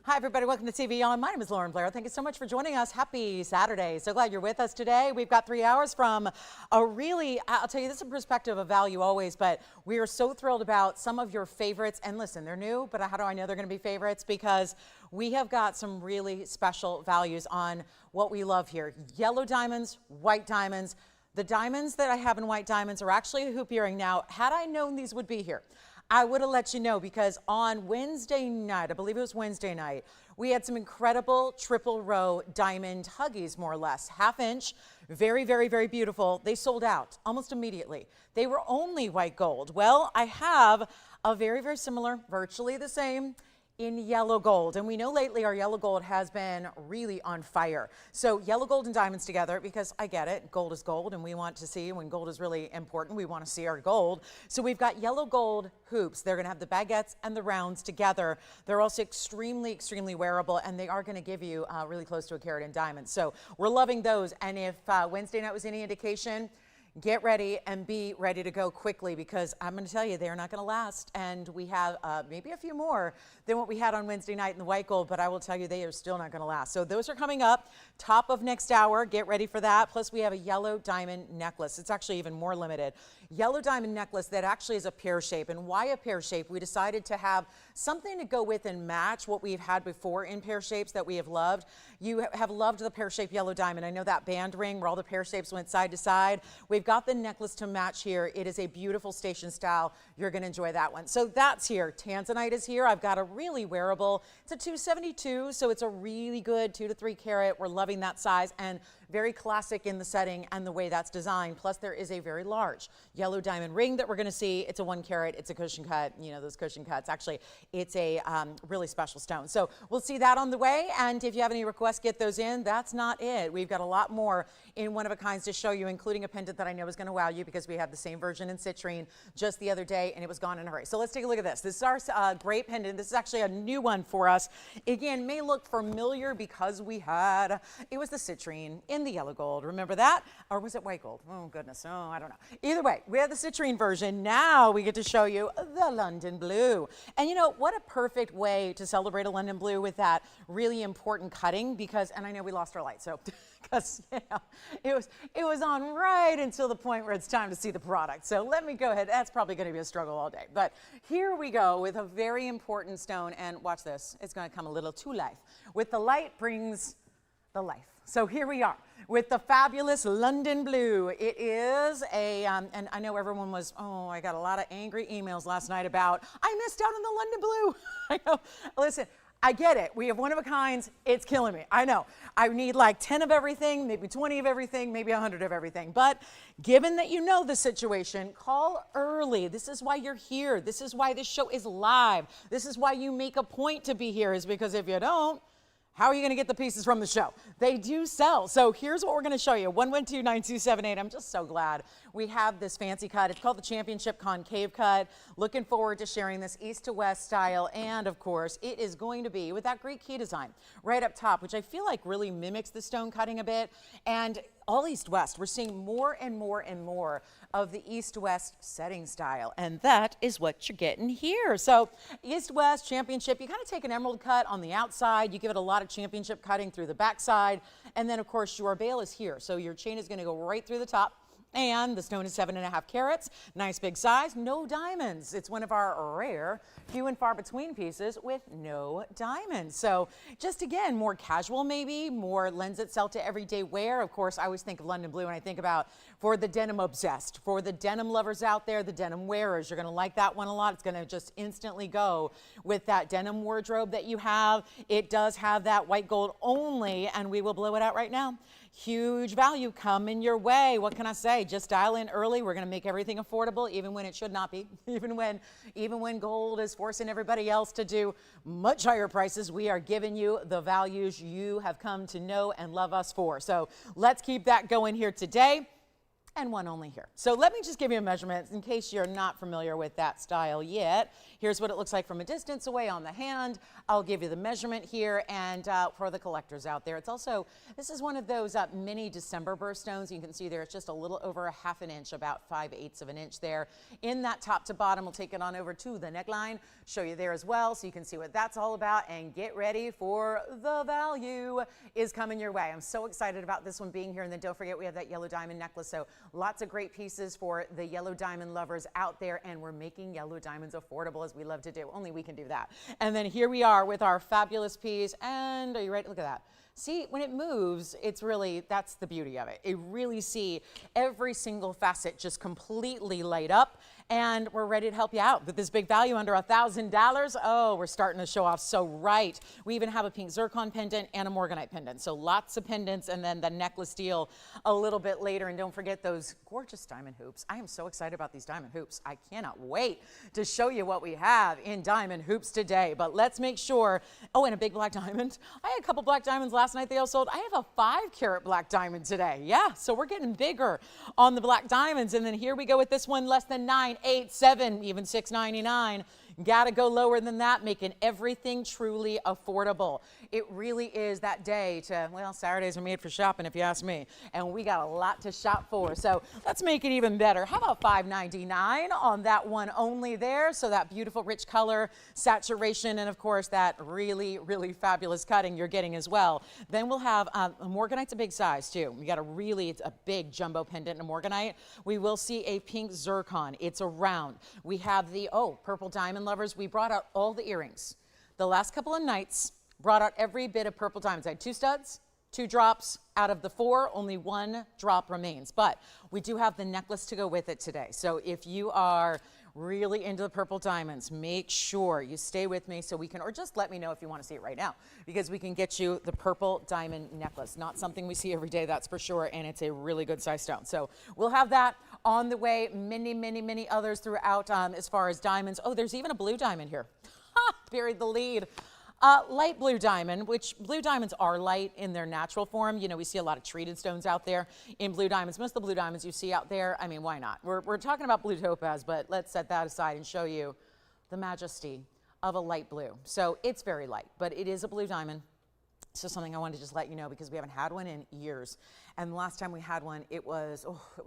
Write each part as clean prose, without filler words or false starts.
Hi, everybody. Welcome to TVON. My name is Blair. Thank you so much for joining us. Happy Saturday. So glad you're with us today. We've got 3 hours from a really, I'll tell you, this is a perspective of value always, but we are so thrilled about some of your favorites. And listen, they're new, but how do I know they're going to be favorites? Because we have got some really special values on what we love here. Yellow diamonds, white diamonds. The diamonds that I have in white diamonds are actually a hoop earring. Now, had I known these would be here, I would have let you know, because on Wednesday night, I believe it was Wednesday night, we had some incredible triple row diamond huggies, more or less, ½ inch, very, very, very beautiful. They sold out almost immediately. They were only white gold. Well, I have a very, very similar, virtually the same, in yellow gold. And we know lately our yellow gold has been really on fire. So yellow gold and diamonds together, because I get it, gold is gold, and we want to see, when gold is really important, we want to see our gold. So we've got yellow gold hoops. They're going to have the baguettes and the rounds together. They're also extremely, extremely wearable, and they are going to give you really close to a carat in diamonds. So we're loving those. And if Wednesday night was any indication, get ready and be ready to go quickly, because I'm going to tell you, they're not going to last. And we have maybe a few more than what we had on Wednesday night in the white gold, but I will tell you, they are still not going to last. So those are coming up top of next hour. Get ready for that. Plus we have a yellow diamond necklace. It's actually even more limited. Yellow diamond necklace that actually is a pear shape. And why a pear shape? We decided to have something to go with and match what we've had before in pear shapes that we have loved. You have loved the pear shaped yellow diamond. I know that band ring where all the pear shapes went side to side. We've got the necklace to match here. It is a beautiful station style. You're going to enjoy that one. So that's here. Tanzanite is here. I've got a really wearable. It's a 272, so it's a really good 2 to 3 carat. We're loving that size, and very classic in the setting and the way that's designed. Plus there is a very large yellow diamond ring that we're going to see. It's a 1 carat. It's a cushion cut. You know, those cushion cuts. Actually, it's a really special stone. So we'll see that on the way. And if you have any requests, get those in. That's not it. We've got a lot more in one of a kinds to show you, including a pendant that I know is going to wow you, because we had the same version in citrine just the other day and it was gone in a hurry. So let's take a look at this. This is our great pendant. This is actually a new one for us. Again, may look familiar because we had, it was the citrine in the yellow gold. Remember that? Or was it white gold? Oh goodness. Oh, I don't know. Either way, we have the citrine version. Now we get to show you the London blue. And you know, what a perfect way to celebrate a London blue with that really important cutting, because, and I know we lost our light, so because you know, it was on right until the point where it's time to see the product. So let me go ahead. That's probably going to be a struggle all day. But here we go with a very important stone, and watch this. It's going to come a little to life. With the light brings the life. So here we are with the fabulous London blue. It is a, and I know everyone was, oh, I got a lot of angry emails last night about, I missed out on the London blue. I know. Listen, I get it. We have one of a kinds. It's killing me. I know. I need like 10 of everything, maybe 20 of everything, maybe 100 of everything. But given that you know the situation, call early. This is why you're here. This is why this show is live. This is why you make a point to be here, is because if you don't, how are you going to get the pieces from the show? They do sell. So here's what we're going to show you. 112-9278. I'm just so glad we have this fancy cut. It's called the Championship Concave Cut. Looking forward to sharing this east to west style. And of course, it is going to be with that Greek key design right up top, which I feel like really mimics the stone cutting a bit. And all east-west, we're seeing more and more and more of the east-west setting style, and that is what you're getting here. So east-west championship, you kind of take an emerald cut on the outside, you give it a lot of championship cutting through the backside, and then of course your bail is here, so your chain is going to go right through the top. And the stone is 7.5 carats, nice big size, no diamonds. It's one of our rare, few and far between pieces with no diamonds. So just again, more casual maybe, more lends itself to everyday wear. Of course, I always think of London blue when I think about for the denim obsessed, for the denim lovers out there, the denim wearers. You're gonna like that one a lot. It's gonna just instantly go with that denim wardrobe that you have. It does have that white gold only, and we will blow it out right now. Huge value coming your way. What can I say? Just dial in early. We're going to make everything affordable, even when it should not be. Even when gold is forcing everybody else to do much higher prices, we are giving you the values you have come to know and love us for. So let's keep that going here today. and one only here. So let me just give you a measurement in case you're not familiar with that style yet. Here's what it looks like from a distance away on the hand. I'll give you the measurement here, and for the collectors out there, it's also, this is one of those mini December birthstones. You can see there it's just a little over a half an inch, about 5/8 of an inch there. In that top to bottom, we'll take it on over to the neckline, show you there as well so you can see what that's all about, and get ready for the value is coming your way. I'm so excited about this one being here, and then don't forget we have that yellow diamond necklace, so lots of great pieces for the yellow diamond lovers out there, and we're making yellow diamonds affordable as we love to do. Only we can do that. And then here we are with our fabulous piece, and are you ready? Look at that. See, when it moves, it's really, that's the beauty of it. You really see every single facet just completely light up, and we're ready to help you out with this big value under $1,000. Oh, we're starting to show off so right. We even have a pink zircon pendant and a Morganite pendant. So lots of pendants, and then the necklace deal a little bit later. And don't forget those gorgeous diamond hoops. I am so excited about these diamond hoops. I cannot wait to show you what we have in diamond hoops today. But let's make sure, oh, and a big black diamond. I had a couple black diamonds last night they all sold. I have a 5-carat black diamond today. Yeah, so we're getting bigger on the black diamonds. And then here we go with this one, less than 9, 8, 7, even $6.99. Gotta go lower than that, making everything truly affordable. It really is that day to, well, Saturdays are made for shopping if you ask me, and we got a lot to shop for. So let's make it even better. How about $5.99 on that one only there? So that beautiful rich color, saturation, and of course that really, really fabulous cutting you're getting as well. Then we'll have, Morganite's a big size too. We got it's a big jumbo pendant in Morganite. We will see a pink zircon. It's a round. We have the, purple diamond lovers. We brought out all the earrings. The last couple of nights, brought out every bit of purple diamonds. I had 2 studs, 2 drops. Out of the 4, only 1 drop remains. But we do have the necklace to go with it today. So if you are really into the purple diamonds, make sure you stay with me so we can, or just let me know if you want to see it right now, because we can get you the purple diamond necklace. Not something we see every day, that's for sure, and it's a really good size stone. So we'll have that on the way. Many, many, many others throughout as far as diamonds. Oh, there's even a blue diamond here. Ha! Buried the lead. Light blue diamond, which blue diamonds are light in their natural form. You know, we see a lot of treated stones out there in blue diamonds. Most of the blue diamonds you see out there, I mean, why not? We're talking about blue topaz, but let's set that aside and show you the majesty of a light blue. So it's very light, but it is a blue diamond. It's just something I wanted to just let you know because we haven't had one in years. And the last time we had one, it was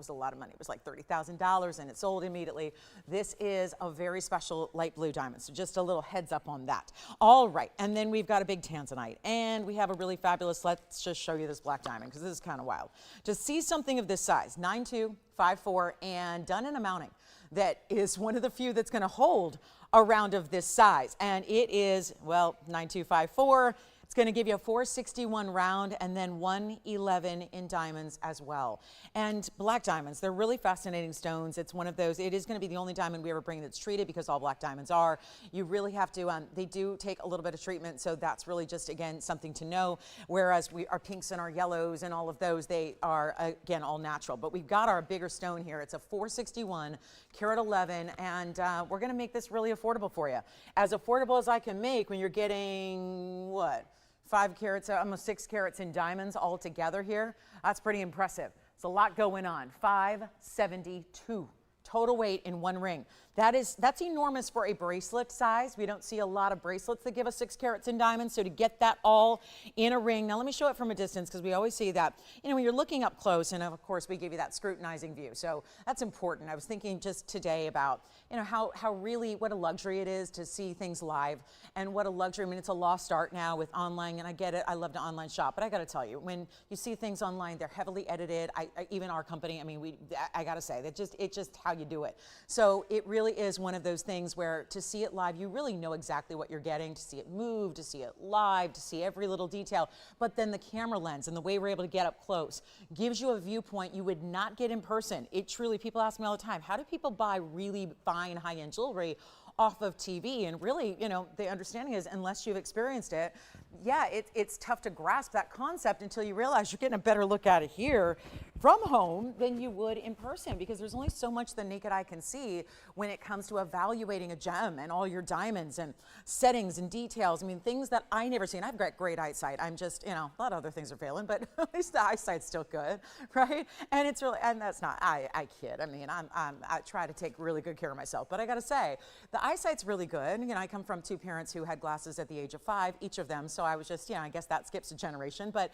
a lot of money. It was like $30,000 and it sold immediately. This is a very special light blue diamond. So just a little heads up on that. All right, and then we've got a big Tanzanite. And we have a really fabulous, let's just show you this black diamond because this is kind of wild. To see something of this size, 9.2, 5.4, and done in a mounting that is one of the few that's gonna hold a round of this size. And it is, well, 9.2, 5.4. It's going to give you a 461 round and then 111 in diamonds as well. And black diamonds, they're really fascinating stones. It's one of those, it is going to be the only diamond we ever bring that's treated because all black diamonds are. You really have to, they do take a little bit of treatment, so that's really just, again, something to know. Whereas our pinks and our yellows and all of those, they are, again, all natural. But we've got our bigger stone here. It's a 461, carat 11, and we're going to make this really affordable for you. As affordable as I can make when you're getting, what? 5 carats, almost 6 carats in diamonds all together here. That's pretty impressive. It's a lot going on. 572 total weight in one ring. That's enormous for a bracelet size. We don't see a lot of bracelets that give us 6 carats in diamonds. So to get that all in a ring, now let me show it from a distance because we always see that, you know, when you're looking up close, and of course we give you that scrutinizing view. So that's important. I was thinking just today about, you know, how really, what a luxury it is to see things live, and what a luxury. I mean, it's a lost art now with online, and I get it. I love to online shop, but I got to tell you, when you see things online, they're heavily edited. Even our company, I mean, I got to say that it's just how you do it. So it really is one of those things where to see it live, you really know exactly what you're getting, to see it move, to see it live, to see every little detail. But then the camera lens and the way we're able to get up close gives you a viewpoint you would not get in person. It truly, people ask me all the time, how do people buy really fine high-end jewelry off of TV. And really, you know, the understanding is unless you've experienced it, yeah, it's tough to grasp that concept until you realize you're getting a better look at it here from home than you would in person, because there's only so much the naked eye can see when it comes to evaluating a gem and all your diamonds and settings and details. I mean, things that I never seen. I've got great eyesight. I'm just, you know, a lot of other things are failing, but at least the eyesight's still good, right? And it's really, and that's not, I kid. I mean, I try to take really good care of myself, but I gotta say, the eyesight's really good. You know, I come from two parents who had glasses at the age of 5, each of them, so I was just, you know, I guess that skips a generation, but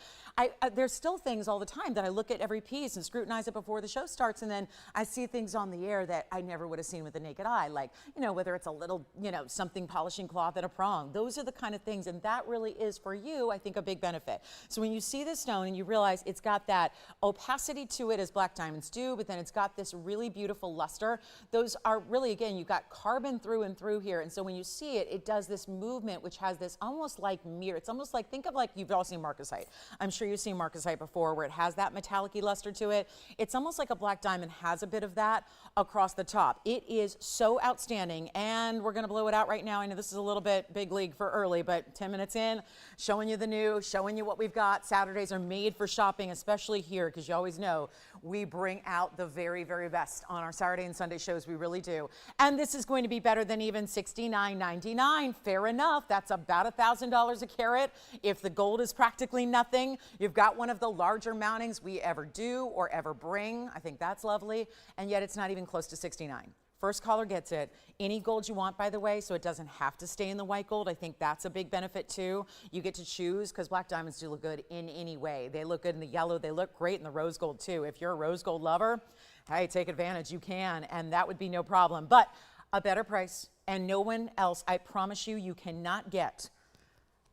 there's still things all the time that I look at every piece and scrutinize it before the show starts, and then I see things on the air that I never would have seen with the naked eye, like, you know, whether it's a little, you know, something polishing cloth at a prong. Those are the kind of things, and that really is for you, I think, a big benefit. So when you see this stone and you realize it's got that opacity to it as black diamonds do, but then it's got this really beautiful luster, those are really, again, you've got carbon through and through here, and so when you see it, it does this movement which has this almost like mirror. It's almost like, think of like, you've all seen marcasite. I'm sure you've seen marcasite before, where it has that metallic-y luster to it. It's almost like a black diamond has a bit of that across the top. It is so outstanding, and we're gonna blow it out right now. I know this is a little bit big league for early, but 10 minutes in, showing you the new, showing you what we've got. Saturdays are made for shopping, especially here, because you always know we bring out the very, very best on our Saturday and Sunday shows. We really do. And this is going to be better than even $69.99. Fair enough. That's about $1,000 a carat. If the gold is practically nothing, you've got one of the larger mountings we ever do or ever bring. I think that's lovely. And yet it's not even close to 69. First caller gets it. Any gold you want, by the way, so it doesn't have to stay in the white gold. I think that's a big benefit too. You get to choose, because black diamonds do look good in any way. They look good in the yellow. They look great in the rose gold too. If you're a rose gold lover, hey, take advantage. You can, and that would be no problem. But a better price, and no one else, I promise you, you cannot get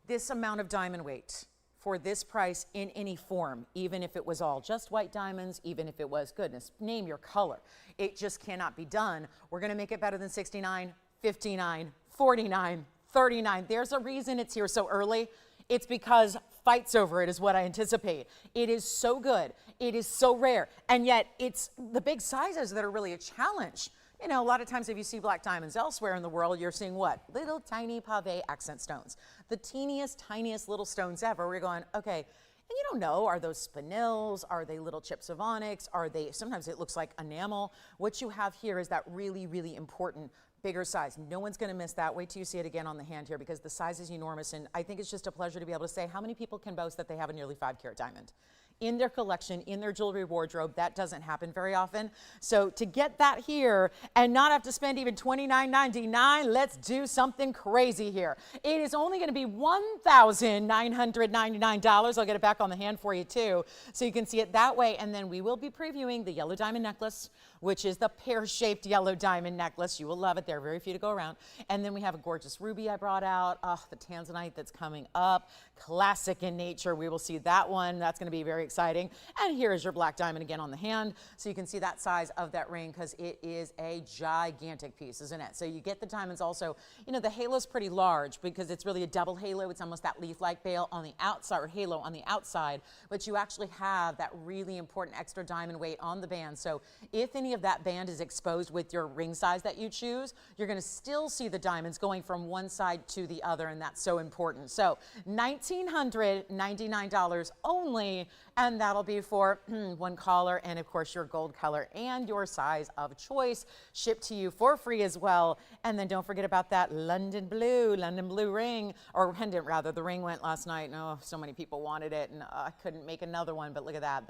this amount of diamond weight for this price in any form, even if it was all just white diamonds, even if it was, goodness, name your color. It just cannot be done. We're gonna make it better than 69, 59, 49, 39. There's a reason it's here so early. It's because fights over it is what I anticipate. It is so good, it is so rare, and yet it's the big sizes that are really a challenge. You know, a lot of times if you see black diamonds elsewhere in the world, you're seeing what? Little tiny pave accent stones. The teeniest, tiniest little stones ever. We're going, okay, and you don't know, are those spinels? Are they little chips of onyx? Are they, sometimes it looks like enamel. What you have here is that really, really important bigger size. No one's gonna miss that. Wait till you see it again on the hand here, because the size is enormous, and I think it's just a pleasure to be able to say how many people can boast that they have a nearly 5-carat diamond in their collection, in their jewelry wardrobe. That doesn't happen very often. So to get that here and not have to spend even $29.99, let's do something crazy here. It is only going to be $1,999. I'll get it back on the hand for you too, so you can see it that way. And then we will be previewing the yellow diamond necklace, which is the pear-shaped yellow diamond necklace. You will love it. There are very few to go around. And then we have a gorgeous ruby I brought out. Oh, the Tanzanite that's coming up. Classic in nature. We will see that one. That's going to be very exciting. And here is your black diamond again on the hand, so you can see that size of that ring, because it is a gigantic piece, isn't it? So you get the diamonds also. You know, the halo's pretty large because it's really a double halo. It's almost that leaf-like veil on the outside, or halo on the outside, but you actually have that really important extra diamond weight on the band. So if any of that band is exposed with your ring size that you choose, you're going to still see the diamonds going from one side to the other, and that's so important. So $1,999 only, and that'll be for one caller, and of course your gold color and your size of choice, shipped to you for free as well. And then don't forget about that London blue ring, or pendant rather. The ring went last night, and oh, so many people wanted it, and I couldn't make another one, but look at that.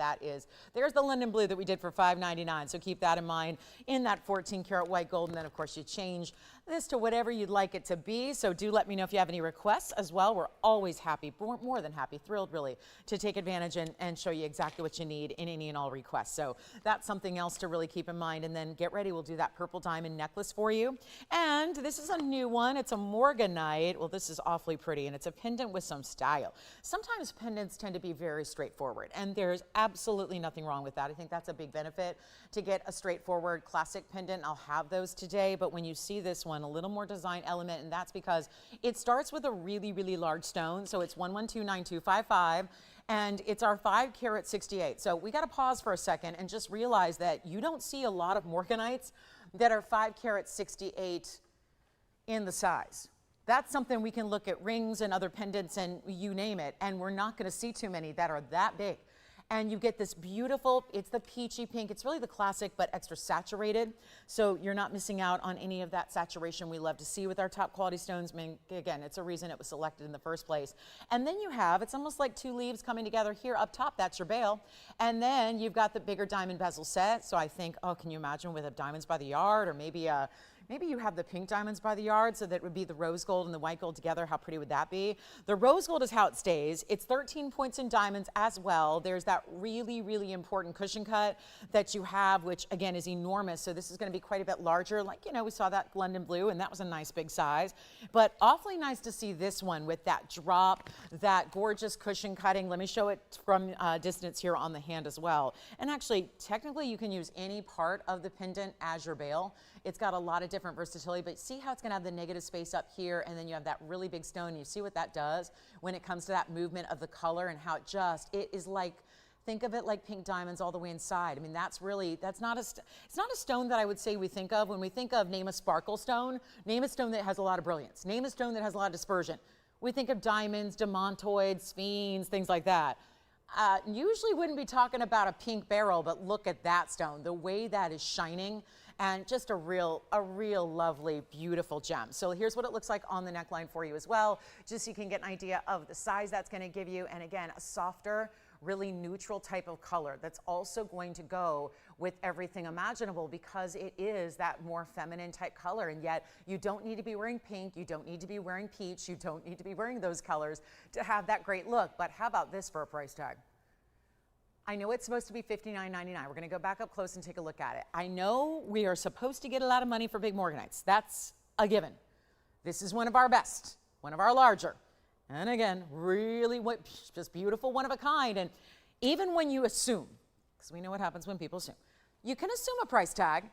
There's the London blue that we did for $5.99, so keep that in mind, in that 14-karat white gold. And then of course you change this to whatever you'd like it to be. So do let me know if you have any requests as well. We're always happy, more than happy, thrilled really, to take advantage and show you exactly what you need in any and all requests. So that's something else to really keep in mind. And then get ready, we'll do that purple diamond necklace for you. And this is a new one. It's a Morganite. Well, this is awfully pretty, and it's a pendant with some style. Sometimes pendants tend to be very straightforward, and there's absolutely nothing wrong with that. I think that's a big benefit, to get a straightforward classic pendant. I'll have those today, but when you see this one, a little more design element, and that's because it starts with a really, really large stone. So it's 1129255, and it's our 5-carat 68. So we got to pause for a second and just realize that you don't see a lot of Morganites that are 5-carat 68 in the size. That's something we can look at rings and other pendants and you name it, and we're not going to see too many that are that big. And you get this beautiful, it's the peachy pink. It's really the classic, but extra saturated. So you're not missing out on any of that saturation we love to see with our top quality stones. I mean, again, it's a reason it was selected in the first place. And then you have, it's almost like two leaves coming together here up top. That's your bail. And then you've got the bigger diamond bezel set. So I think, oh, can you imagine with a diamonds by the yard, or maybe you have the pink diamonds by the yard, so that it would be the rose gold and the white gold together. How pretty would that be? The rose gold is how it stays. It's 13 points in diamonds as well. There's that really, really important cushion cut that you have, which again is enormous. So this is going to be quite a bit larger. Like, we saw that London blue, and that was a nice big size. But awfully nice to see this one with that drop, that gorgeous cushion cutting. Let me show it from distance here on the hand as well. And actually, technically, you can use any part of the pendant as your bail. It's got a lot of different versatility, but see how it's going to have the negative space up here, and then you have that really big stone. You see what that does when it comes to that movement of the color and how it is like, think of it like pink diamonds all the way inside. I mean, it's not a stone that I would say we think of when we think of name a sparkle stone, name a stone that has a lot of brilliance, name a stone that has a lot of dispersion. We think of diamonds, demontoids, sphenes, things like that. Usually wouldn't be talking about a pink beryl, but look at that stone, the way that is shining. And just a real lovely, beautiful gem. So here's what it looks like on the neckline for you as well, just so you can get an idea of the size that's going to give you. And again, a softer, really neutral type of color that's also going to go with everything imaginable, because it is that more feminine type color. And yet you don't need to be wearing pink, you don't need to be wearing peach, you don't need to be wearing those colors to have that great look. But how about this for a price tag? I know it's supposed to be $59.99. We're going to go back up close and take a look at it. I know we are supposed to get a lot of money for big Morganites. That's a given. This is one of our best, one of our larger. And again, really just beautiful, one of a kind. And even when you assume, because we know what happens when people assume, you can assume a price tag,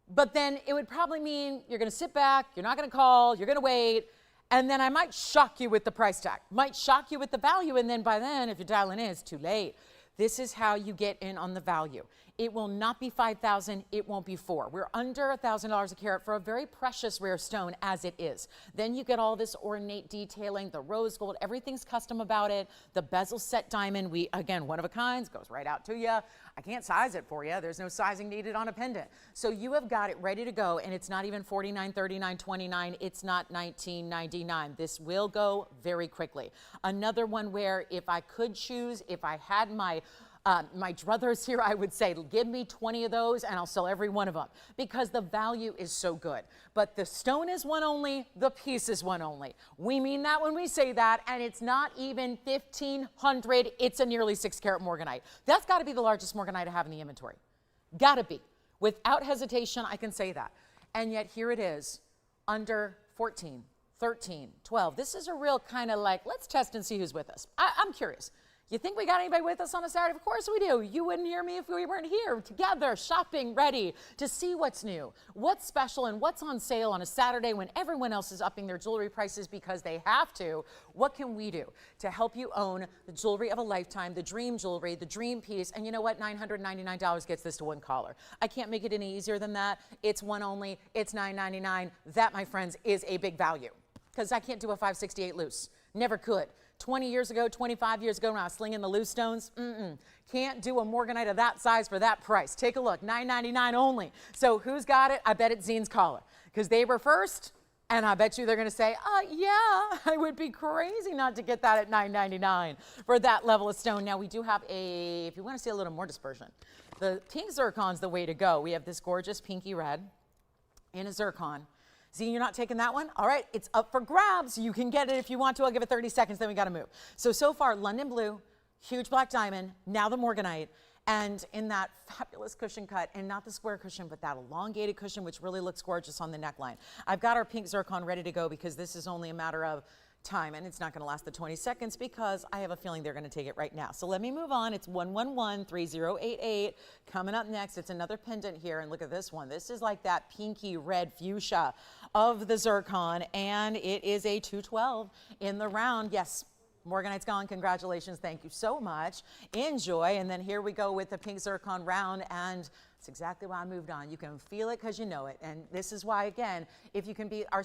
but then it would probably mean you're going to sit back, you're not going to call, you're going to wait, and then I might shock you with the price tag, might shock you with the value, and then by then, if you're dialing in, it's too late. This is how you get in on the value. It will not be $5,000, it won't be $4,000. We're under $1,000 a carat for a very precious rare stone as it is. Then you get all this ornate detailing, the rose gold, everything's custom about it. The bezel set diamond, again, one of a kind, goes right out to you. I can't size it for you. There's no sizing needed on a pendant. So you have got it ready to go, and it's not even $49, $39, $29. It's not $19.99. This will go very quickly. Another one where if I could choose, if I had my druthers here, I would say, give me 20 of those and I'll sell every one of them, because the value is so good. But the stone is one only, the piece is one only. We mean that when we say that, and it's not even 1,500, it's a nearly 6-carat Morganite. That's got to be the largest Morganite I have in the inventory. Got to be. Without hesitation, I can say that. And yet here it is, under 14, 13, 12. This is a real kind of like, let's test and see who's with us. I'm curious. You think we got anybody with us on a Saturday? Of course we do. You wouldn't hear me if we weren't here together, shopping, ready to see what's new, what's special, and what's on sale on a Saturday when everyone else is upping their jewelry prices because they have to. What can we do to help you own the jewelry of a lifetime, the dream jewelry, the dream piece? And you know what? $999 gets this to one collar. I can't make it any easier than that. It's one only. It's $999. That, my friends, is a big value, because I can't do a 568 loose. Never could. 20 years ago, 25 years ago when I was slinging the loose stones, can't do a Morganite of that size for that price. Take a look, $999 only. So who's got it? I bet it's Zine's collar, because they were first, and I bet you they're gonna say, yeah, I would be crazy not to get that at $999 for that level of stone. Now we do have if you wanna see a little more dispersion, the pink zircon's the way to go. We have this gorgeous pinky red in a zircon. Zine, you're not taking that one? All right, it's up for grabs. You can get it if you want to. I'll give it 30 seconds, then we got to move. So far, London blue, huge black diamond, now the Morganite, and in that fabulous cushion cut, and not the square cushion, but that elongated cushion, which really looks gorgeous on the neckline. I've got our pink zircon ready to go, because this is only a matter of time, and it's not going to last the 20 seconds, because I have a feeling they're going to take it right now. So let me move on. It's 111-3088. Coming up next, it's another pendant here, and look at this one. This is like that pinky red fuchsia of the zircon, and it is a 212 in the round. Yes, Morganite's gone. Congratulations. Thank you so much. Enjoy. And then here we go with the pink zircon round, and That's exactly why I moved on. You can feel it because you know it. And this is why, again, if you can be, our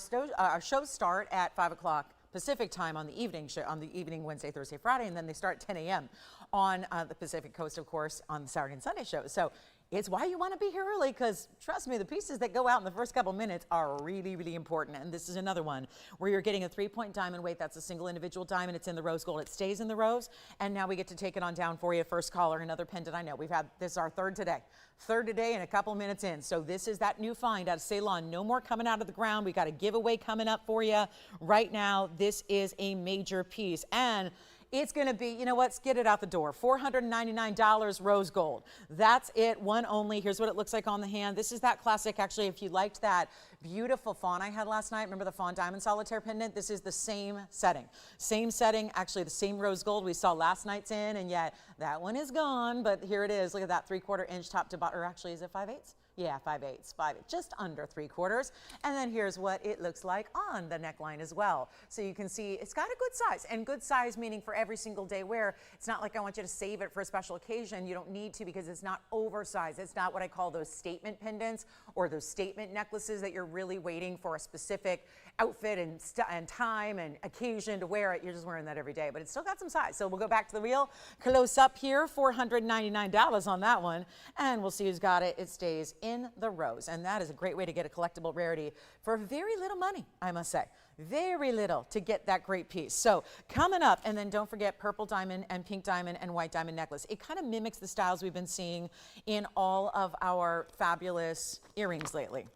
shows start at 5 o'clock Pacific time on the evening show, on the evening Wednesday, Thursday, Friday, and then they start at 10 a.m. on the Pacific Coast, of course, on the Saturday and Sunday shows. So it's why you want to be here early, because trust me, the pieces that go out in the first couple minutes are really, really important. And this is another one where you're getting a 3-point diamond weight. That's a single individual diamond. It's in the rose gold. It stays in the rose. And now we get to take it on down for you. First caller, another pendant. I know we've had this, our third today and a couple minutes in. So this is that new find out of Ceylon. No more coming out of the ground. We got a giveaway coming up for you right now. This is a major piece. And it's going to be, you know what, let's get it out the door. $499 rose gold. That's it, one only. Here's what it looks like on the hand. This is that classic, actually, if you liked that beautiful fawn I had last night, remember the fawn diamond solitaire pendant? This is the same setting. Same setting, actually the same rose gold we saw last night's in, and yet that one is gone, but here it is. Look at that 3/4 inch top to bottom, or actually, is it 5/8? Yeah, 5/8, just under 3/4. And then here's what it looks like on the neckline as well. So you can see it's got a good size, and good size meaning for every single day wear. It's not like I want you to save it for a special occasion. You don't need to, because it's not oversized. It's not what I call those statement pendants or those statement necklaces that you're really waiting for a specific outfit and time and occasion to wear it. You're just wearing that every day, but it's still got some size. So we'll go back to the real close up here, $499 on that one, and we'll see who's got it. It stays in the rose, and that is a great way to get a collectible rarity for very little money, I must say. Very little to get that great piece. So coming up, and then don't forget purple diamond and pink diamond and white diamond necklace. It kind of mimics the styles we've been seeing in all of our fabulous earrings lately.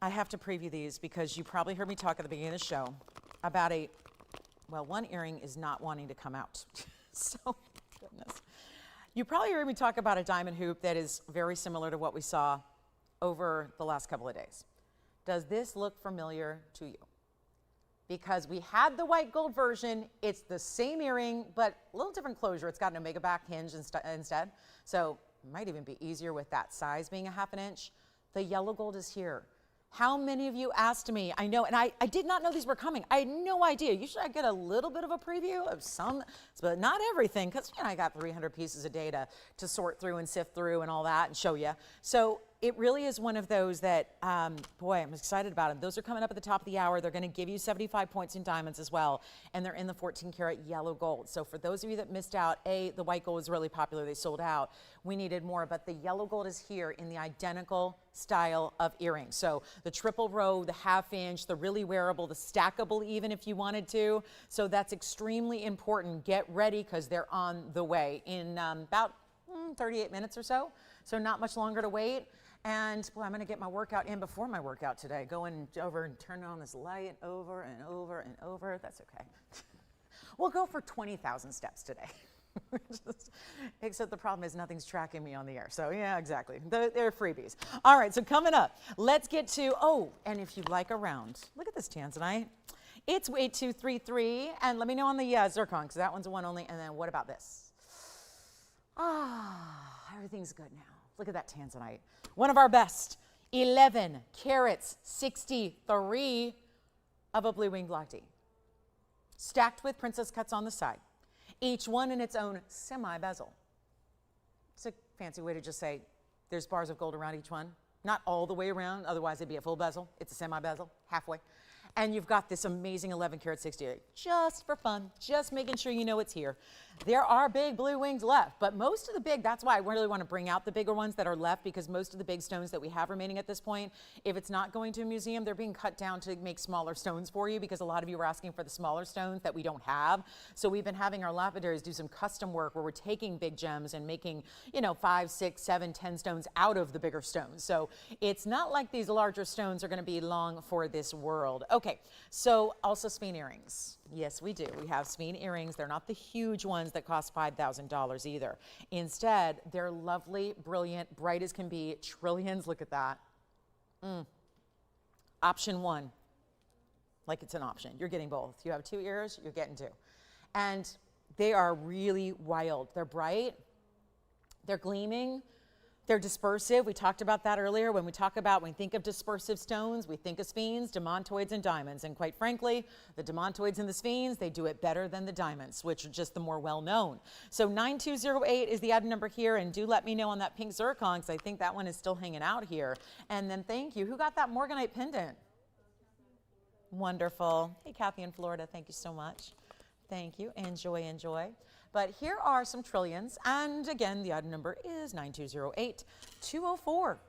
I have to preview these because you probably heard me talk at the beginning of the show about one earring is not wanting to come out. So, goodness. You probably heard me talk about a diamond hoop that is very similar to what we saw over the last couple of days. Does this look familiar to you? Because we had the white gold version. It's the same earring, but a little different closure. It's got an omega back hinge instead. So it might even be easier with that size being a 1/2 inch. The yellow gold is here. How many of you asked me? I know, and I did not know these were coming. I had no idea. Usually I get a little bit of a preview of some, but not everything, because I got 300 pieces of data to sort through and sift through and all that and show you. So it really is one of those that, boy, I'm excited about them. Those are coming up at the top of the hour. They're going to give you 75 points in diamonds as well, and they're in the 14-karat yellow gold. So for those of you that missed out, the white gold was really popular. They sold out. We needed more, but the yellow gold is here in the identical style of earrings. So the triple row, the 1/2 inch, the really wearable, the stackable even if you wanted to. So that's extremely important. Get ready, because they're on the way in about 38 minutes or so. So not much longer to wait. And boy, I'm going to get my workout in before my workout today. Going over and turning on this light over and over and over. That's okay. We'll go for 20,000 steps today. Except the problem is nothing's tracking me on the air. So yeah, exactly. They're freebies. All right, so coming up, let's get to, and if you'd like a round, look at this Tanzanite. It's 8233, and let me know on the zircon, because that one's a one only. And then what about this? Everything's good now. Look at that Tanzanite. One of our best, 11 carats, 63 of a blue wing block D. Stacked with princess cuts on the side. Each one in its own semi-bezel. It's a fancy way to just say there's bars of gold around each one. Not all the way around, otherwise it'd be a full bezel. It's a semi-bezel, halfway. And you've got this amazing 11 karat 68, just for fun, just making sure you know it's here. There are big blue wings left, but most of the big, that's why I really want to bring out the bigger ones that are left, because most of the big stones that we have remaining at this point, if it's not going to a museum, they're being cut down to make smaller stones for you, because a lot of you are asking for the smaller stones that we don't have. So we've been having our lapidaries do some custom work where we're taking big gems and making, 5, 6, 7, 10 stones out of the bigger stones. So it's not like these larger stones are going to be long for this world. Okay, so also Sphene earrings. Yes, we do. We have Sphene earrings. They're not the huge ones that cost $5,000 either. Instead, they're lovely, brilliant, bright as can be, trillions. Look at that. Option 1, like it's an option. You're getting both. You have 2 ears, you're getting 2. And they are really wild. They're bright. They're gleaming. They're dispersive. We talked about that earlier. When we think of dispersive stones, we think of sphenes, demontoids, and diamonds. And quite frankly, the demontoids and the sphenes, they do it better than the diamonds, which are just the more well-known. So 9208 is the item number here, and do let me know on that pink zircon, because I think that one is still hanging out here. And then thank you. Who got that Morganite pendant? Wonderful. Hey, Kathy in Florida, thank you so much. Thank you. Enjoy, enjoy. But here are some trillions, and again, the item number is 9208. 204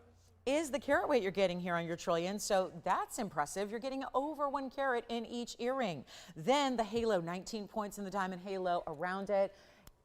is the carat weight you're getting here on your trillion, so that's impressive. You're getting over 1 carat in each earring. Then the halo, 19 points in the diamond halo around it.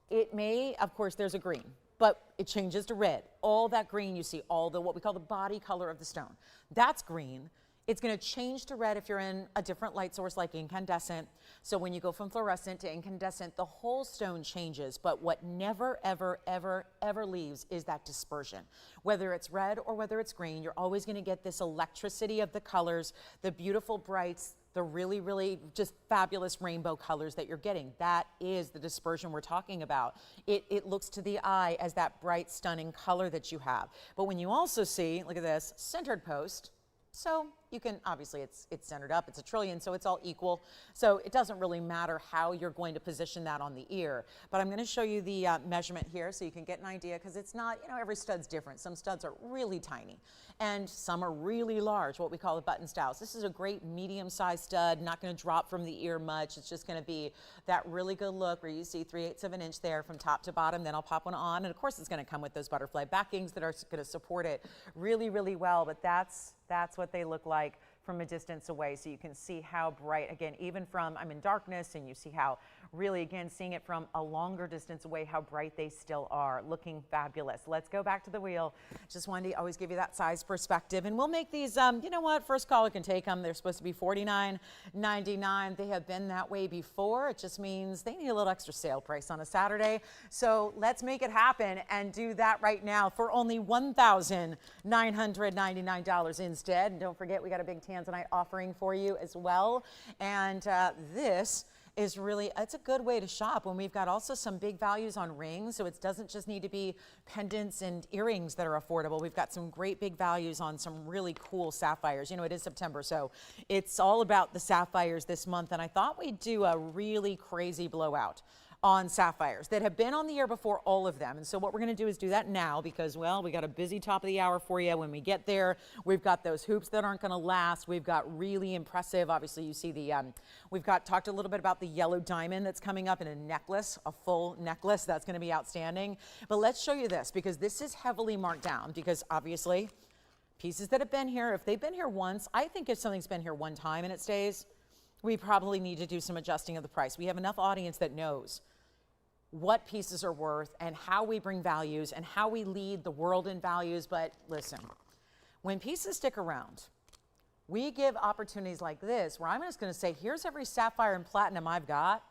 It may, of course, there's a green, but it changes to red. All that green you see, all the what we call the body color of the stone, that's green. It's going to change to red if you're in a different light source like incandescent. So when you go from fluorescent to incandescent, the whole stone changes. But what never, ever, ever, ever leaves is that dispersion. Whether it's red or whether it's green, you're always going to get this electricity of the colors, the beautiful brights, the really, really just fabulous rainbow colors that you're getting. That is the dispersion we're talking about. It looks to the eye as that bright, stunning color that you have. But when you also see, look at this, centered post, so you can, obviously it's centered up, it's a trillion, so it's all equal. So it doesn't really matter how you're going to position that on the ear. But I'm going to show you the measurement here so you can get an idea, because it's not, you know, every stud's different. Some studs are really tiny and some are really large, what we call the button styles. This is a great medium-sized stud, not going to drop from the ear much. It's just going to be that really good look where you see 3/8 of an inch there from top to bottom. Then I'll pop one on, and of course it's going to come with those butterfly backings that are going to support it really, really well. But that's what they look like from a distance away, so you can see how bright, again, even from, I'm in darkness, and you see how really, again, seeing it from a longer distance away, how bright they still are, looking fabulous. Let's go back to the wheel. Just wanted to always give you that size perspective, and we'll make these, you know what, first caller can take them. They're supposed to be $49.99. They have been that way before. It just means they need a little extra sale price on a Saturday, so let's make it happen and do that right now for only $1,999 instead. And don't forget, we got a big Tanzanite offering for you as well. And this is really, it's a good way to shop when we've got also some big values on rings. So it doesn't just need to be pendants and earrings that are affordable. We've got some great big values on some really cool sapphires. You know, it is September, so it's all about the sapphires this month. And I thought we'd do a really crazy blowout on sapphires that have been on the year before, all of them. And so what we're going to do is do that now because, well, we got a busy top of the hour for you. When we get there, we've got those hoops that aren't going to last. We've got really impressive, obviously you see the, we've got talked a little bit about the yellow diamond that's coming up in a necklace, a full necklace. That's going to be outstanding. But let's show you this, because this is heavily marked down, because obviously pieces that have been here, if they've been here once, I think if something's been here one time and it stays, we probably need to do some adjusting of the price. We have enough audience that knows what pieces are worth and how we bring values and how we lead the world in values. But listen, when pieces stick around, we give opportunities like this where I'm just going to say, here's every sapphire and platinum I've got.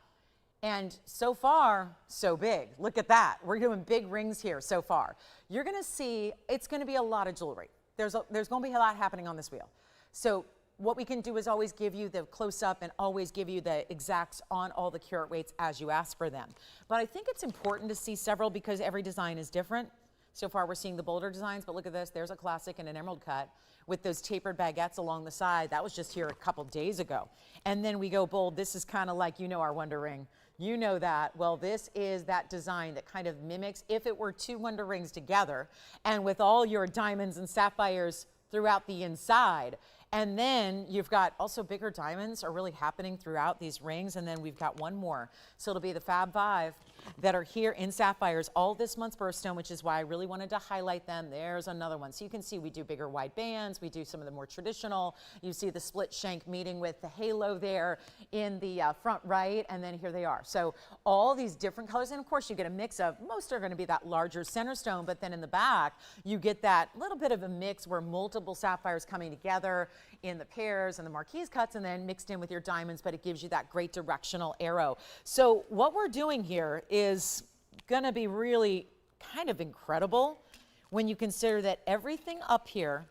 And so far, so big. Look at that. We're doing big rings here so far. You're going to see it's going to be a lot of jewelry. There's going to be a lot happening on this wheel. So what we can do is always give you the close-up and always give you the exacts on all the carat weights as you ask for them. But I think it's important to see several because every design is different. So far we're seeing the bolder designs, but look at this. There's a classic and an emerald cut with those tapered baguettes along the side. That was just here a couple days ago. And then we go bold. This is kind of like, you know, our Wonder Ring. You know that. Well, this is that design that kind of mimics if it were two Wonder Rings together and with all your diamonds and sapphires throughout the inside. And then you've got also bigger diamonds are really happening throughout these rings. And then we've got one more. So it'll be the Fab 5 that are here in sapphires all this month's birthstone, which is why I really wanted to highlight them. There's another one. So you can see we do bigger wide bands. We do some of the more traditional. You see the split shank meeting with the halo there in the front right. And then here they are. So all these different colors. And of course you get a mix of, most are going to be that larger center stone, but then in the back, you get that little bit of a mix where multiple sapphires coming together in the pears and the marquise cuts and then mixed in with your diamonds, but it gives you that great directional arrow. So what we're doing here is gonna be really kind of incredible when you consider that everything up here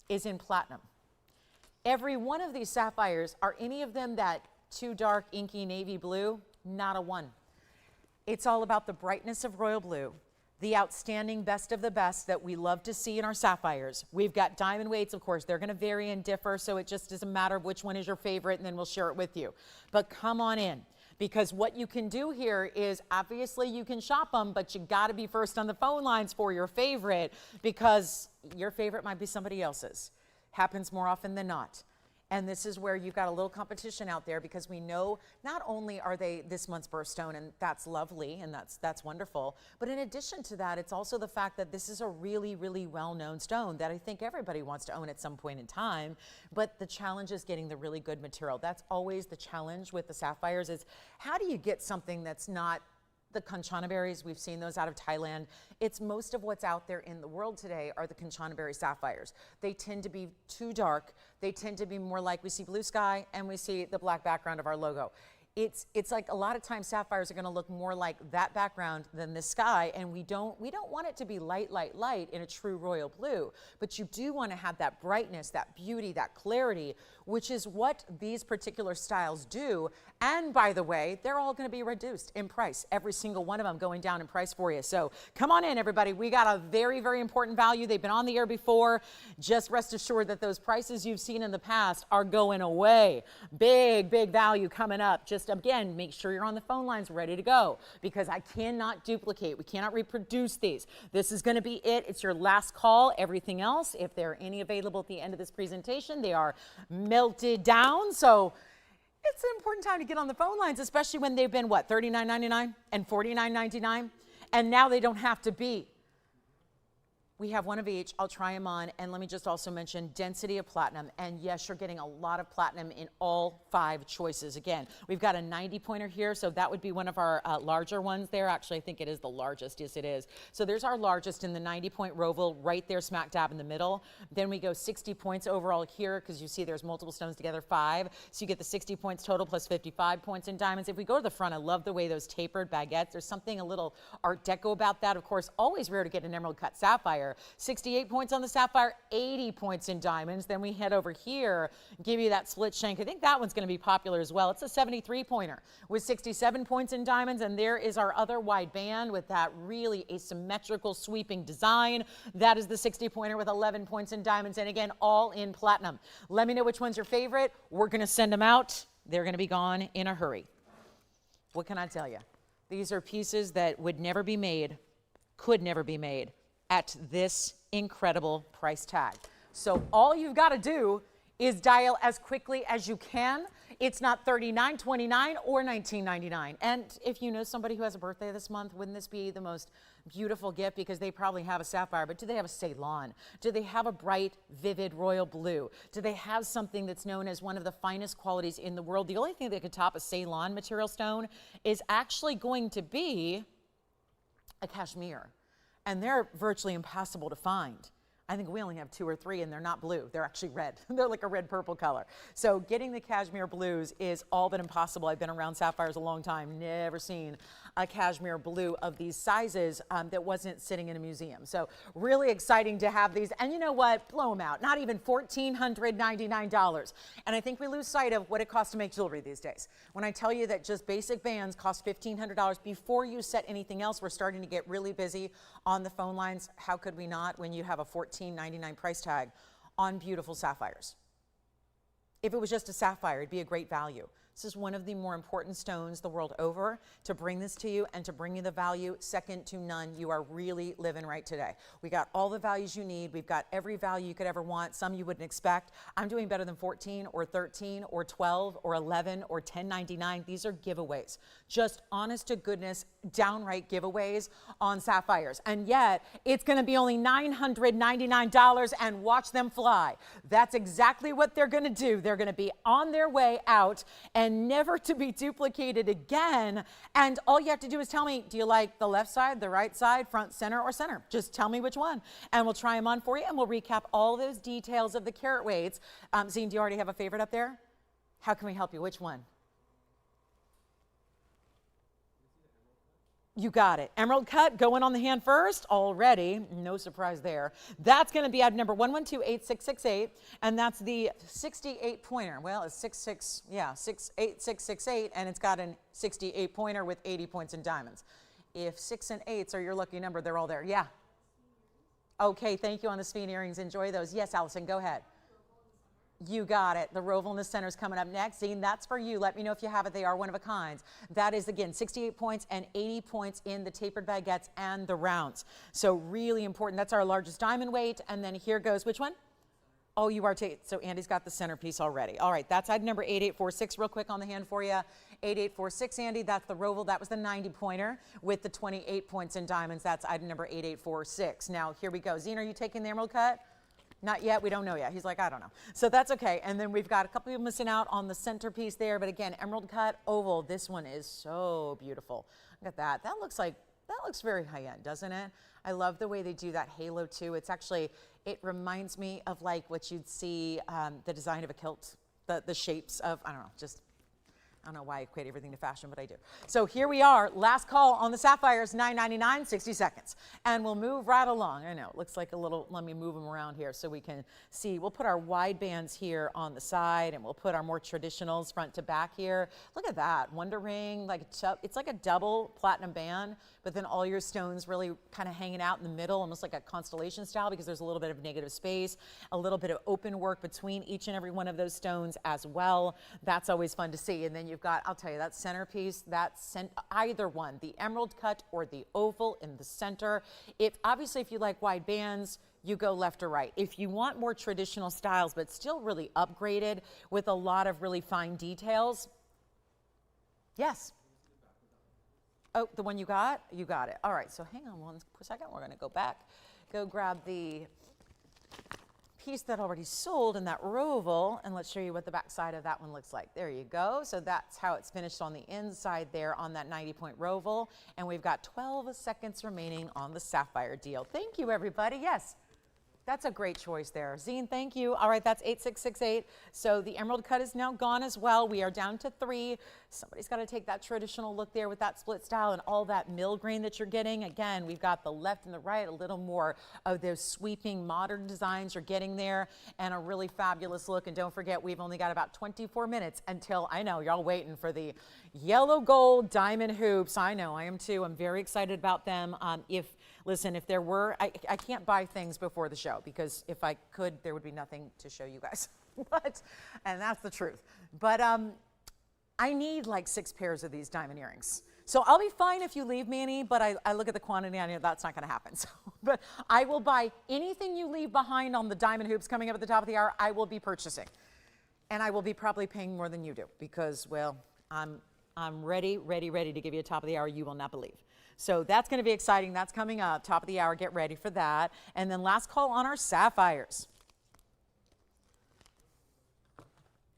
is in platinum. Every one of these sapphires, are any of them that too dark, inky navy blue? Not a one. It's all about the brightness of royal blue, the outstanding best of the best that we love to see in our sapphires. We've got diamond weights, of course, they're going to vary and differ, so it just is a matter of which one is your favorite, and then we'll share it with you. But come on in, because what you can do here is, obviously you can shop them, but you got to be first on the phone lines for your favorite, because your favorite might be somebody else's. Happens more often than not. And this is where you've got a little competition out there, because we know not only are they this month's birthstone, and that's lovely and that's wonderful, but in addition to that, it's also the fact that this is a really, really well-known stone that I think everybody wants to own at some point in time. But the challenge is getting the really good material. That's always the challenge with the sapphires, is how do you get something that's not the Kanchana berries? We've seen those out of Thailand. It's most of what's out there in the world today are the Kanchana berry sapphires. They tend to be too dark. They tend to be more like we see blue sky and we see the black background of our logo. It's like a lot of times sapphires are going to look more like that background than the sky, and we don't want it to be light, light, light in a true royal blue, but you do want to have that brightness, that beauty, that clarity, which is what these particular styles do. And by the way, they're all going to be reduced in price, every single one of them going down in price for you. So come on in, everybody. We got a very, very important value. They've been on the air before. Just rest assured that those prices you've seen in the past are going away. Big, big value coming up. Just again, make sure you're on the phone lines ready to go, because I cannot duplicate. We cannot reproduce these. This is going to be it. It's your last call. Everything else, if there are any available at the end of this presentation, they are melted down. So it's an important time to get on the phone lines, especially when they've been, what, $39.99 and $49.99? And now they don't have to be. We have one of each. I'll try them on. And let me just also mention density of platinum. And yes, you're getting a lot of platinum in all 5 choices. Again, we've got a 90 pointer here. So that would be one of our larger ones there. Actually, I think it is the largest. Yes, it is. So there's our largest in the 90 point Roval right there smack dab in the middle. Then we go 60 points overall here, because you see there's multiple stones together, 5. So you get the 60 points total plus 55 points in diamonds. If we go to the front, I love the way those tapered baguettes. There's something a little Art Deco about that. Of course, always rare to get an emerald cut sapphire. 68 points on the sapphire, 80 points in diamonds. Then we head over here, give you that split shank. I think that one's going to be popular as well. It's a 73 pointer with 67 points in diamonds. And there is our other wide band with that really asymmetrical sweeping design. That is the 60 pointer with 11 points in diamonds. And again, all in platinum. Let me know which one's your favorite. We're going to send them out. They're going to be gone in a hurry. What can I tell you? These are pieces that would never be made, could never be made at this incredible price tag. So all you've got to do is dial as quickly as you can. It's not $39.29 or $19.99. And if you know somebody who has a birthday this month, wouldn't this be the most beautiful gift? Because they probably have a sapphire, but do they have a Ceylon? Do they have a bright, vivid royal blue? Do they have something that's known as one of the finest qualities in the world? The only thing that could top a Ceylon material stone is actually going to be a cashmere. And they're virtually impossible to find. I think we only have 2 or 3, and they're not blue. They're actually red. They're like a red-purple color. So getting the cashmere blues is all but impossible. I've been around sapphires a long time, never seen a cashmere blue of these sizes that wasn't sitting in a museum. So really exciting to have these. And you know what? Blow them out. Not even $1,499. And I think we lose sight of what it costs to make jewelry these days. When I tell you that just basic bands cost $1,500, before you set anything else, we're starting to get really busy on the phone lines. How could we not when you have a $14.99 price tag on beautiful sapphires? If it was just a sapphire, it'd be a great value. This is one of the more important stones the world over. To bring this to you and to bring you the value, second to none. You are really living right today. We got all the values you need. We've got every value you could ever want, some you wouldn't expect. I'm doing better than 14 or 13 or 12 or 11 or $10.99. These are giveaways. Just honest to goodness, downright giveaways on sapphires. And yet, it's going to be only $999, and watch them fly. That's exactly what they're going to do. They're going to be on their way out and never to be duplicated again. And all you have to do is tell me, do you like the left side, the right side, front, center, or center? Just tell me which one, and we'll try them on for you, and we'll recap all those details of the carat weights. Zine, do you already have a favorite up there? How can we help you? Which one? You got it. Emerald cut going on the hand first already. No surprise there. That's going to be item number 1128668, and that's the 68 pointer. Well, it's 68668, and it's got a 68 pointer with 80 points in diamonds. if 6 and 8s are your lucky number, they're all there. Yeah. Okay, thank you on the Sphene earrings. Enjoy those. Yes, Allison, go ahead. You got it. The Roval in the center is coming up next. Zine, that's for you. Let me know if you have it. They are one of a kind. That is, again, 68 points and 80 points in the tapered baguettes and the rounds. So really important. That's our largest diamond weight. And then here goes, which one? Oh, you are, so Andy's got the centerpiece already. All right, that's item number 8846. Real quick on the hand for you. 8846, Andy, that's the Roval. That was the 90-pointer with the 28 points in diamonds. That's item number 8846. Now, here we go. Zine, are you taking the emerald cut? Not yet. We don't know yet. He's like, I don't know. So that's okay. And then we've got a couple of missing out on the centerpiece there. But again, emerald cut oval. This one is so beautiful. Look at that. That looks very high-end, doesn't it? I love the way they do that halo too. It's actually, it reminds me of like what you'd see, the design of a kilt, the shapes of, I don't know why I equate everything to fashion, but I do. So here we are, last call on the Sapphires, $9.99, 60 seconds. And we'll move right along. I know, it looks like a little, let me move them around here so we can see. We'll put our wide bands here on the side, and we'll put our more traditionals front to back here. Look at that, Wonder Ring, like it's like a double platinum band, but then all your stones really kind of hanging out in the middle, almost like a constellation style, because there's a little bit of negative space, a little bit of open work between each and every one of those stones as well. That's always fun to see. And then you've got, I'll tell you, that centerpiece, either one, the emerald cut or the oval in the center. Obviously, if you like wide bands, you go left or right. If you want more traditional styles, but still really upgraded with a lot of really fine details, yes. Oh, the one you got? You got it. All right, so hang on one second. We're going to go back, go grab the piece that already sold in that Roval, and let's show you what the back side of that one looks like. There you go. So that's how it's finished on the inside there on that 90-point Roval, and we've got 12 seconds remaining on the Sapphire deal. Thank you, everybody. Yes. That's a great choice there. Zine, thank you. All right, that's 8668. So the emerald cut is now gone as well. We are down to 3. Somebody's got to take that traditional look there with that split style and all that mill grain that you're getting. Again, we've got the left and the right, a little more of those sweeping modern designs you're getting there, and a really fabulous look. And don't forget, we've only got about 24 minutes until, I know, you're all waiting for the yellow gold diamond hoops. I know, I am too. I'm very excited about them. Listen, if there were, I can't buy things before the show, because if I could, there would be nothing to show you guys. And that's the truth. But I need like 6 pairs of these diamond earrings. So I'll be fine if you leave me any, but I look at the quantity, I know that's not going to happen. So, but I will buy anything you leave behind on the diamond hoops coming up at the top of the hour. I will be purchasing. And I will be probably paying more than you do, because, well, I'm ready to give you a top of the hour you will not believe. So that's going to be exciting. That's coming up, top of the hour. Get ready for that. And then last call on our Sapphires.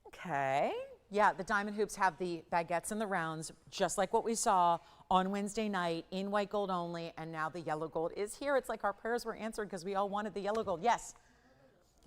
Okay. Yeah, the diamond hoops have the baguettes and the rounds, just like what we saw on Wednesday night in white gold only. And now the yellow gold is here. It's like our prayers were answered because we all wanted the yellow gold. Yes.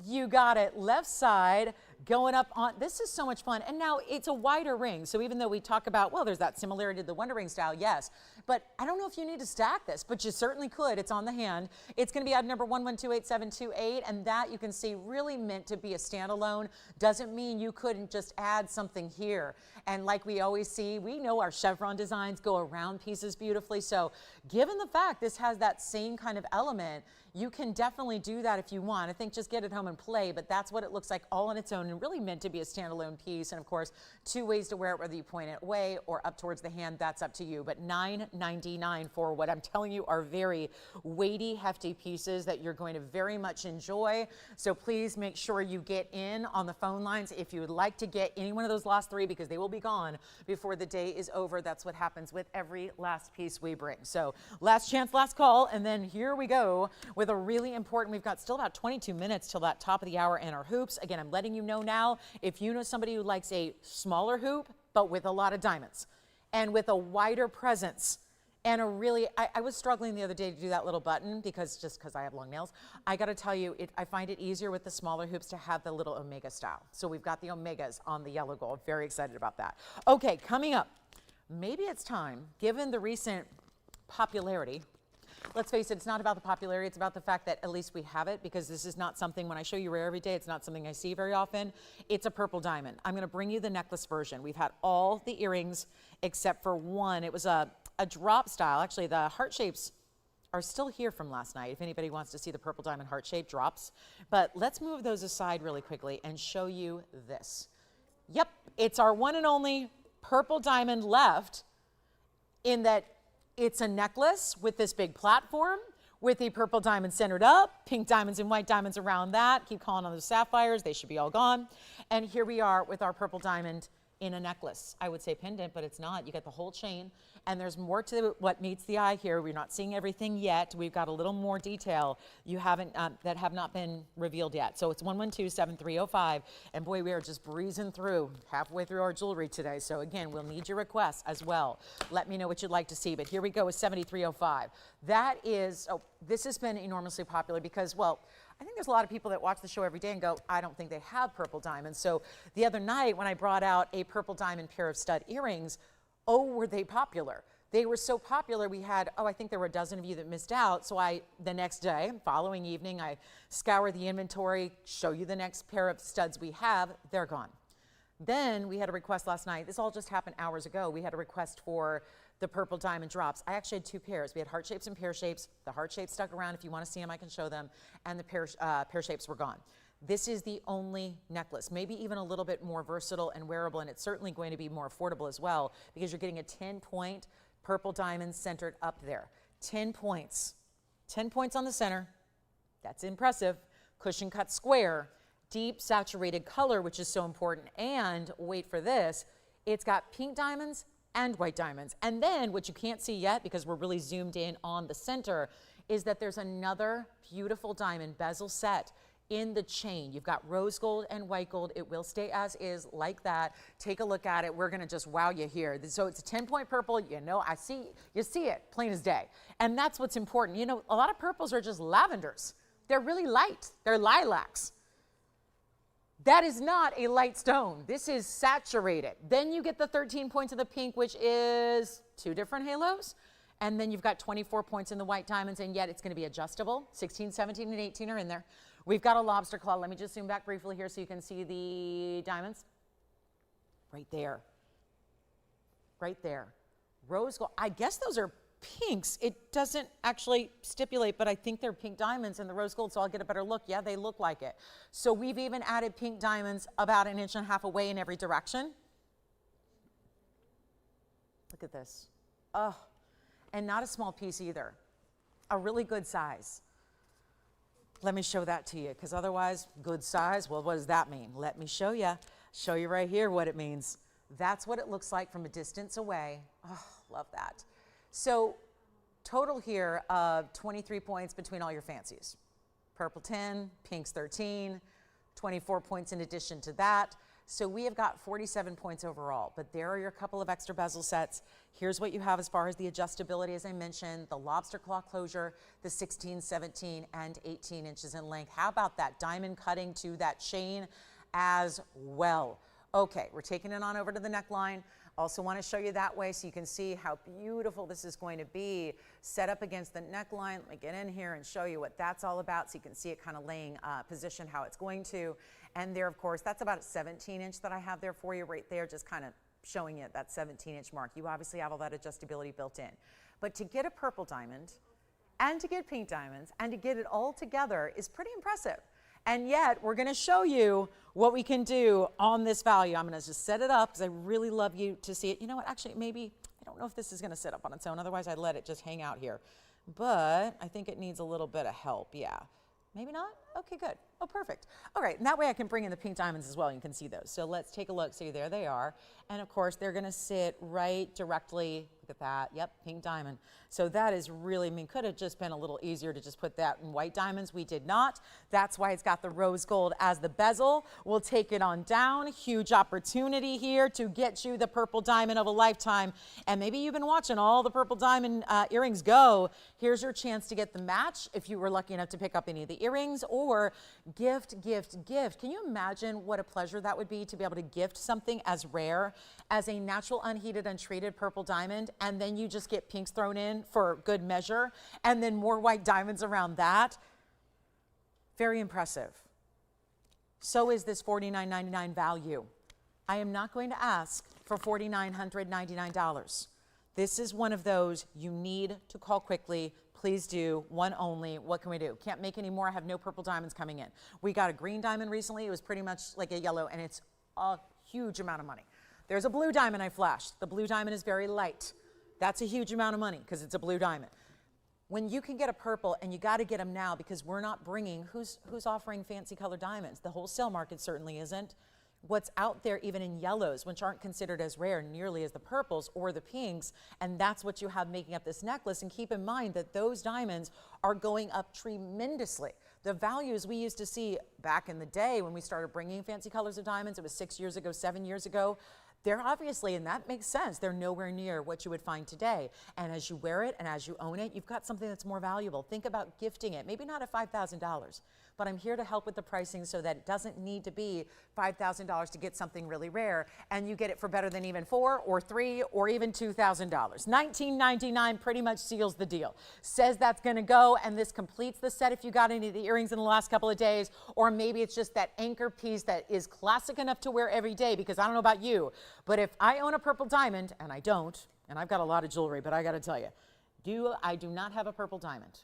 You got it. Left side going up on, this is so much fun. And now it's a wider ring. So even though we talk about, well, there's that similarity to the Wonder Ring style, yes. But I don't know if you need to stack this, but you certainly could. It's on the hand. It's going to be item number 1128,728. And that you can see really meant to be a standalone. Doesn't mean you couldn't just add something here. And like we always see, we know our chevron designs go around pieces beautifully. So given the fact this has that same kind of element, you can definitely do that if you want. I think just get it home and play, but that's what it looks like all on its own and really meant to be a standalone piece. And of course, 2 ways to wear it, whether you point it away or up towards the hand, that's up to you. But $9.99 for what I'm telling you are very weighty, hefty pieces that you're going to very much enjoy. So please make sure you get in on the phone lines if you would like to get any one of those last 3, because they will be gone before the day is over. That's what happens with every last piece we bring. So last chance, last call, and then here we go with a really important, we've got still about 22 minutes till that top of the hour and our hoops. Again, I'm letting you know now, if you know somebody who likes a smaller hoop, but with a lot of diamonds and with a wider presence and a really, I was struggling the other day to do that little button because I have long nails. I got to tell you, I find it easier with the smaller hoops to have the little Omega style. So we've got the Omegas on the yellow gold. Very excited about that. Okay, coming up, maybe it's time, given the recent popularity. Let's face it, it's not about the popularity, it's about the fact that at least we have it, because this is not something, when I show you rare every day, it's not something I see very often. It's a purple diamond. I'm going to bring you the necklace version. We've had all the earrings except for one. It was a a drop style. Actually, the heart shapes are still here from last night, if anybody wants to see the purple diamond heart-shaped drops. But let's move those aside really quickly and show you this. Yep, it's our one and only purple diamond left, in that it's a necklace with this big platform with the purple diamond centered up, pink diamonds and white diamonds around that. Keep calling on those sapphires, they should be all gone. And here we are with our purple diamond in a necklace. I would say pendant, but it's not. You get the whole chain, and there's more to what meets the eye here. We're not seeing everything yet. We've got a little more detail you haven't that have not been revealed yet. So it's 112-7305, and boy, we are just breezing through halfway through our jewelry today. So again, we'll need your requests as well. Let me know what you'd like to see. But here we go with 7305. That is, oh, this has been enormously popular because, well, I think there's a lot of people that watch the show every day and go, I don't think they have purple diamonds. So the other night when I brought out a purple diamond pair of stud earrings, oh, were they popular. They were so popular, we had, oh, I think there were a dozen of you that missed out. So the next day, following evening, I scour the inventory, show you the next pair of studs we have, they're gone. Then we had a request last night. This all just happened hours ago. We had a request for the purple diamond drops. I actually had two pairs. We had heart shapes and pear shapes. The heart shapes stuck around. If you want to see them, I can show them. And the pear shapes were gone. This is the only necklace, maybe even a little bit more versatile and wearable, and it's certainly going to be more affordable as well because you're getting a 10-point purple diamond centered up there. 10 points. 10 points on the center. That's impressive. Cushion cut square. Deep saturated color, which is so important. And wait for this, it's got pink diamonds and white diamonds. And then what you can't see yet, because we're really zoomed in on the center, is that there's another beautiful diamond bezel set in the chain. You've got rose gold and white gold. It will stay as is like that. Take a look at it. We're gonna just wow you here. So it's a 10-point purple. You know, you see it plain as day. And that's what's important. You know, a lot of purples are just lavenders. They're really light. They're lilacs. That is not a light stone. This is saturated. Then you get the 13 points of the pink, which is 2 different halos. And then you've got 24 points in the white diamonds, and yet it's going to be adjustable. 16, 17, and 18 are in there. We've got a lobster claw. Let me just zoom back briefly here so you can see the diamonds. Right there. Right there. Rose gold. I guess those are pinks. It doesn't actually stipulate, but I think they're pink diamonds in the rose gold, so I'll get a better look. Yeah, they look like it. So we've even added pink diamonds about 1.5 inches away in every direction. Look at this. Oh, and not a small piece either. A really good size. Let me show that to you, because otherwise, good size, well, what does that mean? Let me show you. Show you right here what it means. That's what it looks like from a distance away. Oh, love that. So total here of 23 points between all your fancies. Purple 10, pinks 13, 24 points in addition to that. So we have got 47 points overall, but there are your couple of extra bezel sets. Here's what you have as far as the adjustability, as I mentioned, the lobster claw closure, the 16, 17, and 18 inches in length. How about that diamond cutting to that chain as well? Okay, we're taking it on over to the neckline. Also want to show you that way so you can see how beautiful this is going to be set up against the neckline. Let me get in here and show you what that's all about so you can see it kind of laying position how it's going to. And there, of course, that's about a 17-inch that I have there for you right there, just kind of showing you that 17-inch mark. You obviously have all that adjustability built in. But to get a purple diamond and to get pink diamonds and to get it all together is pretty impressive. And yet, we're going to show you what we can do on this value. I'm going to just set it up because I really love you to see it. You know what? Actually, maybe, I don't know if this is going to sit up on its own. Otherwise, I'd let it just hang out here. But I think it needs a little bit of help. Yeah. Maybe not? Okay, good. Oh, perfect. All right, and that way I can bring in the pink diamonds as well. You can see those. So let's take a look. See, there they are. And of course, they're going to sit right directly. Look at that. Yep, pink diamond. So that is really, I mean, could have just been a little easier to just put that in white diamonds. We did not. That's why it's got the rose gold as the bezel. We'll take it on down. Huge opportunity here to get you the purple diamond of a lifetime. And maybe you've been watching all the purple diamond earrings go. Here's your chance to get the match if you were lucky enough to pick up any of the earrings, or gift, gift, gift. Can you imagine what a pleasure that would be to be able to gift something as rare as a natural, unheated, untreated purple diamond, and then you just get pinks thrown in for good measure, and then more white diamonds around that? Very impressive. So is this $49.99 value. I am not going to ask for $4,999. This is one of those you need to call quickly. Please do, one only. What can we do? Can't make any more. I have no purple diamonds coming in. We got a green diamond recently. It was pretty much like a yellow, and it's a huge amount of money. There's a blue diamond I flashed. The blue diamond is very light. That's a huge amount of money because it's a blue diamond. When you can get a purple, and you got to get them now because we're not bringing, who's offering fancy colored diamonds? The wholesale market certainly isn't. What's out there even in yellows, which aren't considered as rare nearly as the purples or the pinks, and that's what you have making up this necklace. And keep in mind that those diamonds are going up tremendously. The values we used to see back in the day when we started bringing fancy colors of diamonds, it was 6 years ago, 7 years ago, they're obviously, and that makes sense, they're nowhere near what you would find today. And as you wear it and as you own it, you've got something that's more valuable. Think about gifting it, maybe not at $5,000, but I'm here to help with the pricing so that it doesn't need to be $5,000 to get something really rare, and you get it for better than even $4,000 or $3,000 or even $2,000. $19.99 pretty much seals the deal. Says that's gonna go, and this completes the set if you got any of the earrings in the last couple of days, or maybe it's just that anchor piece that is classic enough to wear every day, because I don't know about you, but if I own a purple diamond, and I don't, and I've got a lot of jewelry, but I gotta tell you, I do not have a purple diamond.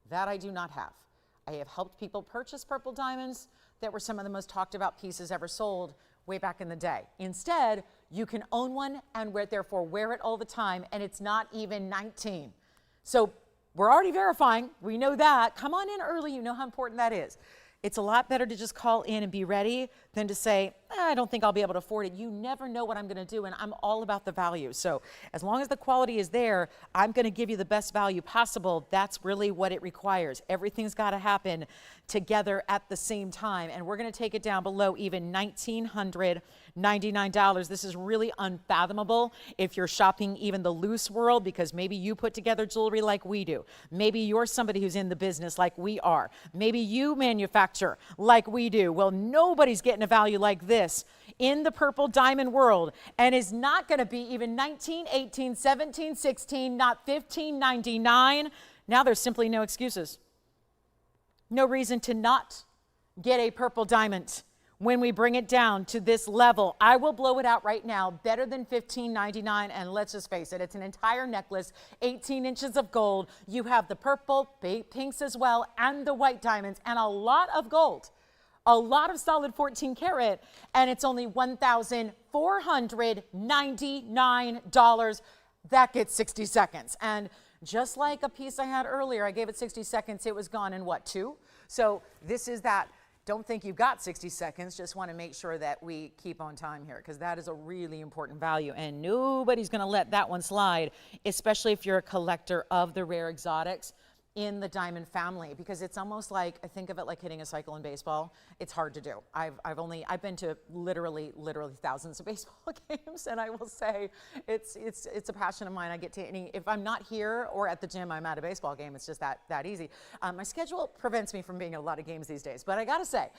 That I do not have. I have helped people purchase purple diamonds that were some of the most talked about pieces ever sold way back in the day. Instead, you can own one and therefore wear it all the time, and it's not even 19. So we're already verifying, we know that. Come on in early, you know how important that is. It's a lot better to just call in and be ready than to say, I don't think I'll be able to afford it. You never know what I'm gonna do, and I'm all about the value. So as long as the quality is there, I'm gonna give you the best value possible. That's really what it requires. Everything's gotta happen together at the same time, and we're gonna take it down below even $1,999. This is really unfathomable if you're shopping even the loose world, because maybe you put together jewelry like we do. Maybe you're somebody who's in the business like we are. Maybe you manufacture like we do. Well, nobody's getting a value like this in the purple diamond world, and is not going to be even $19, $18, $17, $16, not $15.99. Now there's simply no excuses. No reason to not get a purple diamond when we bring it down to this level. I will blow it out right now, better than $15.99, and let's just face it, it's an entire necklace, 18 inches of gold. You have the purple, pinks as well, and the white diamonds, and a lot of gold. A lot of solid 14 karat, and it's only $1,499. That gets 60 seconds. And just like a piece I had earlier, I gave it 60 seconds, it was gone in what, 2? So this is that, don't think you've got 60 seconds, just want to make sure that we keep on time here, because that is a really important value, and nobody's going to let that one slide, especially if you're a collector of the rare exotics in the diamond family, because it's almost like, I think of it like hitting a cycle in baseball. It's hard to do. I've been to literally thousands of baseball games, and I will say it's a passion of mine. I get to if I'm not here or at the gym, I'm at a baseball game. It's just that easy. My schedule prevents me from being at a lot of games these days, but I gotta say,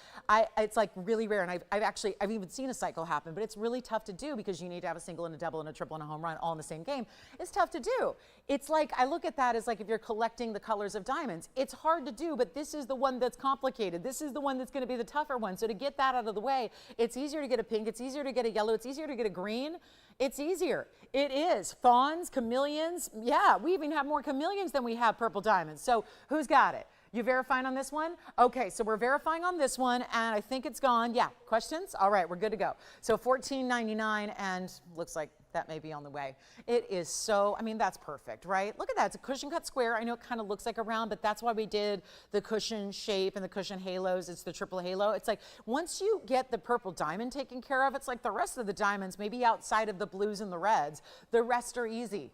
it's like really rare, and I've even seen a cycle happen, but it's really tough to do because you need to have a single and a double and a triple and a home run all in the same game. It's tough to do. It's like, I look at that as like if you're collecting the colors of diamonds. It's hard to do, but this is the one that's complicated. This is the one that's going to be the tougher one. So to get that out of the way, it's easier to get a pink, it's easier to get a yellow, it's easier to get a green. It's easier. It is. Fawns, chameleons. Yeah, we even have more chameleons than we have purple diamonds. So who's got it? You verifying on this one? Okay, so we're verifying on this one, and I think it's gone. Yeah, questions? All right, we're good to go. So $14.99, and looks like that may be on the way. It is so, I mean, that's perfect, right? Look at that, it's a cushion cut square. I know it kind of looks like a round, but that's why we did the cushion shape and the cushion halos. It's the triple halo. It's like, once you get the purple diamond taken care of, it's like the rest of the diamonds, maybe outside of the blues and the reds, the rest are easy.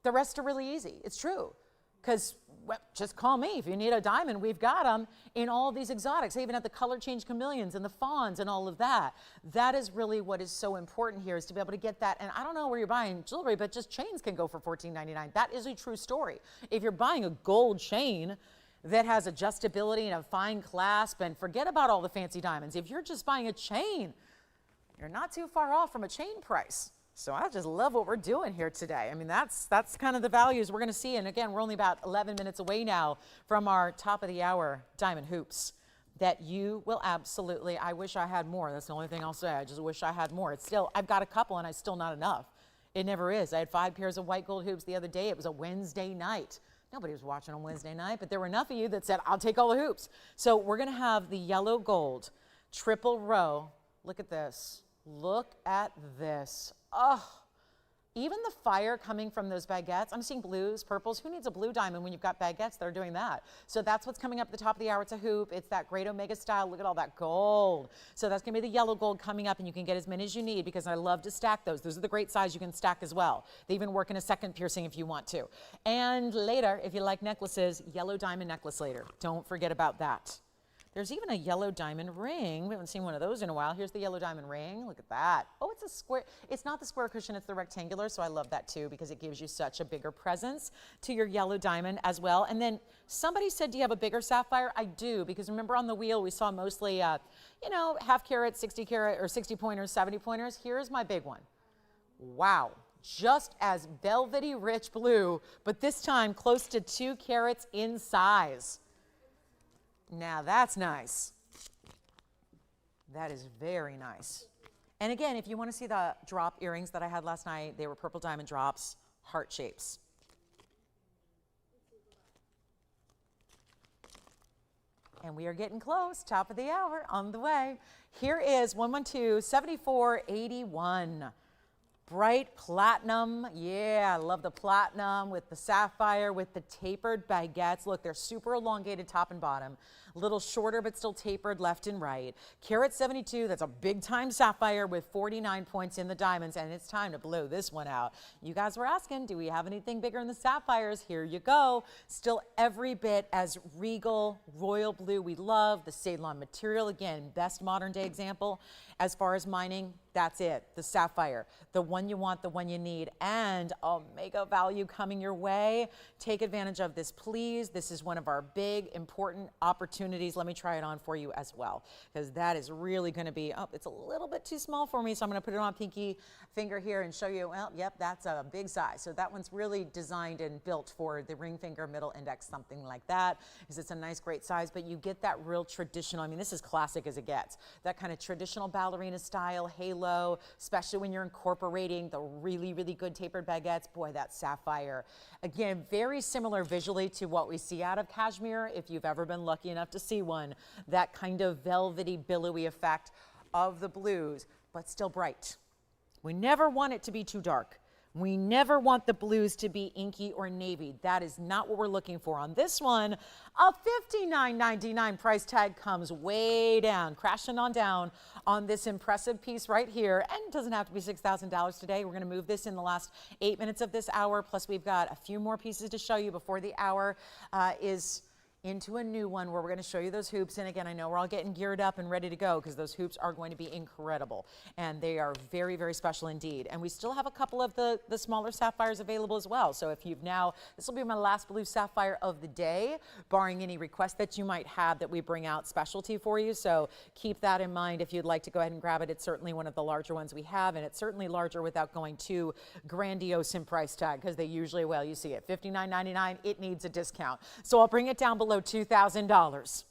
The rest are really easy. It's true. Because, well, just call me. If you need a diamond, we've got them in all these exotics. They even have the color change chameleons and the fawns and all of that. That is really what is so important here, is to be able to get that. And I don't know where you're buying jewelry, but just chains can go for $14.99. That is a true story. If you're buying a gold chain that has adjustability and a fine clasp, and forget about all the fancy diamonds. If you're just buying a chain, you're not too far off from a chain price. So I just love what we're doing here today. I mean, that's kind of the values we're going to see. And again, we're only about 11 minutes away now from our top of the hour diamond hoops that you will absolutely, I wish I had more. That's the only thing I'll say. I just wish I had more. It's still, I've got a couple and it's still not enough. It never is. I had 5 pairs of white gold hoops the other day. It was a Wednesday night. Nobody was watching on Wednesday night, but there were enough of you that said, I'll take all the hoops. So we're going to have the yellow gold triple row. Look at this. Look at this. Oh, even the fire coming from those baguettes. I'm seeing blues, purples. Who needs a blue diamond when you've got baguettes that are doing that? So that's what's coming up at the top of the hour. It's a hoop. It's that great Omega style. Look at all that gold. So that's going to be the yellow gold coming up, and you can get as many as you need because I love to stack those. Those are the great size you can stack as well. They even work in a second piercing if you want to. And later, if you like necklaces, yellow diamond necklace later. Don't forget about that. There's even a yellow diamond ring. We haven't seen one of those in a while. Here's the yellow diamond ring. Look at that. Oh, it's a square. It's not the square cushion, it's the rectangular. So I love that too because it gives you such a bigger presence to your yellow diamond as well. And then somebody said, do you have a bigger sapphire? I do, because remember on the wheel we saw mostly, you know, half carat, 60 carat, or 60 pointers, 70 pointers. Here's my big one. Wow. Just as velvety rich blue, but this time close to 2 carats in size. Now that's nice. That is very nice. And again, if you want to see the drop earrings that I had last night, they were purple diamond drops, heart shapes. And we are getting close, top of the hour, on the way. Here is 112-7481. Bright platinum. Yeah, I love the platinum with the sapphire, with the tapered baguettes. Look, they're super elongated top and bottom. A little shorter, but still tapered left and right. Carat 72, that's a big time sapphire with 49 points in the diamonds, and it's time to blow this one out. You guys were asking, do we have anything bigger in the sapphires? Here you go. Still every bit as regal, royal blue we love. The Ceylon material, again, best modern day example. As far as mining, that's it, the sapphire, the one you want, the one you need, and Omega value coming your way. Take advantage of this, please. This is one of our big, important opportunities. Let me try it on for you as well, because that is really going to be, oh, it's a little bit too small for me, so I'm going to put it on pinky finger here and show you, well, yep, that's a big size. So that one's really designed and built for the ring finger, middle index, something like that, because it's a nice, great size, but you get that real traditional, I mean, this is classic as it gets, that kind of traditional ballerina style, halo, especially when you're incorporating the really, really good tapered baguettes. Boy, that sapphire. Again, very similar visually to what we see out of cashmere, if you've ever been lucky enough to see one. That kind of velvety, billowy effect of the blues, but still bright. We never want it to be too dark. We never want the blues to be inky or navy. That is not what we're looking for. On this one, a $59.99 price tag comes way down, crashing on down on this impressive piece right here. And it doesn't have to be $6,000 today. We're going to move this in the last 8 minutes of this hour. Plus, we've got a few more pieces to show you before the hour is into a new one where we're going to show you those hoops. And again, I know we're all getting geared up and ready to go because those hoops are going to be incredible. And they are very, very special indeed. And we still have a couple of the smaller sapphires available as well. So if you've now, this will be my last blue sapphire of the day, barring any requests that you might have that we bring out specialty for you. So keep that in mind if you'd like to go ahead and grab it. It's certainly one of the larger ones we have, and it's certainly larger without going too grandiose in price tag because they usually, well, you see it, $59.99, it needs a discount. So I'll bring it down below $2,000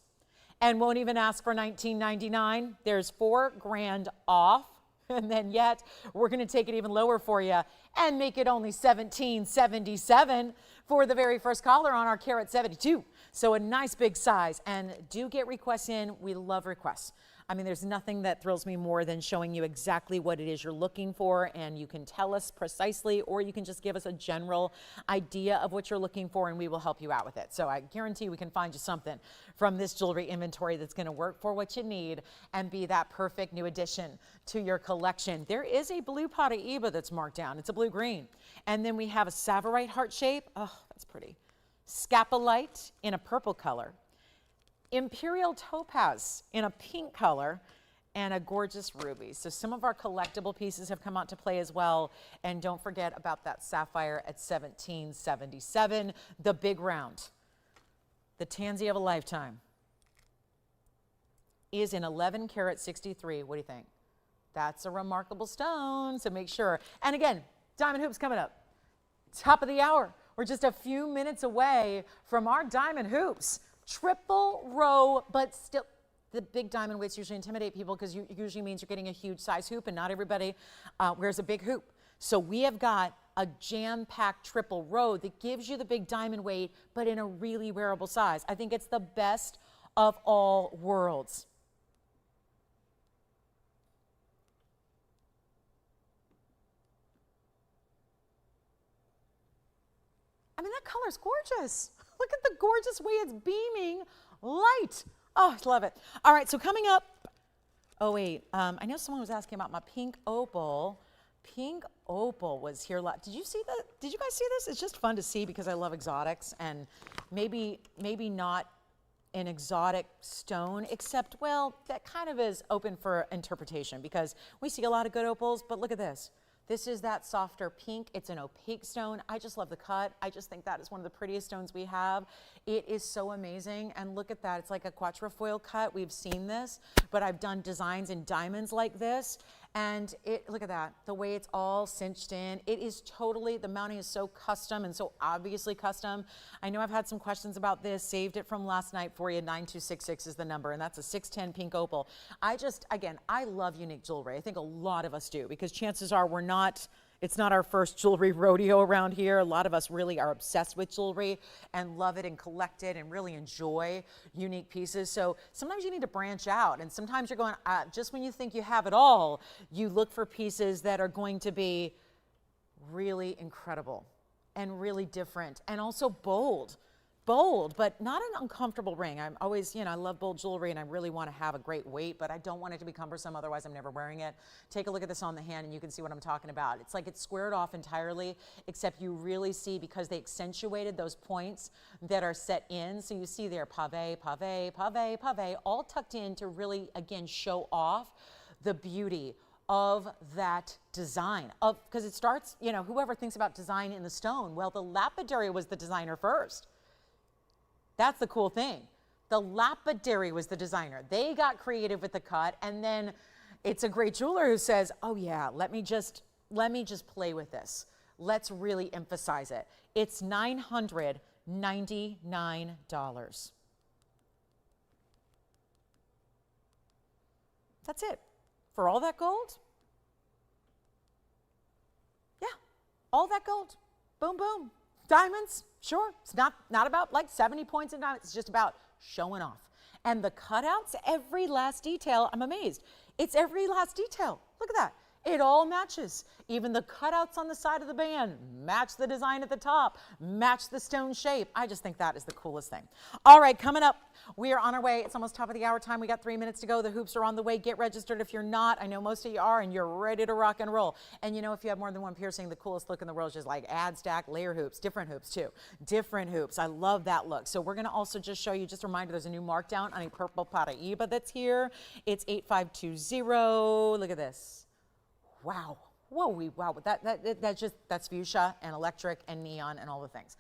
and won't even ask for $19.99. There's $4,000 off, and then yet we're going to take it even lower for you and make it only $17.77 for the very first caller on our carat 72. So a nice big size, and do get requests in. We love requests. I mean, there's nothing that thrills me more than showing you exactly what it is you're looking for, and you can tell us precisely, or you can just give us a general idea of what you're looking for, and we will help you out with it. So I guarantee we can find you something from this jewelry inventory that's going to work for what you need and be that perfect new addition to your collection. There is a blue Paraiba that's marked down. It's a blue-green. And then we have a Tsavorite heart shape. Oh, that's pretty. Scapolite in a purple color. Imperial Topaz in a pink color, and a gorgeous ruby. So some of our collectible pieces have come out to play as well. And don't forget about that sapphire at $17.77, the big round. The tansy of a lifetime is in 11 karat 63. What do you think? That's a remarkable stone, so make sure. And again, diamond hoops coming up. Top of the hour. We're just a few minutes away from our diamond hoops. Triple row, but still, the big diamond weights usually intimidate people because it usually means you're getting a huge size hoop, and not everybody wears a big hoop. So we have got a jam-packed triple row that gives you the big diamond weight, but in a really wearable size. I think it's the best of all worlds. I mean, that color's gorgeous. Look at the gorgeous way it's beaming light. Oh, I love it. All right, so coming up, oh wait, I know someone was asking about my pink opal. Pink opal was here. Did you see that? Did you guys see this? It's just fun to see because I love exotics, and maybe not an exotic stone, except, well, that kind of is open for interpretation because we see a lot of good opals, but look at this. This is that softer pink. It's an opaque stone. I just love the cut. I just think that is one of the prettiest stones we have. It is so amazing. And look at that. It's like a quatrefoil cut. We've seen this, but I've done designs in diamonds like this. And look at that, the way it's all cinched in. It is totally, the mounting is so custom and so obviously custom. I know I've had some questions about this, saved it from last night for you, 9266 is the number, and that's a 610 pink opal. Again, I love unique jewelry. I think a lot of us do, because chances are it's not our first jewelry rodeo around here. A lot of us really are obsessed with jewelry and love it and collect it and really enjoy unique pieces. So sometimes you need to branch out, and sometimes you're going, just when you think you have it all, you look for pieces that are going to be really incredible and really different and also bold, but not an uncomfortable ring. I'm always, I love bold jewelry and I really want to have a great weight, but I don't want it to be cumbersome, otherwise I'm never wearing it. Take a look at this on the hand and you can see what I'm talking about. It's like it's squared off entirely, except you really see, because they accentuated those points that are set in. So you see there, pave, pave, pave, pave, all tucked in to really, again, show off the beauty of that design. Because it starts, whoever thinks about design in the stone, well, the lapidary was the designer first. That's the cool thing. The lapidary was the designer. They got creative with the cut, and then it's a great jeweler who says, oh yeah, let me just play with this. Let's really emphasize it. It's $999. That's it. For all that gold? Yeah, all that gold. Boom, boom. Diamonds, sure. It's not about like 70 points in diamonds. It's just about showing off. And the cutouts, every last detail, I'm amazed. It's every last detail. Look at that. It all matches. Even the cutouts on the side of the band match the design at the top, match the stone shape. I just think that is the coolest thing. All right, coming up, we are on our way. It's almost top of the hour time. We got 3 minutes to go. The hoops are on the way. Get registered if you're not. I know most of you are, and you're ready to rock and roll. And if you have more than one piercing, the coolest look in the world is just like add, stack, layer hoops, different hoops too. Different hoops. I love that look. So we're going to also just show you, just a reminder, there's a new markdown on a purple Paraiba that's here. It's 8520. Look at this. Wow. Whoa, wow. That's fuchsia and electric and neon and all the things.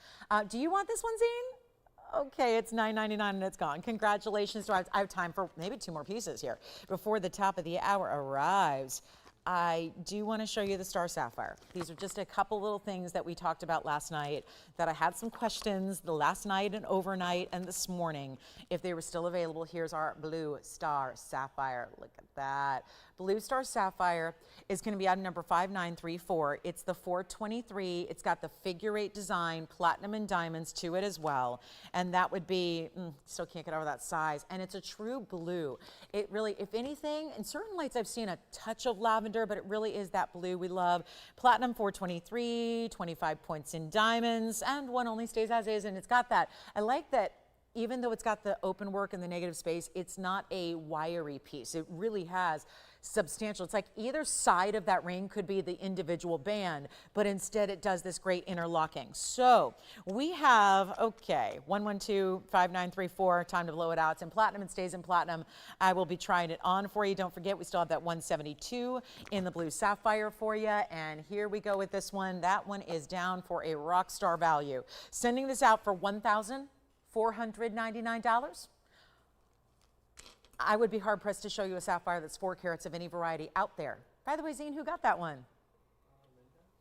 Do you want this one, Zine? Okay, it's $9.99 and it's gone. Congratulations. I have time for maybe 2 more pieces here before the top of the hour arrives. I do want to show you the Star Sapphire. These are just a couple little things that we talked about last night that I had some questions the last night and overnight and this morning if they were still available. Here's our Blue Star Sapphire. Look at that. Blue Star Sapphire is going to be item number 5934. It's the 423. It's got the figure 8 design, platinum and diamonds to it as well. And that would be, still can't get over that size. And it's a true blue. It really, if anything, in certain lights I've seen a touch of lavender, but it really is that blue we love. Platinum 423, 25 points in diamonds, and one only stays as is. And it's got that. I like that. Even though it's got the open work and the negative space, it's not a wiry piece. It really has substantial. It's like either side of that ring could be the individual band, but instead it does this great interlocking. So we have, okay, 1125934, time to blow it out. It's in platinum and stays in platinum. I will be trying it on for you. Don't forget, we still have that 172 in the blue sapphire for you. And here we go with this one. That one is down for a rock star value. Sending this out for $1,499. I would be hard pressed to show you a sapphire that's 4 carats of any variety out there. By the way, Zine, who got that one? Linda.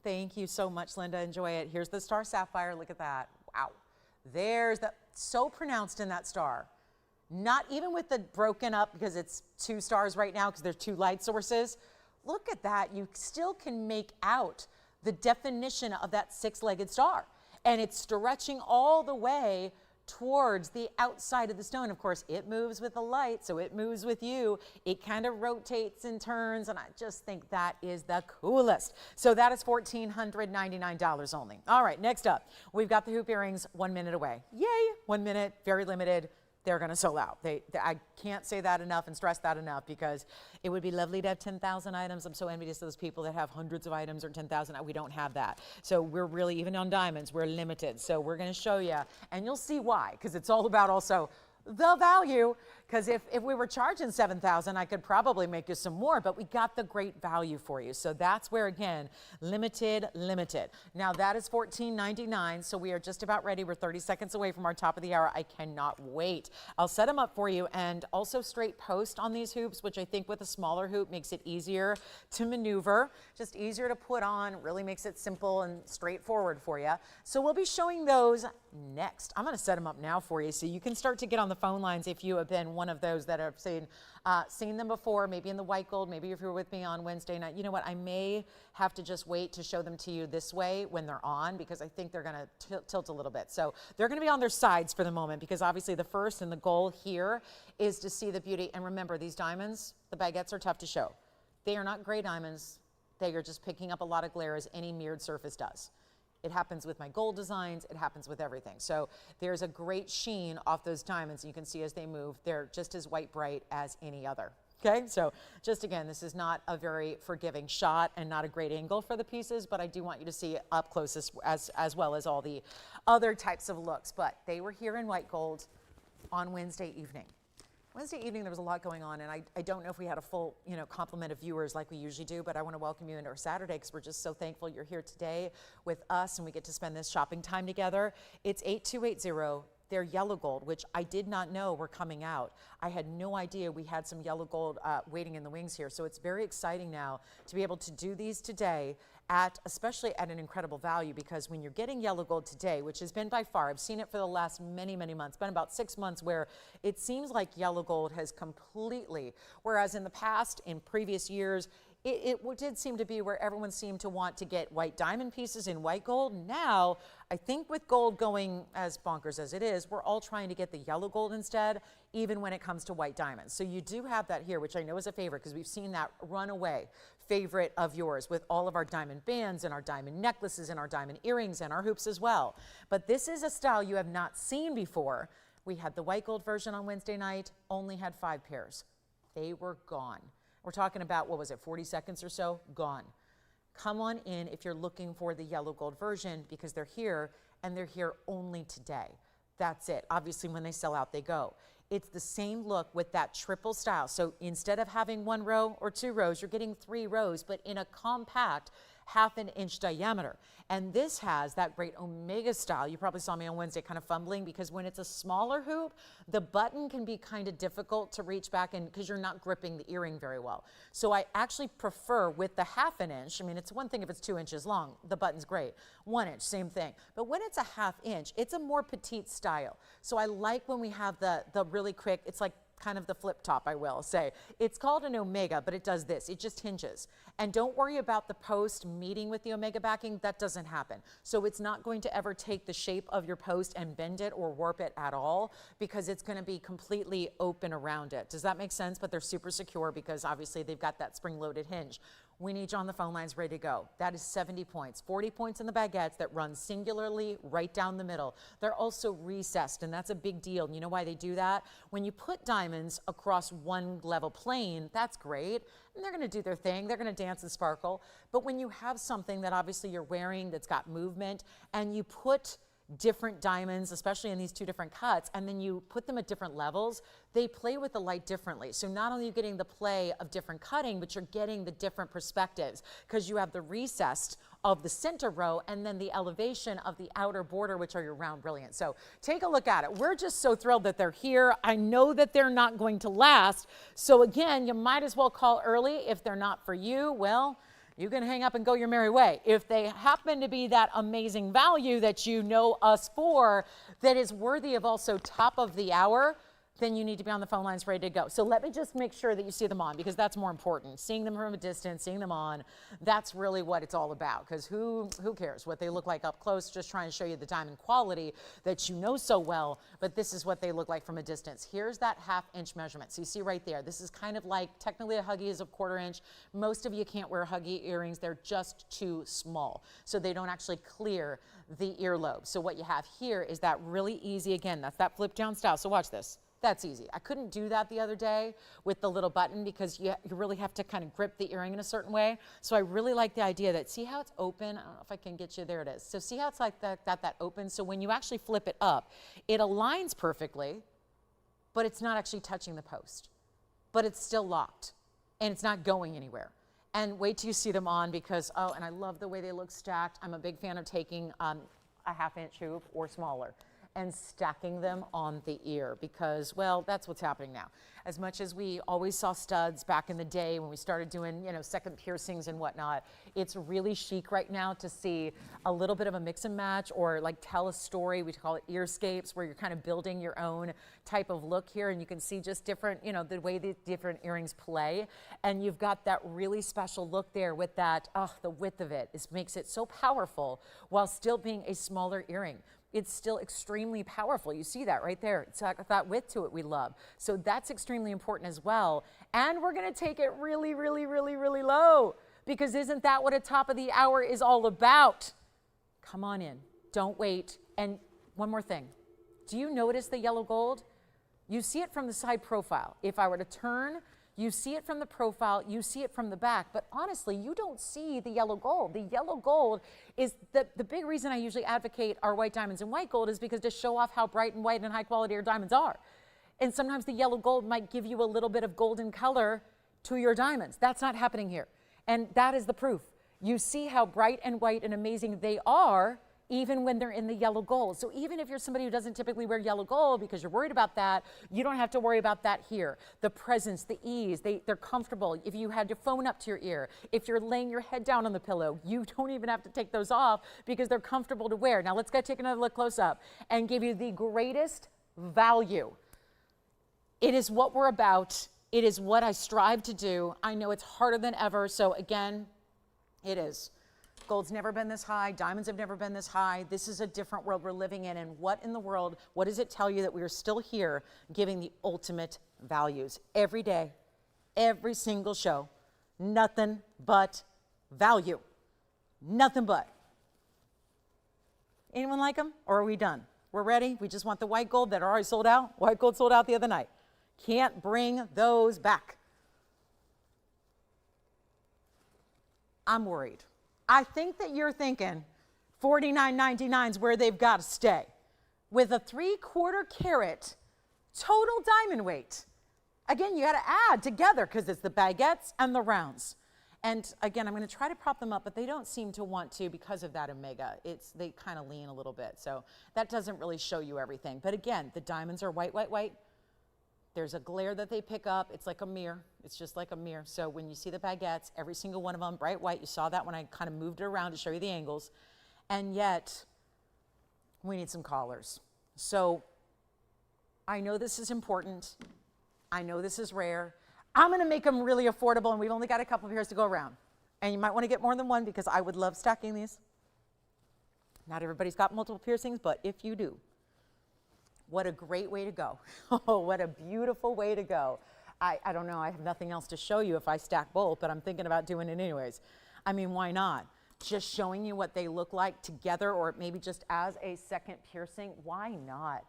Thank you so much, Linda. Enjoy it. Here's the Star Sapphire. Look at that. Wow. There's that. So pronounced in that star. Not even with the broken up, because it's 2 stars right now because there's 2 light sources. Look at that. You still can make out the definition of that six-legged star. And it's stretching all the way towards the outside of the stone. Of course, it moves with the light, so it moves with you. It kind of rotates and turns, and I just think that is the coolest. So that is $1,499 only. All right, next up, we've got the hoop earrings 1 minute away. Yay, 1 minute, very limited. They're going to sell out. I can't say that enough and stress that enough, because it would be lovely to have 10,000 items. I'm so envious of those people that have hundreds of items or 10,000. We don't have that. So we're really, even on diamonds, we're limited. So we're going to show you, and you'll see why, because it's all about also the value. Because if we were charging 7,000, I could probably make you some more, but we got the great value for you. So that's where, again, limited. Now that is $14.99, so we are just about ready. We're 30 seconds away from our top of the hour. I cannot wait. I'll set them up for you, and also straight post on these hoops, which I think with a smaller hoop makes it easier to maneuver, just easier to put on, really makes it simple and straightforward for you. So we'll be showing those next. I'm going to set them up now for you so you can start to get on the phone lines if you have been one of those that have seen them before, maybe in the white gold, maybe if you were with me on Wednesday night. You know what, I may have to just wait to show them to you this way when they're on, because I think they're going to tilt a little bit. So they're going to be on their sides for the moment, because obviously the first and the goal here is to see the beauty. And remember, these diamonds, the baguettes, are tough to show. They are not gray diamonds. They are just picking up a lot of glare, as any mirrored surface does. It happens with my gold designs. It happens with everything. So there's a great sheen off those diamonds. And you can see as they move, they're just as white bright as any other. Okay, so just again, this is not a very forgiving shot and not a great angle for the pieces, but I do want you to see up close as well as all the other types of looks. But they were here in white gold on Wednesday evening. Wednesday evening, there was a lot going on, and I don't know if we had a full, complement of viewers like we usually do, but I want to welcome you into our Saturday, because we're just so thankful you're here today with us, and we get to spend this shopping time together. It's 8280. They're yellow gold, which I did not know were coming out. I had no idea we had some yellow gold waiting in the wings here, so it's very exciting now to be able to do these today, especially at an incredible value, because when you're getting yellow gold today, which has been by far, I've seen it for the last many months, it's been about 6 months where it seems like yellow gold has completely, whereas in the past, in previous years, it did seem to be where everyone seemed to want to get white diamond pieces in white gold. Now, I think with gold going as bonkers as it is, we're all trying to get the yellow gold instead, even when it comes to white diamonds. So you do have that here, which I know is a favorite, because we've seen that runaway favorite of yours with all of our diamond bands and our diamond necklaces and our diamond earrings and our hoops as well. But this is a style you have not seen before. We had the white gold version on Wednesday night, only had 5 pairs. They were gone. We're talking about, 40 seconds or so? Gone. Come on in if you're looking for the yellow gold version, because they're here, and they're here only today. That's it. Obviously, when they sell out, they go. It's the same look with that triple style. So instead of having 1 row or 2 rows, you're getting 3 rows, but in a compact 1/2 inch diameter. And this has that great omega style. You probably saw me on Wednesday kind of fumbling, because when it's a smaller hoop, the button can be kind of difficult to reach back in, because you're not gripping the earring very well. So I actually prefer with the 1/2 inch. I mean, it's one thing if it's 2 inches long, the button's great. 1 inch, same thing. But when it's a 1/2 inch, it's a more petite style. So I like when we have the really quick, it's like kind of the flip top, I will say. It's called an omega, but it does this. It just hinges. And don't worry about the post meeting with the omega backing. That doesn't happen. So it's not going to ever take the shape of your post and bend it or warp it at all, because it's going to be completely open around it. Does that make sense? But they're super secure, because obviously they've got that spring-loaded hinge. We need you on the phone lines ready to go. That is 70 points, 40 points in the baguettes that run singularly right down the middle. They're also recessed, and that's a big deal. And you know why they do that? When you put diamonds across one level plane, that's great, and they're going to do their thing. They're going to dance and sparkle. But when you have something that obviously you're wearing that's got movement, and you put different diamonds, especially in these 2 different cuts, and then you put them at different levels, they play with the light differently. So not only are you getting the play of different cutting, but you're getting the different perspectives, because you have the recessed of the center row and then the elevation of the outer border, which are your round brilliant. So take a look at it. We're just so thrilled that they're here. I know that they're not going to last. So again, you might as well call early. If they're not for you, well, you can hang up and go your merry way. If they happen to be that amazing value that you know us for, that is worthy of also top of the hour, then you need to be on the phone lines ready to go. So let me just make sure that you see them on, because that's more important. Seeing them from a distance, seeing them on, that's really what it's all about, because who cares what they look like up close? Just trying to show you the diamond quality that you know so well, but this is what they look like from a distance. Here's that 1/2 inch measurement. So you see right there, this is kind of like, technically a huggy is a 1/4 inch. Most of you can't wear huggy earrings. They're just too small. So they don't actually clear the earlobe. So what you have here is that really easy, again, that's that flip down style. So watch this. That's easy. I couldn't do that the other day with the little button because you really have to kind of grip the earring in a certain way. So I really like the idea that, see how it's open? I don't know if I can get you, there it is. So see how it's like that open? So when you actually flip it up, it aligns perfectly, but it's not actually touching the post. But it's still locked and it's not going anywhere. And wait till you see them on, because, oh, and I love the way they look stacked. I'm a big fan of taking a 1/2 inch hoop or smaller and stacking them on the ear, because, well, that's what's happening now. As much as we always saw studs back in the day when we started doing, second piercings and whatnot, it's really chic right now to see a little bit of a mix and match, or like tell a story. We call it earscapes, where you're kind of building your own type of look here, and you can see just different, the way the different earrings play. And you've got that really special look there with that, the width of it makes it so powerful while still being a smaller earring. It's still extremely powerful. You see that right there. It's got that width to it we love. So that's extremely important as well. And we're gonna take it really, really, really, really low, because isn't that what a top of the hour is all about? Come on in, don't wait. And one more thing, do you notice the yellow gold? You see it from the side profile. If I were to turn, you see it from the profile, you see it from the back, but honestly, you don't see the yellow gold. The yellow gold is the big reason I usually advocate our white diamonds and white gold, is because to show off how bright and white and high quality our diamonds are. And sometimes the yellow gold might give you a little bit of golden color to your diamonds. That's not happening here. And that is the proof. You see how bright and white and amazing they are, even when they're in the yellow gold. So even if you're somebody who doesn't typically wear yellow gold because you're worried about that, you don't have to worry about that here. The presence, the ease, they're comfortable. If you had your phone up to your ear, if you're laying your head down on the pillow, you don't even have to take those off because they're comfortable to wear. Now let's go take another look close up and give you the greatest value. It is what we're about. It is what I strive to do. I know it's harder than ever. So again, it is. Gold's never been this high. Diamonds have never been this high. This is a different world we're living in. And what in the world, what does it tell you that we are still here giving the ultimate values every day, every single show? Nothing but value. Nothing but. Anyone like them? Or are we done? We're ready. We just want the white gold that are already sold out. White gold sold out the other night. Can't bring those back. I'm worried. I think that you're thinking $49.99 is where they've got to stay, with a 3/4 carat total diamond weight. Again, you got to add together because it's the baguettes and the rounds. And again, I'm going to try to prop them up, but they don't seem to want to because of that omega. They kind of lean a little bit, so that doesn't really show you everything. But again, the diamonds are white, white, white. There's a glare that they pick up. It's like a mirror. It's just like a mirror. So when you see the baguettes, every single one of them, bright white. You saw that when I kind of moved it around to show you the angles. And yet, we need some collars. So I know this is important. I know this is rare. I'm going to make them really affordable, and we've only got a couple of pairs to go around. And you might want to get more than one, because I would love stacking these. Not everybody's got multiple piercings, but if you do, what a great way to go. Oh, what a beautiful way to go. I don't know, I have nothing else to show you if I stack both, but I'm thinking about doing it anyways. I mean, why not? Just showing you what they look like together, or maybe just as a second piercing. Why not?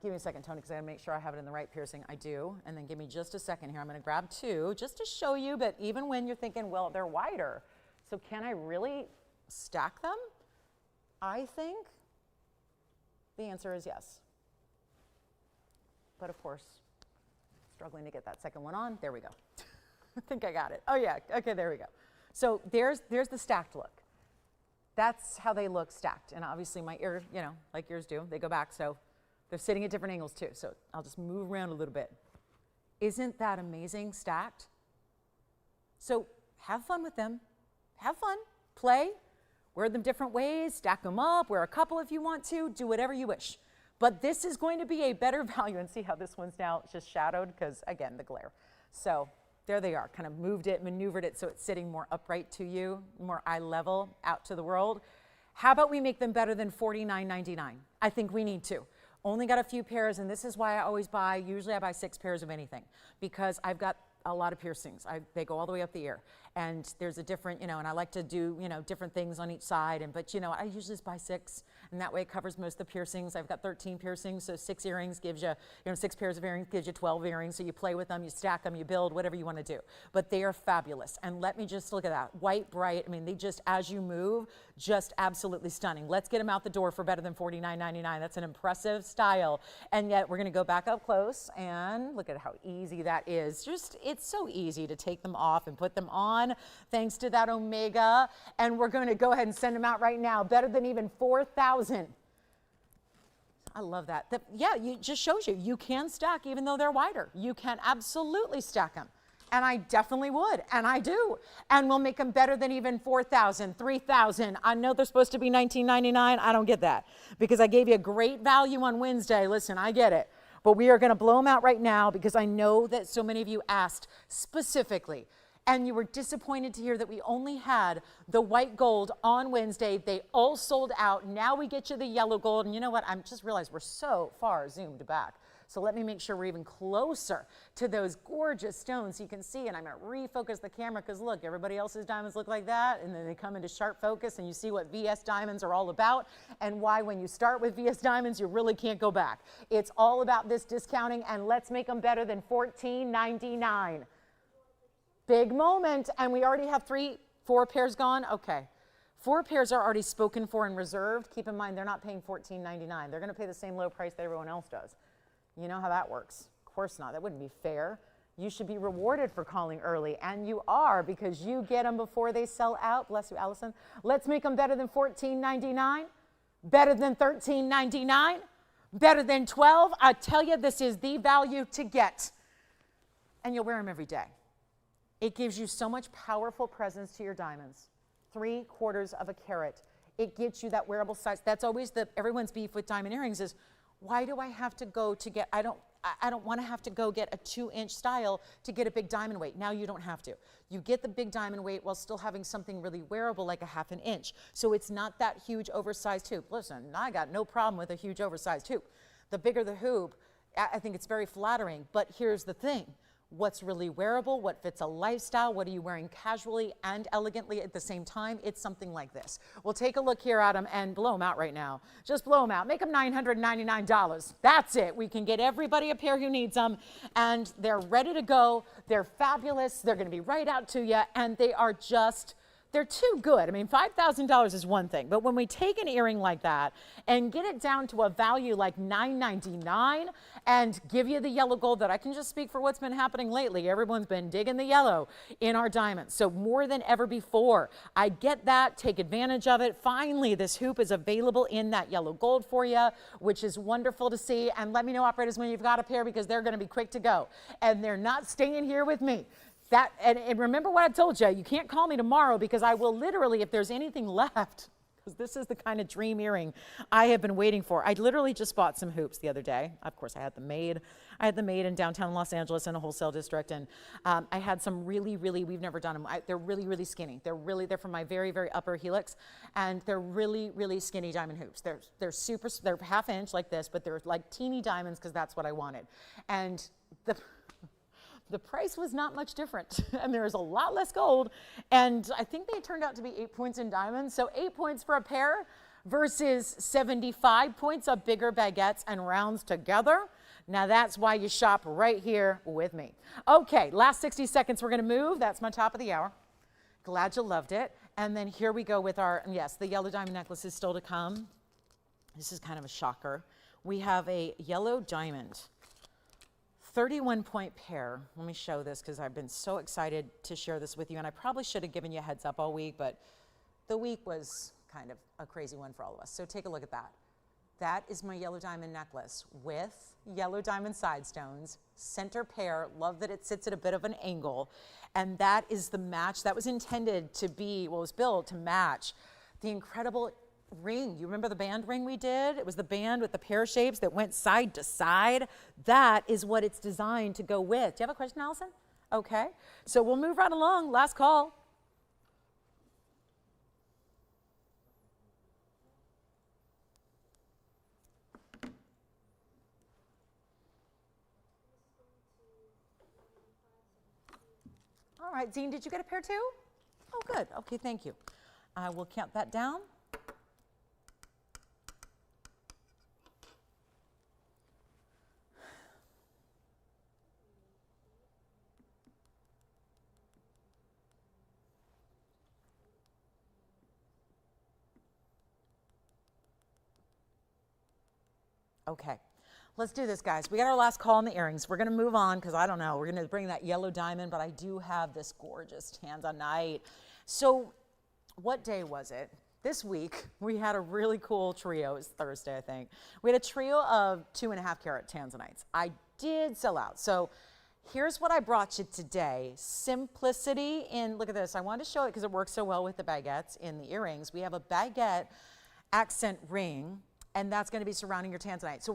Give me a second, Tony, because I gotta make sure I have it in the right piercing. I do. And then give me just a second here. I'm gonna grab two just to show you, but even when you're thinking, well, they're wider, so can I really stack them? I think the answer is yes. But of course, struggling to get that second one on. There we go. I think I got it. Oh yeah, okay, there we go. So there's the stacked look. That's how they look stacked. And obviously my ear, like yours do, they go back, so they're sitting at different angles too. So I'll just move around a little bit. Isn't that amazing stacked? So have fun with them. Have fun, play, wear them different ways, stack them up, wear a couple if you want to, do whatever you wish. But this is going to be a better value. And see how this one's now just shadowed because, again, the glare. So there they are, kind of moved it, maneuvered it so it's sitting more upright to you, more eye level out to the world. How about we make them better than $49.99? I think we need to. Only got a few pairs, and this is why I always buy, usually I buy 6 pairs of anything, because I've got a lot of piercings. They go all the way up the ear, and there's a different, and I like to do, different things on each side, but I usually just buy 6, and that way it covers most of the piercings. I've got 13 piercings, so 6 earrings gives you, 6 pairs of earrings gives you 12 earrings, so you play with them, you stack them, you build, whatever you want to do. But they are fabulous, and let me just look at that. White, bright, they just, as you move, just absolutely stunning. Let's get them out the door for better than $49.99. That's an impressive style, and yet we're going to go back up close, and look at how easy that is. It's so easy to take them off and put them on thanks to that Omega, and we're going to go ahead and send them out right now, better than even 4,000. I love that. Yeah, it just shows you can stack even though they're wider. You can absolutely stack them. And I definitely would, and I do. And we'll make them better than even 4,000, 3,000. I know they're supposed to be $19.99. I don't get that because I gave you a great value on Wednesday. Listen, I get it. But we are going to blow them out right now because I know that so many of you asked specifically, and you were disappointed to hear that we only had the white gold on Wednesday. They all sold out. Now we get you the yellow gold. And you know what? I just realized we're so far zoomed back. So let me make sure we're even closer to those gorgeous stones so you can see. And I'm going to refocus the camera because look, everybody else's diamonds look like that. And then they come into sharp focus and you see what VS diamonds are all about and why when you start with VS diamonds, you really can't go back. It's all about this discounting, and let's make them better than $14.99. Big moment. And we already have 4 pairs gone. Okay. 4 pairs are already spoken for and reserved. Keep in mind, they're not paying $14.99. They're going to pay the same low price that everyone else does. You know how that works. Of course not. That wouldn't be fair. You should be rewarded for calling early, and you are because you get them before they sell out. Bless you, Allison. Let's make them better than $14.99, better than $13.99, better than $12. I tell you, this is the value to get, and you'll wear them every day. It gives you so much powerful presence to your diamonds. 3/4 of a carat. It gets you that wearable size. That's always everyone's beef with diamond earrings is, why do I have to go to get, I don't want to have to go get a 2-inch style to get a big diamond weight. Now you don't have to. You get the big diamond weight while still having something really wearable like a 1/2 inch. So it's not that huge oversized hoop. Listen, I got no problem with a huge oversized hoop. The bigger the hoop, I think it's very flattering. But here's the thing. What's really wearable, what fits a lifestyle, what are you wearing casually and elegantly at the same time? It's something like this. We'll take a look here at them and blow them out right now. Just blow them out. Make them $999. That's it. We can get everybody a pair who needs them, and they're ready to go. They're fabulous. They're going to be right out to you, and they are just... they're too good. $5,000 is one thing, but when we take an earring like that and get it down to a value like $9.99 and give you the yellow gold, that I can just speak for what's been happening lately. Everyone's been digging the yellow in our diamonds. So more than ever before, I get that, take advantage of it. Finally, this hoop is available in that yellow gold for you, which is wonderful to see. And let me know, operators, when you've got a pair because they're going to be quick to go. And they're not staying here with me. And remember what I told you, you can't call me tomorrow because I will literally, if there's anything left, because this is the kind of dream earring I have been waiting for. I literally just bought some hoops the other day. Of course, I had them made. I had them made in downtown Los Angeles in a wholesale district, and I had some really, we've never done them. They're really skinny. They're from my very, very upper helix, and they're really skinny diamond hoops. They're 1/2 inch like this, but they're like teeny diamonds because that's what I wanted. And the price was not much different, and there was a lot less gold, and I think they turned out to be 8 points in diamonds, so 8 points for a pair versus 75 points of bigger baguettes and rounds together. Now that's why you shop right here with me. Okay, last 60 seconds, we're gonna move. That's my top of the hour. Glad you loved it. And then here we go with our, yes, the yellow diamond necklace is still to come. This is kind of a shocker. We have a yellow diamond 31-point pair. Let me show this because I've been so excited to share this with you, and I probably should have given you a heads up all week, but the week was kind of a crazy one for all of us. So take a look at that. That is my yellow diamond necklace with yellow diamond side stones, center pair. Love that it sits at a bit of an angle, and that is the match that was intended to be, well, it was built to match the incredible ring. You remember the band ring we did? It was the band with the pear shapes that went side to side. That is what it's designed to go with. Do you have a question, Allison? Okay. So we'll move right along. Last call. All right, Dean, did you get a pair too? Oh, good. Okay, thank you. I will count that down. Okay, let's do this, guys. We got our last call on the earrings. We're going to move on because I don't know. We're going to bring that yellow diamond, but I do have this gorgeous Tanzanite. So what day was it? This week, we had a really cool trio. It was Thursday, I think. We had a trio of 2.5 carat Tanzanites. I did sell out. So here's what I brought you today. Simplicity in, look at this. I wanted to show it because it works so well with the baguettes in the earrings. We have a baguette accent ring, and that's going to be surrounding your Tanzanite. So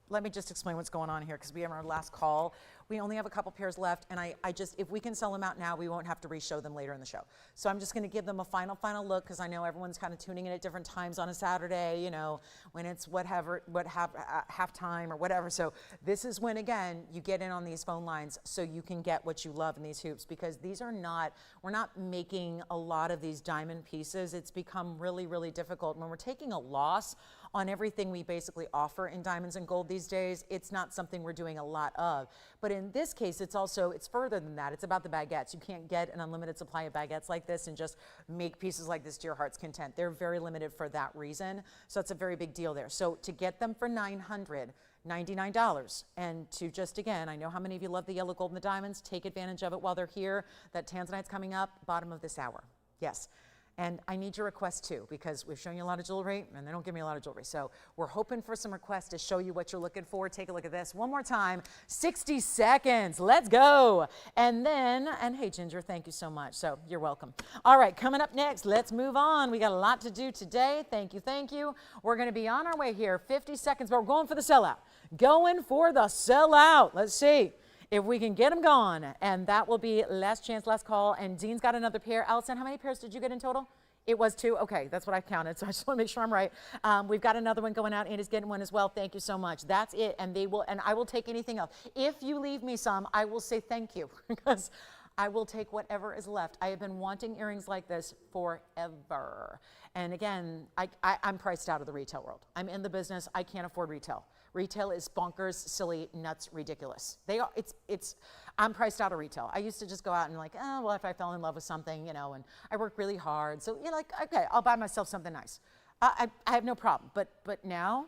let me just explain what's going on here because we have our last call. We only have a couple pairs left, and I just, if we can sell them out now, we won't have to re-show them later in the show. So I'm just going to give them a final look because I know everyone's kind of tuning in at different times on a Saturday, you know, when it's halftime or whatever. So this is when, again, you get in on these phone lines so you can get what you love in these hoops because these are not, we're not making a lot of these diamond pieces. It's become really, really difficult. When we're taking a loss on everything we basically offer in diamonds and gold these days, it's not something we're doing a lot of. But in this case, it's further than that. It's about the baguettes. You can't get an unlimited supply of baguettes like this and just make pieces like this to your heart's content. They're very limited for that reason. So it's a very big deal there. So to get them for $999 and to just, again, I know how many of you love the yellow, gold, and the diamonds. Take advantage of it while they're here. That Tanzanite's coming up, bottom of this hour. Yes. And I need your requests too, because we've shown you a lot of jewelry and they don't give me a lot of jewelry. So we're hoping for some requests to show you what you're looking for. Take a look at this one more time. 60 seconds. Let's go. And then, and hey, Ginger, thank you so much. So you're welcome. All right, coming up next, let's move on. We got a lot to do today. Thank you, thank you. We're going to be on our way here. 50 seconds, but we're going for the sellout. Going for the sellout. Let's see if we can get them gone. And that will be last chance, last call. And Dean's got another pair. Allison, how many pairs did you get in total? It was 2. Okay, that's what I counted. So I just want to make sure I'm right. We've got another one going out. Andy's getting one as well. Thank you so much. That's it. And I will take anything else. If you leave me some, I will say thank you because I will take whatever is left. I have been wanting earrings like this forever. And again, I'm priced out of the retail world. I'm in the business. I can't afford retail. Retail is bonkers, silly, nuts, ridiculous. I'm priced out of retail. I used to just go out and like, oh, well, if I fell in love with something, you know, and I work really hard. So you're like, okay, I'll buy myself something nice. I have no problem. But now,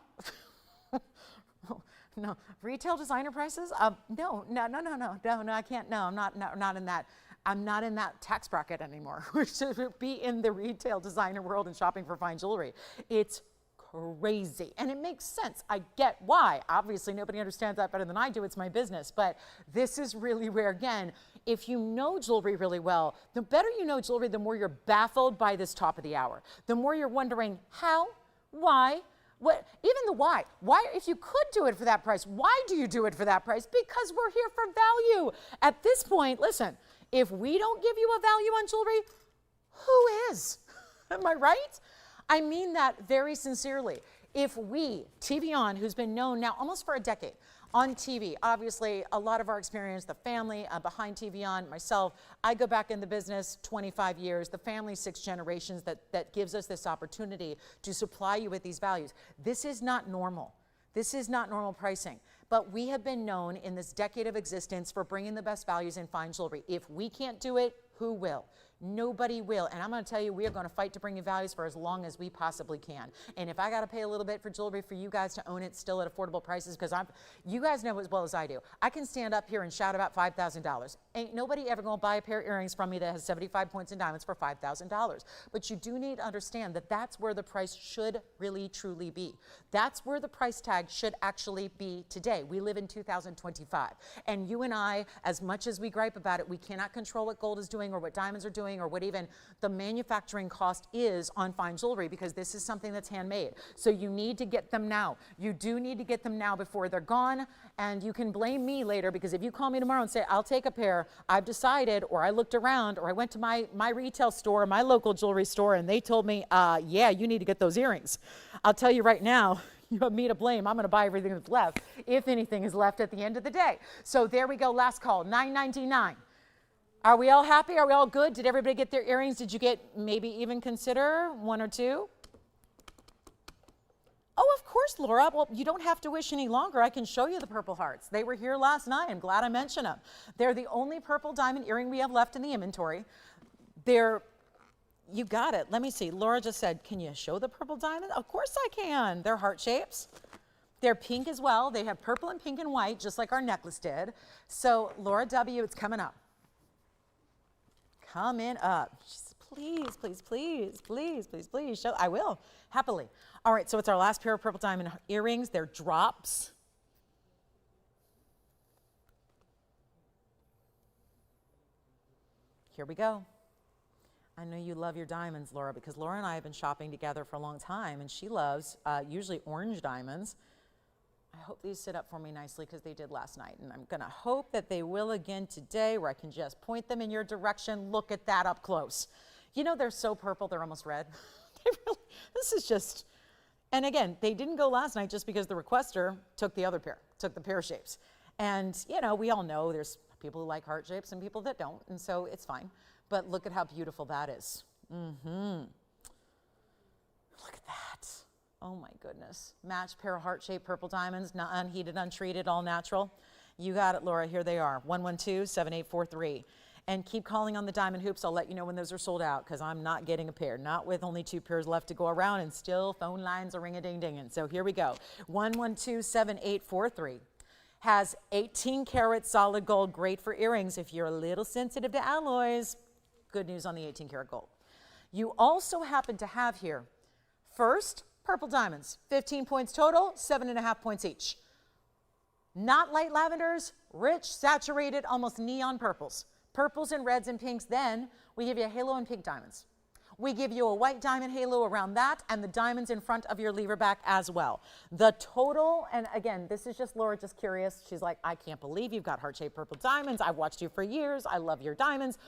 no, retail designer prices? No, I can't. No, I'm not in that. I'm not in that tax bracket anymore. We should be in the retail designer world and shopping for fine jewelry. It's crazy. And it makes sense. I get why. Obviously, nobody understands that better than I do. It's my business. But this is really where, again, if you know jewelry really well, the better you know jewelry, the more you're baffled by this top of the hour. The more you're wondering how, why, what, even the why. Why, if you could do it for that price, why do you do it for that price? Because we're here for value. At this point, listen, if we don't give you a value on jewelry, who is? Am I right? I mean that very sincerely. If we, TVON, who's been known now almost for a decade on TV, obviously a lot of our experience, the family behind TVON, myself, I go back in the business 25 years, the family 6 generations that gives us this opportunity to supply you with these values. This is not normal. This is not normal pricing. But we have been known in this decade of existence for bringing the best values in fine jewelry. If we can't do it, who will? Nobody will. And I'm going to tell you, we are going to fight to bring you values for as long as we possibly can. And if I got to pay a little bit for jewelry for you guys to own it still at affordable prices, because you guys know as well as I do, I can stand up here and shout about $5,000. Ain't nobody ever going to buy a pair of earrings from me that has 75 points in diamonds for $5,000. But you do need to understand that that's where the price should really truly be. That's where the price tag should actually be today. We live in 2025. And you and I, as much as we gripe about it, we cannot control what gold is doing or what diamonds are doing valuing or what even the manufacturing cost is on fine jewelry, because this is something that's handmade. So you need to get them now. You do need to get them now before they're gone. And you can blame me later, because if you call me tomorrow and say, I'll take a pair, I've decided, or I looked around, or I went to my retail store, my local jewelry store, and they told me, yeah, you need to get those earrings. I'll tell you right now, you have me to blame. I'm going to buy everything that's left, if anything is left at the end of the day. So there we go. Last call, $9.99. Are we all happy? Are we all good? Did everybody get their earrings? Did you get maybe even consider one or two? Oh, of course, Laura. Well, you don't have to wish any longer. I can show you the purple hearts. They were here last night. I'm glad I mentioned them. They're the only purple diamond earring we have left in the inventory. You got it. Let me see. Laura just said, can you show the purple diamond? Of course I can. They're heart shapes. They're pink as well. They have purple and pink and white, just like our necklace did. So Laura W., it's coming up. Coming up. Please, please, please, please, please, please show. I will, happily. All right, so it's our last pair of purple diamond earrings. They're drops. Here we go. I know you love your diamonds, Laura, because Laura and I have been shopping together for a long time, and she loves usually orange diamonds. I hope these sit up for me nicely, because they did last night, and I'm going to hope that they will again today, where I can just point them in your direction. Look at that up close. You know, they're so purple, they're almost red. This is just, and again, they didn't go last night just because the requester took the other pair, took the pear shapes. And, you know, we all know there's people who like heart shapes and people that don't, and so it's fine. But look at how beautiful that is. Look at that. Oh my goodness. Matched pair of heart-shaped purple diamonds, not unheated, untreated, all natural. You got it, Laura. Here they are, 112-7843. And keep calling on the diamond hoops. I'll let you know when those are sold out, because I'm not getting a pair, not with only 2 pairs left to go around, and still phone lines are ring-a-ding-dinging. So here we go. 112-7843. Has 18 karat solid gold, great for earrings if you're a little sensitive to alloys. Good news on the 18 karat gold. You also happen to have here, first, purple diamonds, 15 points total, 7.5 points each. Not light lavenders, rich, saturated, almost neon purples. Purples and reds and pinks. Then we give you a halo and pink diamonds. We give you a white diamond halo around that, and the diamonds in front of your lever back as well. The total, and again, this is just Laura, just curious. She's like, I can't believe you've got heart-shaped purple diamonds. I've watched you for years. I love your diamonds.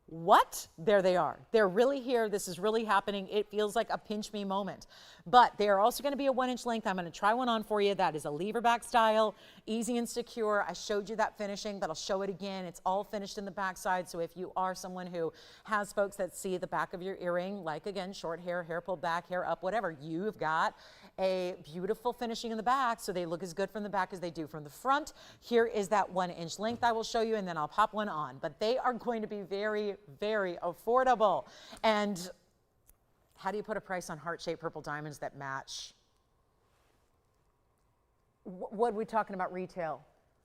What? There they are. They're really here. This is really happening. It feels like a pinch me moment. But they are also going to be a 1-inch length. I'm going to try one on for you. That is a lever back style, easy and secure. I showed you that finishing, but I'll show it again. It's all finished in the backside. So if you are someone who has folks that see the back of your earring, like again, short hair, hair pulled back, hair up, whatever, you've got a beautiful finishing in the back, so they look as good from the back as they do from the front. Here is that 1-inch length I will show you, and then I'll pop one on. But they are going to be very, very affordable. And how do you put a price on heart-shaped purple diamonds that match? What are we talking about retail?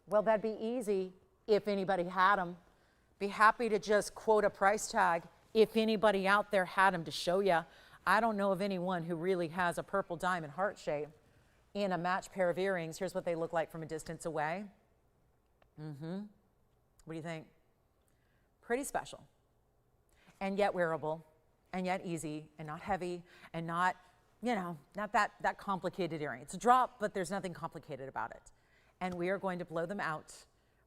Well, that'd be easy if anybody had them. Be happy to just quote a price tag if anybody out there had them to show you. I don't know of anyone who really has a purple diamond heart shape in a matched pair of earrings. Here's what they look like from a distance away. What do you think? Pretty special. And yet wearable, and yet easy, and not heavy, and not, you know, not that complicated earring. It's a drop, but there's nothing complicated about it. And we are going to blow them out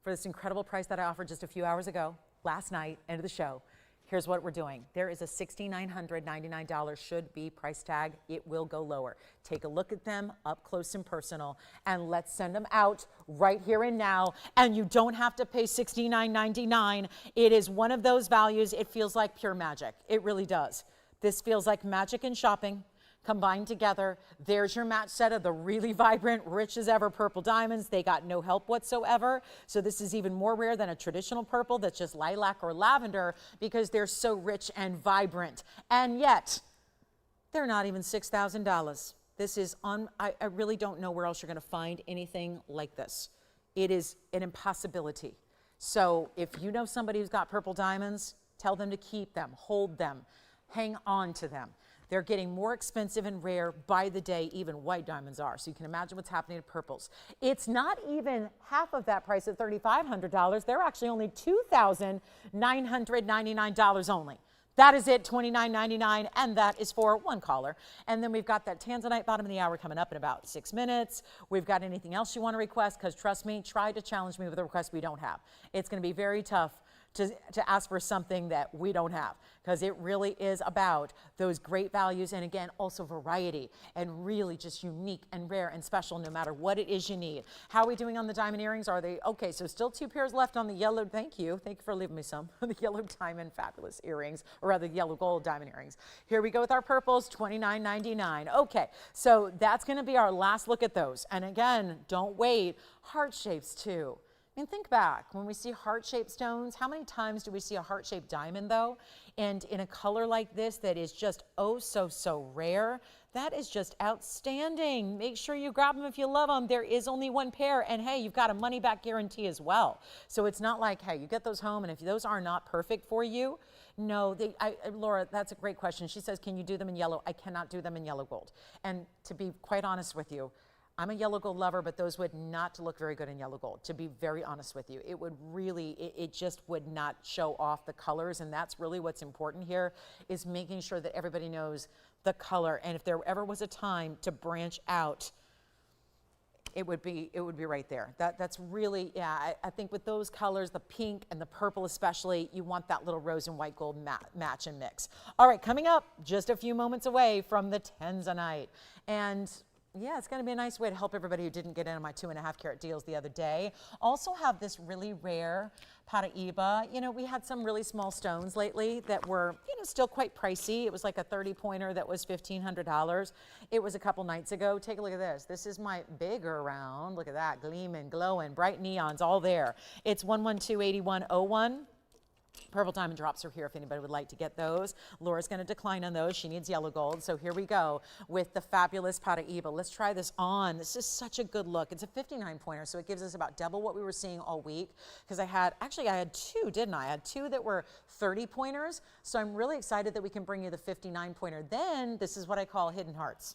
for this incredible price that I offered just a few hours ago, last night, end of the show. Here's what we're doing. There is a $6,999 should be price tag. It will go lower. Take a look at them up close and personal, and let's send them out right here and now. And you don't have to pay $69.99. It is one of those values. It feels like pure magic. It really does. This feels like magic in shopping combined together. There's your match set of the really vibrant, rich as ever purple diamonds. They got no help whatsoever. So this is even more rare than a traditional purple that's just lilac or lavender, because they're so rich and vibrant. And yet, they're not even $6,000. This is I really don't know where else you're going to find anything like this. It is an impossibility. So if you know somebody who's got purple diamonds, tell them to keep them, hold them, hang on to them. They're getting more expensive and rare by the day, even white diamonds are. So you can imagine what's happening to purples. It's not even half of that price at $3,500. They're actually only $2,999 only. That is it, $29.99, and that is for one caller. And then we've got that Tanzanite bottom of the hour coming up in about 6 minutes. We've got anything else you want to request, because trust me, try to challenge me with a request we don't have. It's going to be very tough to ask for something that we don't have, because it really is about those great values, and again, also variety, and really just unique and rare and special no matter what it is you need. How are we doing on the diamond earrings? Are they okay? So still 2 pairs left on the yellow. Thank you for leaving me some. The yellow diamond fabulous earrings, or rather yellow gold diamond earrings. Here we go with our purples, $29.99. Okay, so that's going to be our last look at those. And again, don't wait. Heart shapes too. I mean, think back, when we see heart-shaped stones, how many times do we see a heart-shaped diamond though? And in a color like this that is just oh so rare, that is just outstanding. Make sure you grab them if you love them. There is only 1 pair, and hey, you've got a money-back guarantee as well. So it's not like, hey, you get those home, and if those are not perfect for you, no, Laura, that's a great question. She says, can you do them in yellow? I cannot do them in yellow gold. And to be quite honest with you, I'm a yellow gold lover, but those would not look very good in yellow gold, to be very honest with you. It would really, it just would not show off the colors, and that's really what's important here, is making sure that everybody knows the color. And if there ever was a time to branch out, it would be right there. That's really, yeah, I think with those colors, the pink and the purple especially, you want that little rose and white gold match and mix. All right, coming up just a few moments away from the Tanzanite. And yeah, it's going to be a nice way to help everybody who didn't get in on my 2.5 carat deals the other day. Also have this really rare Paraiba. You know, we had some really small stones lately that were, you know, still quite pricey. It was like a 30-pointer that was $1,500. It was a couple nights ago. Take a look at this. This is my bigger round. Look at that, gleaming, glowing, bright neons, all there. It's 112-8101. Purple diamond drops are here if anybody would like to get those. Laura's going to decline on those. She needs yellow gold. So here we go with the fabulous Paraiba. Let's try this on. This is such a good look. It's a 59-pointer, so it gives us about double what we were seeing all week. Because I had 2, didn't I? I had 2 that were 30-pointers. So I'm really excited that we can bring you the 59-pointer. Then this is what I call hidden hearts.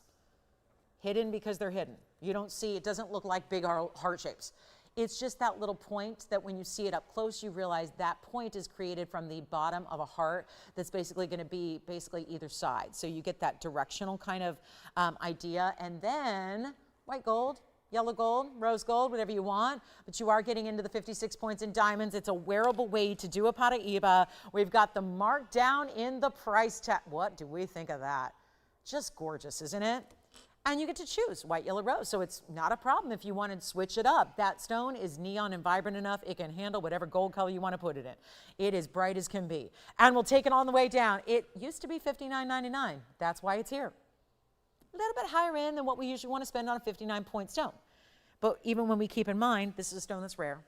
Hidden because they're hidden. You don't see, it doesn't look like big heart shapes. It's just that little point that when you see it up close, you realize that point is created from the bottom of a heart that's basically going to be either side. So you get that directional kind of idea. And then white gold, yellow gold, rose gold, whatever you want. But you are getting into the 56 points in diamonds. It's a wearable way to do a Paraiba. We've got the mark down in the price tag. What do we think of that? Just gorgeous, isn't it? And you get to choose white, yellow, rose. So it's not a problem if you want to switch it up. That stone is neon and vibrant enough. It can handle whatever gold color you want to put it in. It is bright as can be. And we'll take it on the way down. It used to be $59.99. That's why it's here. A little bit higher end than what we usually want to spend on a 59-point stone. But even when we keep in mind, this is a stone that's rare.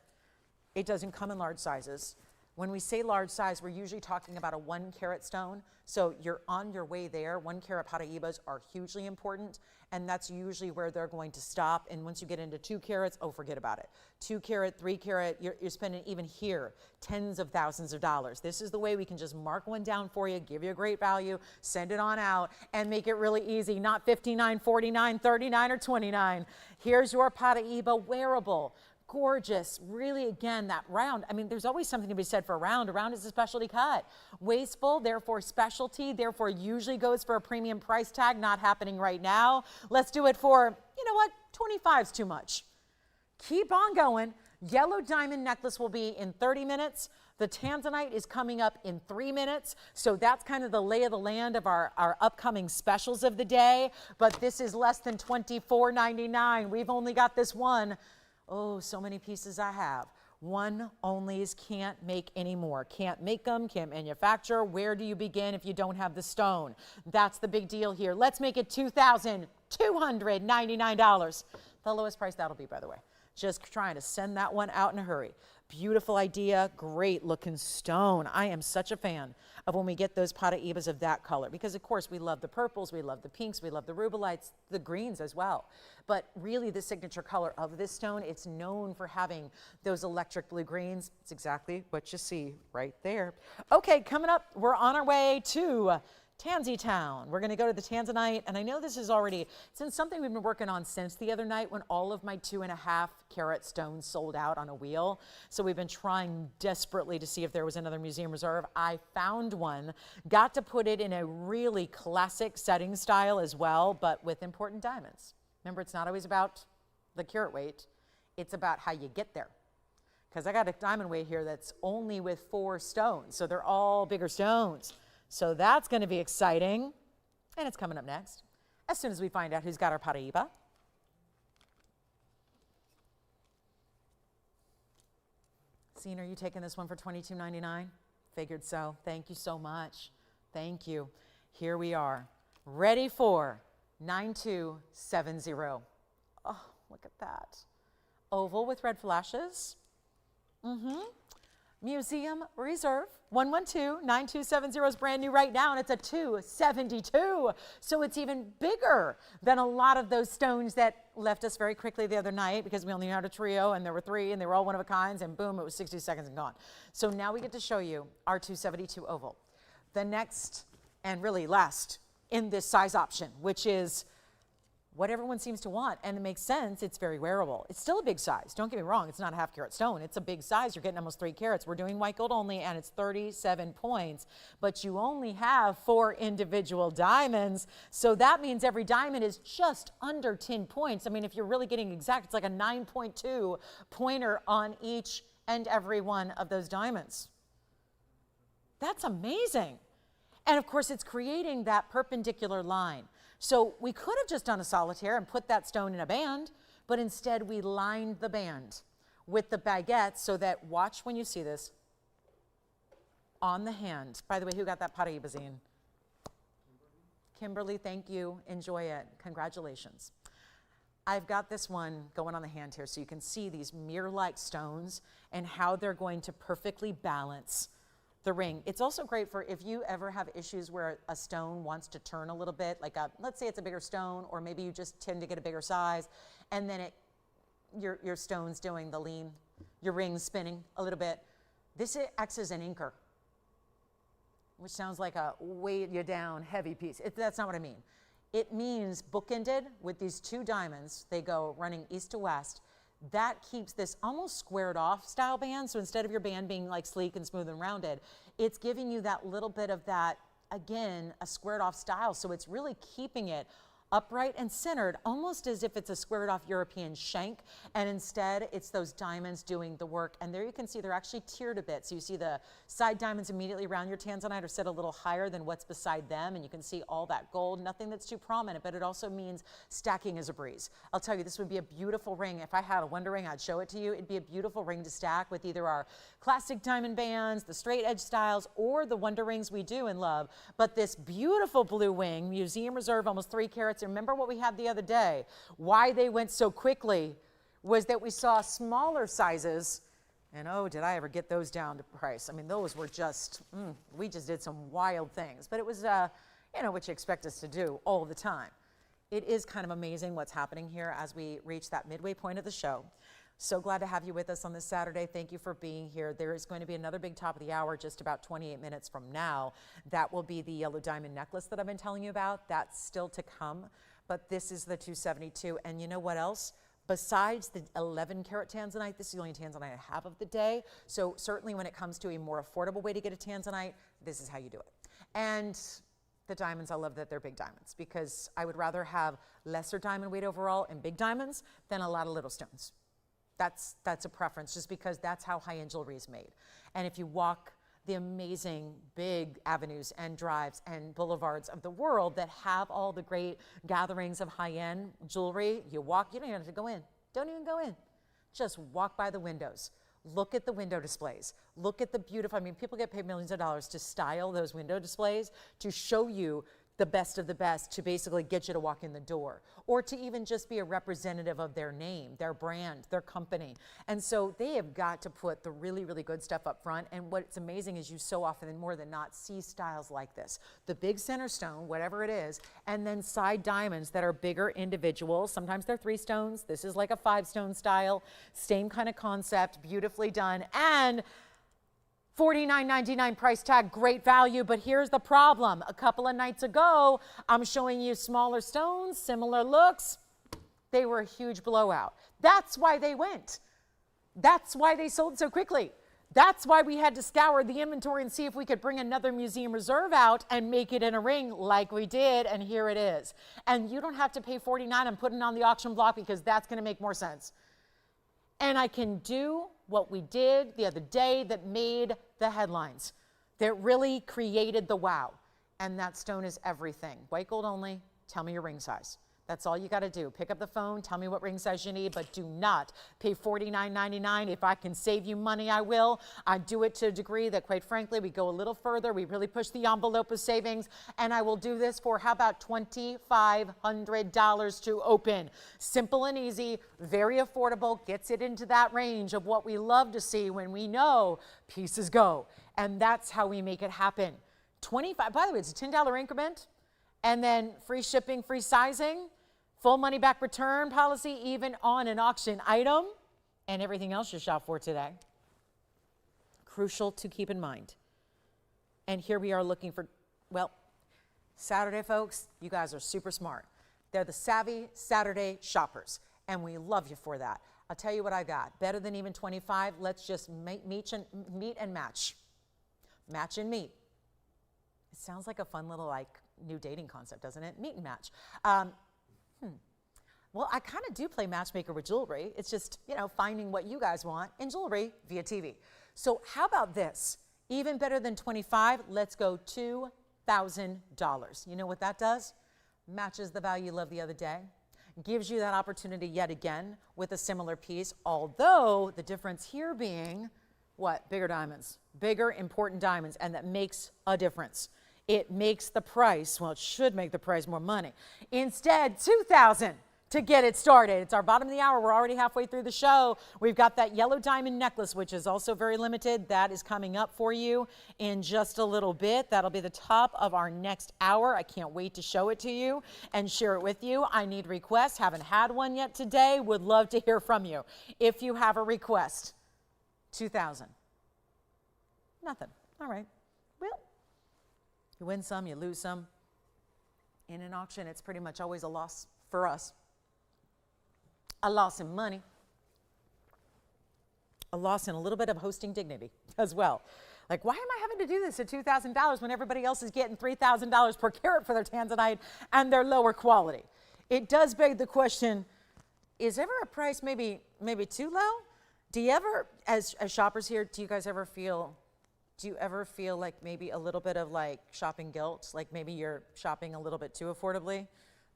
It doesn't come in large sizes. When we say large size, we're usually talking about a 1-carat stone. So you're on your way there. 1-carat Paraibas are hugely important, and that's usually where they're going to stop. And once you get into 2 carats, oh, forget about it. 2-carat, 3-carat, you're spending even here tens of thousands of dollars. This is the way we can just mark one down for you, give you a great value, send it on out, and make it really easy. Not $59, $49, $39, or $29. Here's your Paraiba wearable. Gorgeous, really, again, that round. I mean, there's always something to be said for a round. A round is a specialty cut. Wasteful, therefore specialty, therefore usually goes for a premium price tag. Not happening right now. Let's do it for, you know what, 25's too much. Keep on going. Yellow diamond necklace will be in 30 minutes. The Tanzanite is coming up in 3 minutes. So that's kind of the lay of the land of our upcoming specials of the day. But this is less than $24.99. We've only got this one. Oh, so many pieces I have. One onlys, can't make any more. Can't make them, can't manufacture. Where do you begin if you don't have the stone? That's the big deal here. Let's make it $2,299. The lowest price that'll be, by the way. Just trying to send that one out in a hurry. Beautiful idea, great looking stone. I am such a fan of when we get those Paraibas of that color, because of course we love the purples, we love the pinks, we love the rubelites, the greens as well. But really the signature color of this stone, it's known for having those electric blue greens. It's exactly what you see right there. Okay, coming up, we're on our way to Tansy Town. We're going to go to the Tanzanite, and I know this is already, since something we've been working on since the other night when all of my 2.5 carat stones sold out on a wheel. So we've been trying desperately to see if there was another museum reserve. I found one, got to put it in a really classic setting style as well, but with important diamonds. Remember, it's not always about the carat weight, it's about how you get there. Because I got a diamond weight here that's only with 4 stones, so they're all bigger stones. So that's going to be exciting, and it's coming up next as soon as we find out who's got our Paraiba. Sphene, are you taking this one for $22.99? Figured so. Thank you so much. Thank you. Here we are, ready for 9270. Oh, look at that. Oval with red flashes. Museum Reserve 112-9270 is brand new right now, and it's a 272. So it's even bigger than a lot of those stones that left us very quickly the other night because we only had a trio and there were 3 and they were all one of a kinds, and boom, it was 60 seconds and gone. So now we get to show you our 272 oval. The next and really last in this size option, which is what everyone seems to want, and it makes sense. It's very wearable. It's still a big size. Don't get me wrong. It's not a 1/2 carat stone. It's a big size. You're getting almost 3 carats. We're doing white gold only, and it's 37 points, but you only have 4 individual diamonds. So that means every diamond is just under 10 points. I mean, if you're really getting exact, it's like a 9.2 pointer on each and every one of those diamonds. That's amazing. And of course, it's creating that perpendicular line. So we could have just done a solitaire and put that stone in a band, but instead we lined the band with the baguettes so that, watch when you see this, on the hand. By the way, who got that Paraiba zine? Kimberly, thank you. Enjoy it. Congratulations. I've got this one going on the hand here so you can see these mirror-like stones and how they're going to perfectly balance the ring. It's also great for if you ever have issues where a stone wants to turn a little bit, like let's say it's a bigger stone, or maybe you just tend to get a bigger size, and then your stone's doing the lean, your ring's spinning a little bit. This acts as an anchor, which sounds like a weight you down heavy piece. That's not what I mean. It means bookended with these 2 diamonds. They go running east to west. That keeps this almost squared off style band. So instead of your band being like sleek and smooth and rounded, it's giving you that little bit of that, again, a squared off style. So it's really keeping it upright and centered, almost as if it's a squared off European shank, and instead it's those diamonds doing the work. And there you can see they're actually tiered a bit. So you see the side diamonds immediately around your Tanzanite are set a little higher than what's beside them, and you can see all that gold, nothing that's too prominent, but it also means stacking is a breeze. I'll tell you, this would be a beautiful ring. If I had a wonder ring, I'd show it to you. It'd be a beautiful ring to stack with either our classic diamond bands, the straight edge styles, or the wonder rings we do and love. But this beautiful blue wing, Museum Reserve, almost 3 carats. Remember what we had the other day? Why they went so quickly was that we saw smaller sizes, and oh, did I ever get those down to price. I mean, those were just, we just did some wild things, but it was, you know, what you expect us to do all the time. It is kind of amazing what's happening here as we reach that midway point of the show. So glad to have you with us on this Saturday. Thank you for being here. There is going to be another big top of the hour just about 28 minutes from now. That will be the yellow diamond necklace that I've been telling you about. That's still to come, but this is the 272. And you know what else? Besides the 11 karat Tanzanite, this is the only Tanzanite I have of the day. So certainly when it comes to a more affordable way to get a Tanzanite, this is how you do it. And the diamonds, I love that they're big diamonds because I would rather have lesser diamond weight overall and big diamonds than a lot of little stones. That's a preference just because that's how high-end jewelry is made. And if you walk the amazing big avenues and drives and boulevards of the world that have all the great gatherings of high-end jewelry, you walk, you don't even have to go in. Don't even go in. Just walk by the windows. Look at the window displays. Look at the beautiful, I mean, people get paid millions of dollars to style those window displays to show you the best of the best, to basically get you to walk in the door, or to even just be a representative of their name, their brand, their company. And so they have got to put the really, really good stuff up front. And what's amazing is you so often and more than not see styles like this. The big center stone, whatever it is, and then side diamonds that are bigger individuals. Sometimes they're 3 stones. This is like a 5 stone style. Same kind of concept, beautifully done. And $49.99 price tag, great value, but here's the problem. A couple of nights ago, I'm showing you smaller stones, similar looks. They were a huge blowout. That's why they went. That's why they sold so quickly. That's why we had to scour the inventory and see if we could bring another museum reserve out and make it in a ring like we did, and here it is. And you don't have to pay $49 and put it on the auction block because that's going to make more sense. And I can do what we did the other day that made the headlines, that really created the wow. And that stone is everything. White gold only, tell me your ring size. That's all you got to do. Pick up the phone, tell me what ring size you need, but do not pay $49.99. If I can save you money, I will. I do it to a degree that, quite frankly, we go a little further. We really push the envelope of savings, and I will do this for, how about $2,500 to open? Simple and easy, very affordable, gets it into that range of what we love to see when we know pieces go, and that's how we make it happen. By the way, it's a $10 increment, and then free shipping, free sizing, full money back return policy, even on an auction item, and everything else you shop for today. Crucial to keep in mind. And here we are looking for, well, Saturday, folks, you guys are super smart. They're the savvy Saturday shoppers, and we love you for that. I'll tell you what I got. Better than even 25. Let's just meet and match. Match and meet. It sounds like a fun little, new dating concept, doesn't it? Meet and match. Well, I kind of do play matchmaker with jewelry. It's just, finding what you guys want in jewelry via TV. So how about this? Even better than 25, let's go $2,000. You know what that does? Matches the value you loved the other day. Gives you that opportunity yet again with a similar piece, although the difference here being, what? Bigger diamonds. Bigger, important diamonds, and that makes a difference. It makes the price, well, it should make the price more money. Instead, $2,000 to get it started. It's our bottom of the hour. We're already halfway through the show. We've got that yellow diamond necklace, which is also very limited. That is coming up for you in just a little bit. That'll be the top of our next hour. I can't wait to show it to you and share it with you. I need requests. Haven't had one yet today. Would love to hear from you. If you have a request, $2,000. Nothing. All right. Well, you win some, you lose some. In an auction, it's pretty much always a loss for us. A loss in money. A loss in a little bit of hosting dignity as well. Like, why am I having to do this at $2,000 when everybody else is getting $3,000 per carat for their Tanzanite and their lower quality? It does beg the question, is ever a price maybe too low? Do you ever, as shoppers here, do you ever feel like maybe a little bit of shopping guilt? Like maybe you're shopping a little bit too affordably?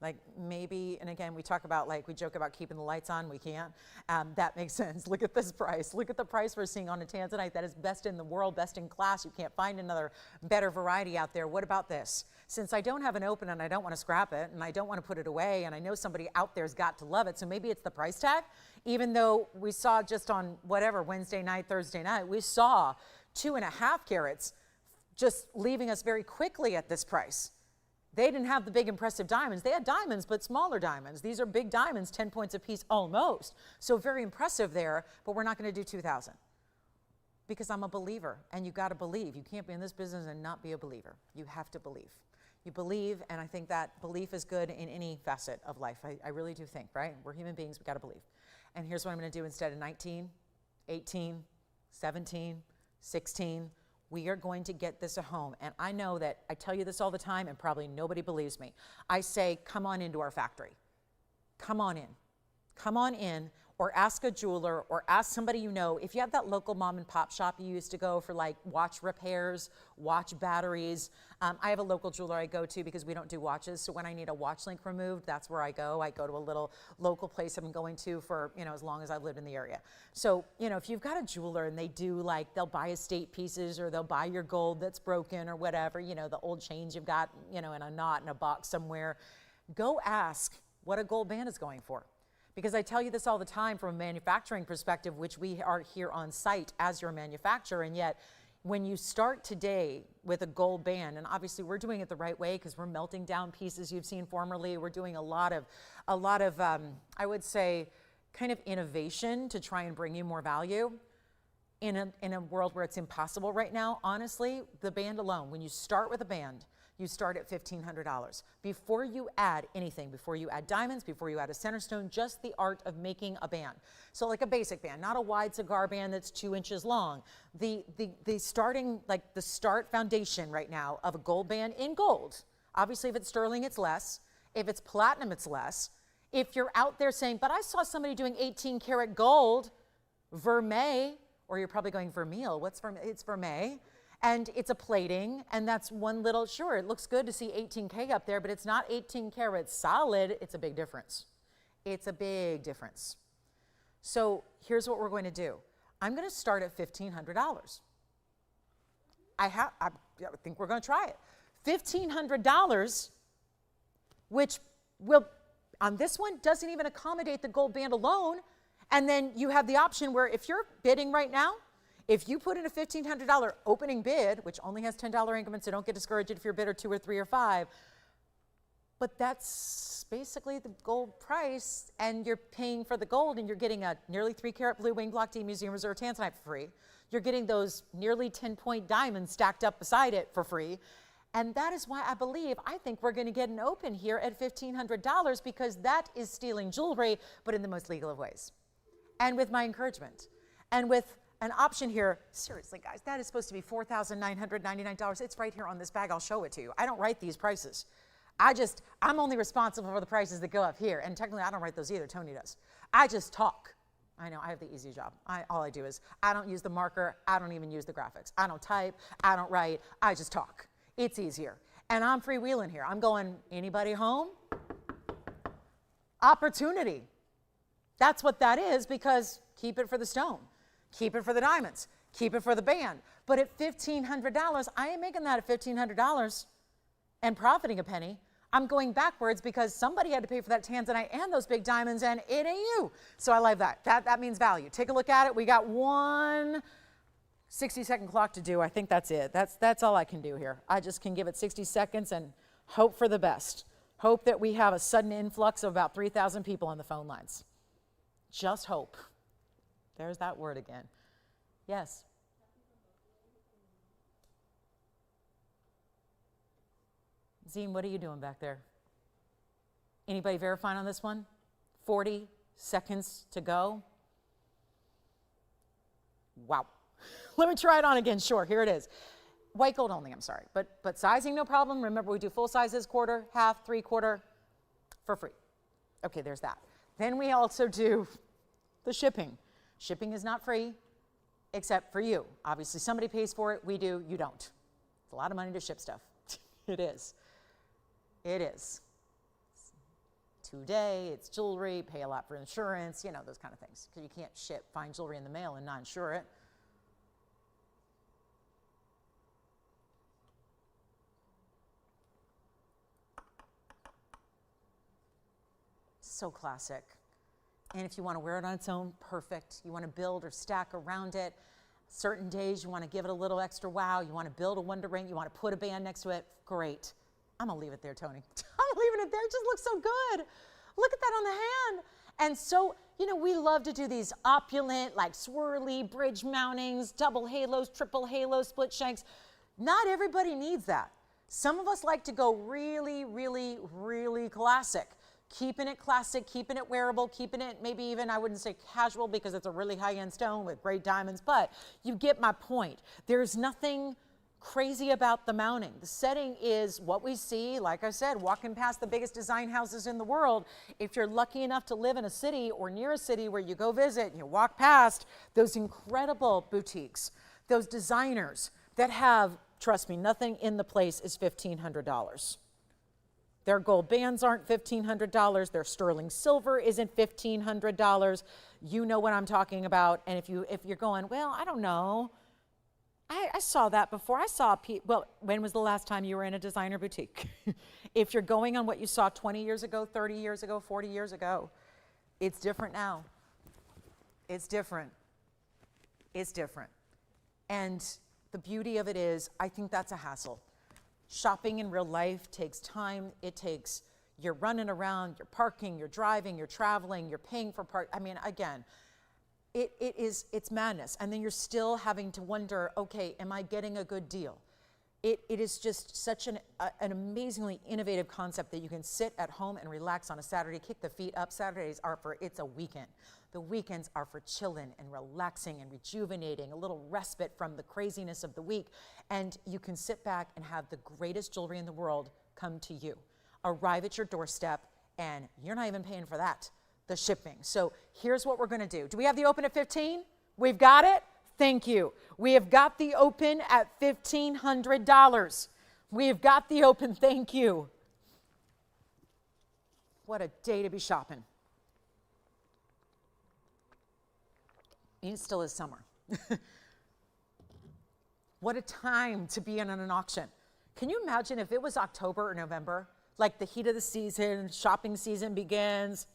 Like maybe, and again, we talk about we joke about keeping the lights on, we can't. That makes sense. Look at this price. Look at the price we're seeing on a Tanzanite that is best in the world, best in class. You can't find another better variety out there. What about this? Since I don't have an open and I don't want to scrap it and I don't want to put it away and I know somebody out there's got to love it, so maybe it's the price tag. Even though we saw just on Wednesday night, Thursday night, we saw 2.5 carats just leaving us very quickly at this price. They didn't have the big impressive diamonds. They had diamonds, but smaller diamonds. These are big diamonds, 10 points a piece almost. So very impressive there, but we're not going to do 2,000 because I'm a believer, and you got to believe. You can't be in this business and not be a believer. You have to believe. You believe, and I think that belief is good in any facet of life. I really do think, right? We're human beings. We got to believe. And here's what I'm going to do instead of 19, 18, 17, 16, we are going to get this a home. And I know that I tell you this all the time and probably nobody believes me. I say, come on into our factory. Come on in. Come on in, or ask a jeweler or ask somebody you know. If you have that local mom and pop shop you used to go for watch repairs, watch batteries. I have a local jeweler I go to because we don't do watches. So when I need a watch link removed, that's where I go. I go to a little local place I've been going to for, as long as I've lived in the area. So, if you've got a jeweler and they do they'll buy estate pieces or they'll buy your gold that's broken or whatever, the old chains you've got, in a knot in a box somewhere, go ask what a gold band is going for. Because I tell you this all the time from a manufacturing perspective, which we are here on site as your manufacturer, and yet when you start today with a gold band, and obviously we're doing it the right way because we're melting down pieces you've seen formerly. We're doing a lot of I would say, kind of innovation to try and bring you more value. in a world where it's impossible right now, honestly, the band alone, when you start with a band, you start at $1,500. Before you add anything, before you add diamonds, before you add a center stone, just the art of making a band. So like a basic band, not a wide cigar band that's 2 inches long. The starting, like the start foundation right now of a gold band in gold. Obviously, if it's sterling, it's less. If it's platinum, it's less. If you're out there saying, but I saw somebody doing 18 karat gold, vermeil, or you're probably going vermeil. What's vermeil? It's vermeil. And it's a plating, and that's one little, sure, it looks good to see 18K up there, but it's not 18 carats solid. It's a big difference. It's a big difference. So here's what we're going to do. I'm going to start at $1,500. I think we're going to try it. $1,500, which will, on this one, doesn't even accommodate the gold band alone. And then you have the option where if you're bidding right now, if you put in a $1,500 opening bid, which only has $10 increments, so don't get discouraged if you're bid or 2 or 3 or 5, but that's basically the gold price, and you're paying for the gold, and you're getting a nearly 3 karat blue wing block D Museum Reserve Tanzanite for free. You're getting those nearly 10-point diamonds stacked up beside it for free. And that is why I think we're going to get an open here at $1,500, because that is stealing jewelry, but in the most legal of ways. And with my encouragement, and with an option here, seriously guys, that is supposed to be $4,999. It's right here on this bag. I'll show it to you. I don't write these prices. I'm only responsible for the prices that go up here. And technically I don't write those either, Tony does. I just talk. I know, I have the easy job. All I do is, I don't use the marker. I don't even use the graphics. I don't type, I don't write, I just talk. It's easier. And I'm freewheeling here. I'm going, anybody home? Opportunity. That's what that is, because keep it for the stone. Keep it for the diamonds. Keep it for the band. But at $1,500, I ain't making that at $1,500 and profiting a penny. I'm going backwards because somebody had to pay for that Tanzanite and those big diamonds, and it ain't you. So I love that. That means value. Take a look at it. We got one 60-second clock to do. I think that's it. That's all I can do here. I just can give it 60 seconds and hope for the best. Hope that we have a sudden influx of about 3,000 people on the phone lines. Just hope. There's that word again. Yes. Zine, what are you doing back there? Anybody verifying on this one? 40 seconds to go. Wow. Let me try it on again. Sure, here it is. White gold only, I'm sorry. But sizing, no problem. Remember, we do full sizes, quarter, half, 3/4 for free. Okay, there's that. Then we also do the shipping. Shipping is not free, except for you. Obviously, somebody pays for it. We do. You don't. It's a lot of money to ship stuff. It is. It is. Today, it's jewelry, pay a lot for insurance, you know, those kind of things. Because you can't ship fine jewelry in the mail and not insure it. So classic. And if you want to wear it on its own, perfect. You want to build or stack around it. Certain days you want to give it a little extra wow. You want to build a wonder ring. You want to put a band next to it. Great. I'm going to leave it there, Tony. I'm leaving it there. It just looks so good. Look at that on the hand. And so, you know, we love to do these opulent, like swirly bridge mountings, double halos, triple halos, split shanks. Not everybody needs that. Some of us like to go really, really, really classic. Keeping it classic, keeping it wearable, keeping it maybe even, I wouldn't say casual because it's a really high-end stone with great diamonds, but you get my point. There's nothing crazy about the mounting. The setting is what we see, like I said, walking past the biggest design houses in the world. If you're lucky enough to live in a city or near a city where you go visit and you walk past those incredible boutiques, those designers that have, trust me, nothing in the place is $1,500. Their gold bands aren't $1,500. Their sterling silver isn't $1,500. You know what I'm talking about. And if you're going, well, I don't know. I saw that before. I saw, well, when was the last time you were in a designer boutique? If you're going on what you saw 20 years ago, 30 years ago, 40 years ago, it's different now. It's different. It's different. And the beauty of it is, I think that's a hassle. Shopping in real life takes time. It takes, you're running around, you're parking, you're driving, you're traveling, you're paying for I mean, again, it's madness. And then you're still having to wonder, okay, am I getting a good deal? It is just such an amazingly innovative concept that you can sit at home and relax on a Saturday, kick the feet up. Saturdays are it's a weekend. The weekends are for chilling and relaxing and rejuvenating, a little respite from the craziness of the week. And you can sit back and have the greatest jewelry in the world come to you, arrive at your doorstep, and you're not even paying for that, the shipping. So here's what we're gonna do. Do we have the open at 15? We've got it? Thank you. We have got the open at $1,500. We have got the open, thank you. What a day to be shopping. It still is summer. What a time to be in an auction. Can you imagine if it was October or November, like the heat of the season, shopping season begins,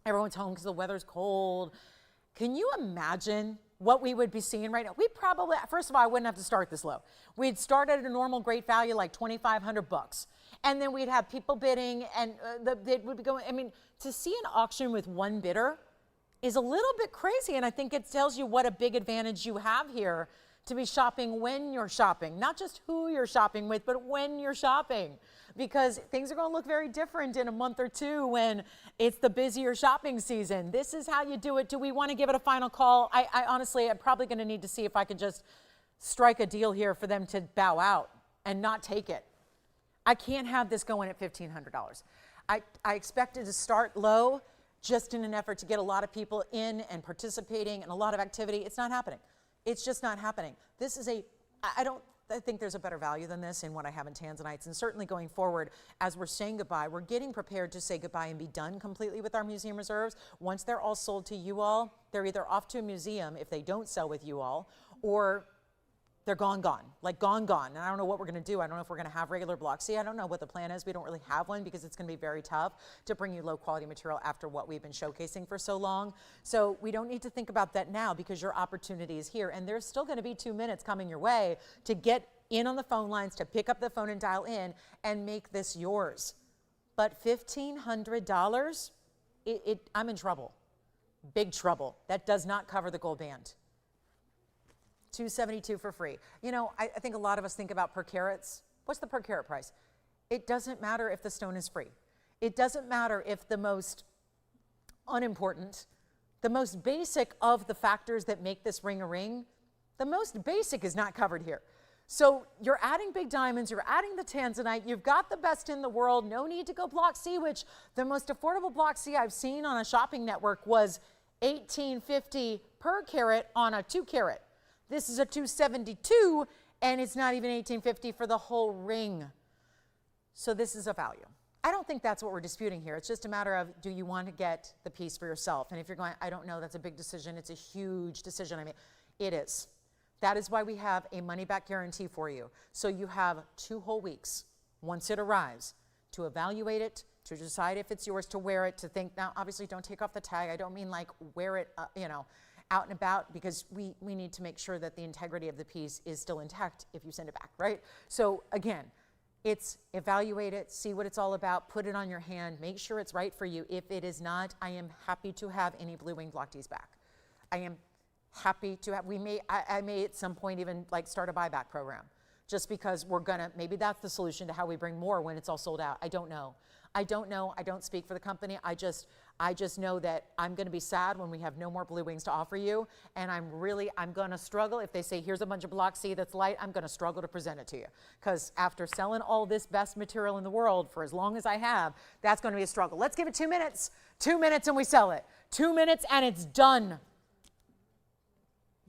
everyone's home because the weather's cold. Can you imagine what we would be seeing right now? We probably, first of all, I wouldn't have to start this low. We'd start at a normal great value, like $2,500. And then we'd have people bidding and it would be going, I mean, to see an auction with one bidder is a little bit crazy. And I think it tells you what a big advantage you have here to be shopping when you're shopping, not just who you're shopping with, but when you're shopping, because things are going to look very different in a month or two when it's the busier shopping season. This is how you do it. Do we want to give it a final call? I honestly, I'm probably going to need to see if I can just strike a deal here for them to bow out and not take it. I can't have this going at $1,500. I expected to start low just in an effort to get a lot of people in and participating and a lot of activity. It's not happening. It's just not happening. This is I think there's a better value than this in what I have in Tanzanites. And certainly going forward, as we're saying goodbye, we're getting prepared to say goodbye and be done completely with our museum reserves. Once they're all sold to you all, they're either off to a museum if they don't sell with you all, or they're gone, like gone. And I don't know what we're going to do. I don't know if we're going to have regular blocks. See, I don't know what the plan is. We don't really have one because it's going to be very tough to bring you low quality material after what we've been showcasing for so long. So we don't need to think about that now because your opportunity is here. And there's still going to be 2 minutes coming your way to get in on the phone lines, to pick up the phone and dial in and make this yours. But $1,500, I'm in trouble, big trouble. That does not cover the gold band. $272 for free. You know, I think a lot of us think about per carats. What's the per carat price? It doesn't matter if the stone is free. It doesn't matter if the most unimportant, the most basic of the factors that make this ring a ring, the most basic is not covered here. So you're adding big diamonds, you're adding the Tanzanite, you've got the best in the world, no need to go block C, which the most affordable block C I've seen on a shopping network was $1,850 per carat on a 2 carat. This is a $272, and it's not even $1,850 for the whole ring. So this is a value. I don't think that's what we're disputing here. It's just a matter of, do you want to get the piece for yourself? And if you're going, I don't know, that's a big decision. It's a huge decision. I mean, it is. That is why we have a money-back guarantee for you. So you have 2 whole weeks, once it arrives, to evaluate it, to decide if it's yours, to wear it, to think, now, obviously, don't take off the tag. I don't mean like wear it, you know, out and about, because we need to make sure that the integrity of the piece is still intact if you send it back, right? So again, it's evaluate it, see what it's all about, put it on your hand, make sure it's right for you. If it is not, I am happy to have any Blue Wing Block Ds back. I am happy to have, I may at some point even like start a buyback program, just because we're gonna, maybe that's the solution to how we bring more when it's all sold out. I don't know. I don't know. I don't speak for the company. I just know that I'm going to be sad when we have no more Blue Wings to offer you. And I'm going to struggle. If they say, here's a bunch of Block C that's light, I'm going to struggle to present it to you. Because after selling all this best material in the world for as long as I have, that's going to be a struggle. Let's give it 2 minutes. 2 minutes and we sell it. 2 minutes and it's done.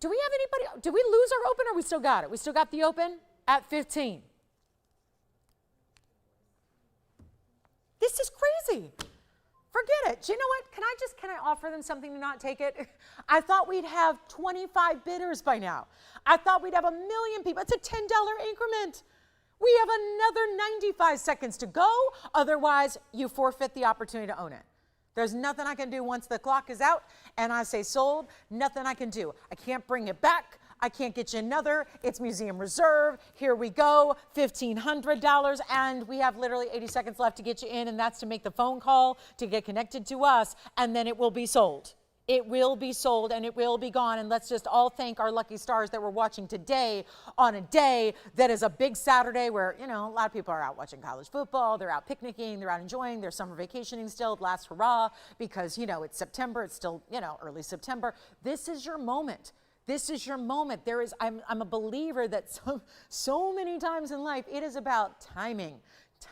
Do we have anybody? Did we lose our open or we still got it? We still got the open at 15. This is crazy. Forget it. Do you know what? Can I offer them something to not take it? I thought we'd have 25 bidders by now. I thought we'd have 1 million people. It's a $10 increment. We have another 95 seconds to go. Otherwise, you forfeit the opportunity to own it. There's nothing I can do once the clock is out and I say sold. Nothing I can do. I can't bring it back. I can't get you another. It's museum reserve. Here we go, $1,500, and we have literally 80 seconds left to get you in, and that's to make the phone call, to get connected to us, and then it will be sold. It will be sold and it will be gone. And let's just all thank our lucky stars that we're watching today on a day that is a big Saturday where, you know, a lot of people are out watching college football. They're out picnicking. They're out enjoying their summer vacationing still. Last hurrah, because, you know, it's September. It's still, you know, early September. This is your moment. This is your moment. I'm a believer that so many times in life, it is about timing.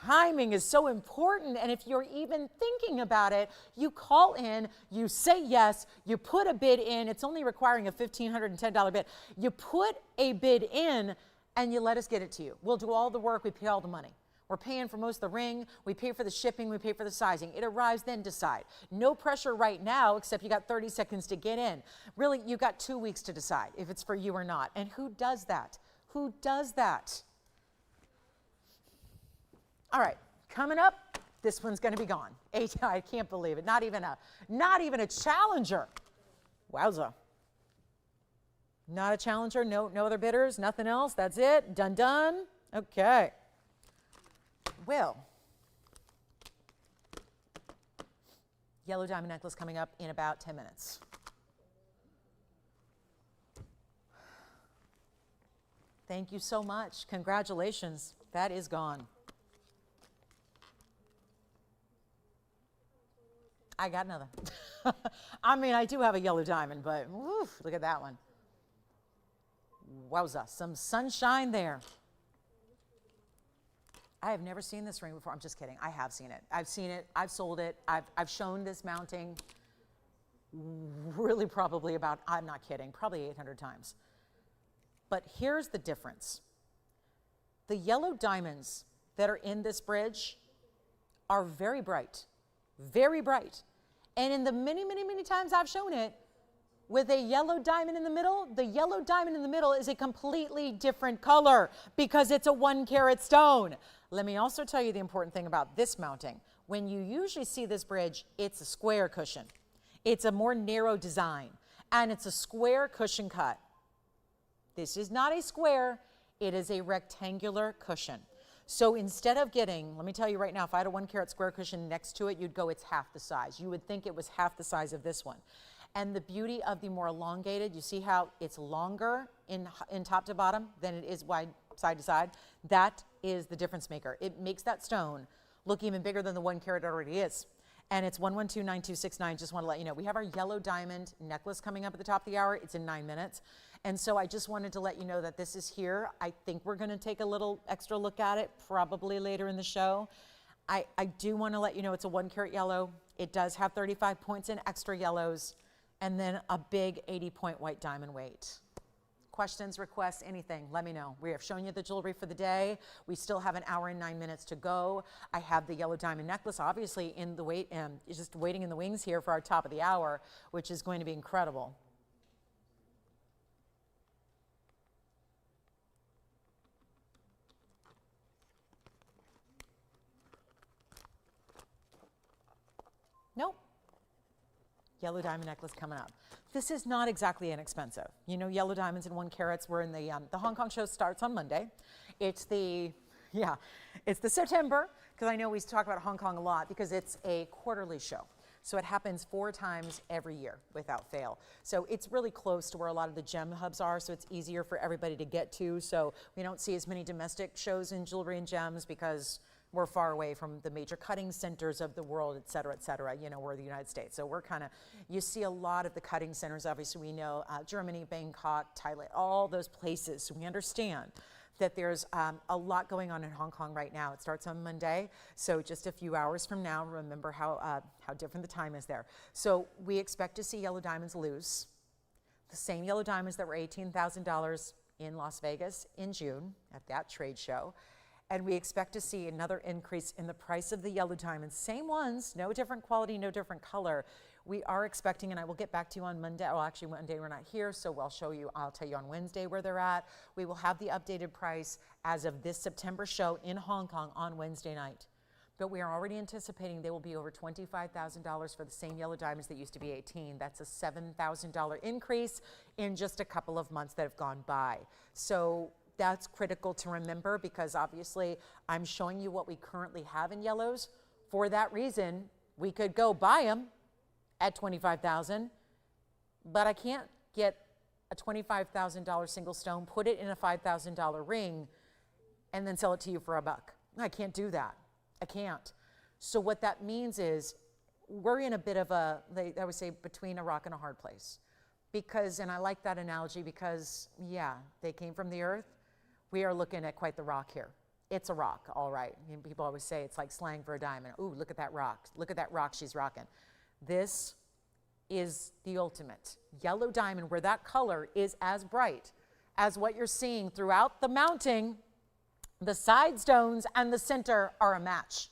Timing is so important, and if you're even thinking about it, you call in, you say yes, you put a bid in. It's only requiring a $1,510 bid. You put a bid in, and you let us get it to you. We'll do all the work. We pay all the money. We're paying for most of the ring. We pay for the shipping. We pay for the sizing. It arrives, then decide. No pressure right now, except you got 30 seconds to get in. Really, you got 2 weeks to decide if it's for you or not. And who does that? Who does that? All right, coming up, this one's going to be gone. I can't believe it. Not even a challenger. Wowza. Not a challenger. No other bidders. Nothing else. That's it. Done. Done. Okay. Well, yellow diamond necklace coming up in about 10 minutes. Thank you so much. Congratulations. That is gone. I got another. I mean, I do have a yellow diamond, but woof, look at that one. Wowza, some sunshine there. I have never seen this ring before. I'm just kidding. I have seen it. I've seen it. I've sold it. I've shown this mounting really probably about, I'm not kidding, probably 800 times. But here's the difference. The yellow diamonds that are in this bridge are very bright, very bright. And in the many, many, many times I've shown it, with a yellow diamond in the middle, the yellow diamond in the middle is a completely different color because it's a 1 carat stone. Let me also tell you the important thing about this mounting. When you usually see this bridge, it's a square cushion. It's a more narrow design, and it's a square cushion cut. This is not a square, it is a rectangular cushion. So instead of getting, let me tell you right now, if I had a 1 carat square cushion next to it, you'd go, it's half the size. You would think it was half the size of this one. And the beauty of the more elongated, you see how it's longer in top to bottom than it is wide side to side? That is the difference maker. It makes that stone look even bigger than the 1 carat already is. And it's 1129269. Just want to let you know, we have our yellow diamond necklace coming up at the top of the hour. It's in 9 minutes. And so I just wanted to let you know that this is here. I think we're going to take a little extra look at it probably later in the show. I do want to let you know it's a 1 carat yellow. It does have 35 points in extra yellows, and then a big 80-point white diamond weight. Questions, requests, anything, let me know. We have shown you the jewelry for the day. We still have an hour and 9 minutes to go. I have the yellow diamond necklace, obviously, in the wait, just waiting in the wings here for our top of the hour, which is going to be incredible. Nope. Yellow diamond necklace coming up. This is not exactly inexpensive. You know, yellow diamonds in 1 carats. We're in the Hong Kong show starts on Monday. It's the September, because I know we talk about Hong Kong a lot because it's a quarterly show. So it happens 4 times every year without fail. So it's really close to where a lot of the gem hubs are, so it's easier for everybody to get to. So we don't see as many domestic shows in jewelry and gems because we're far away from the major cutting centers of the world, et cetera, you know, we're the United States. So we're kind of, you see a lot of the cutting centers, obviously we know Germany, Bangkok, Thailand, all those places. So we understand that there's a lot going on in Hong Kong right now. It starts on Monday, so just a few hours from now, remember how different the time is there. So we expect to see yellow diamonds lose. The same yellow diamonds that were $18,000 in Las Vegas in June at that trade show. And we expect to see another increase in the price of the yellow diamonds. Same ones, no different quality, no different color. We are expecting, and I will get back to you on Monday. Well, actually, Monday we're not here, so I'll tell you on Wednesday where they're at. We will have the updated price as of this September show in Hong Kong on Wednesday night. But we are already anticipating they will be over $25,000 for the same yellow diamonds that used to be $18,000. That's a $7,000 increase in just a couple of months that have gone by. So that's critical to remember because obviously I'm showing you what we currently have in yellows. For that reason, we could go buy them at $25,000 but I can't get a $25,000 single stone, put it in a $5,000 ring, and then sell it to you for $1. I can't do that. I can't. So what that means is we're in a bit of a, I would say, between a rock and a hard place. Because, and I like that analogy because, yeah, they came from the earth. We are looking at quite the rock here. It's a rock, all right. People always say it's like slang for a diamond. Ooh, look at that rock. Look at that rock she's rocking. This is the ultimate yellow diamond, where that color is as bright as what you're seeing throughout the mounting. The side stones and the center are a match.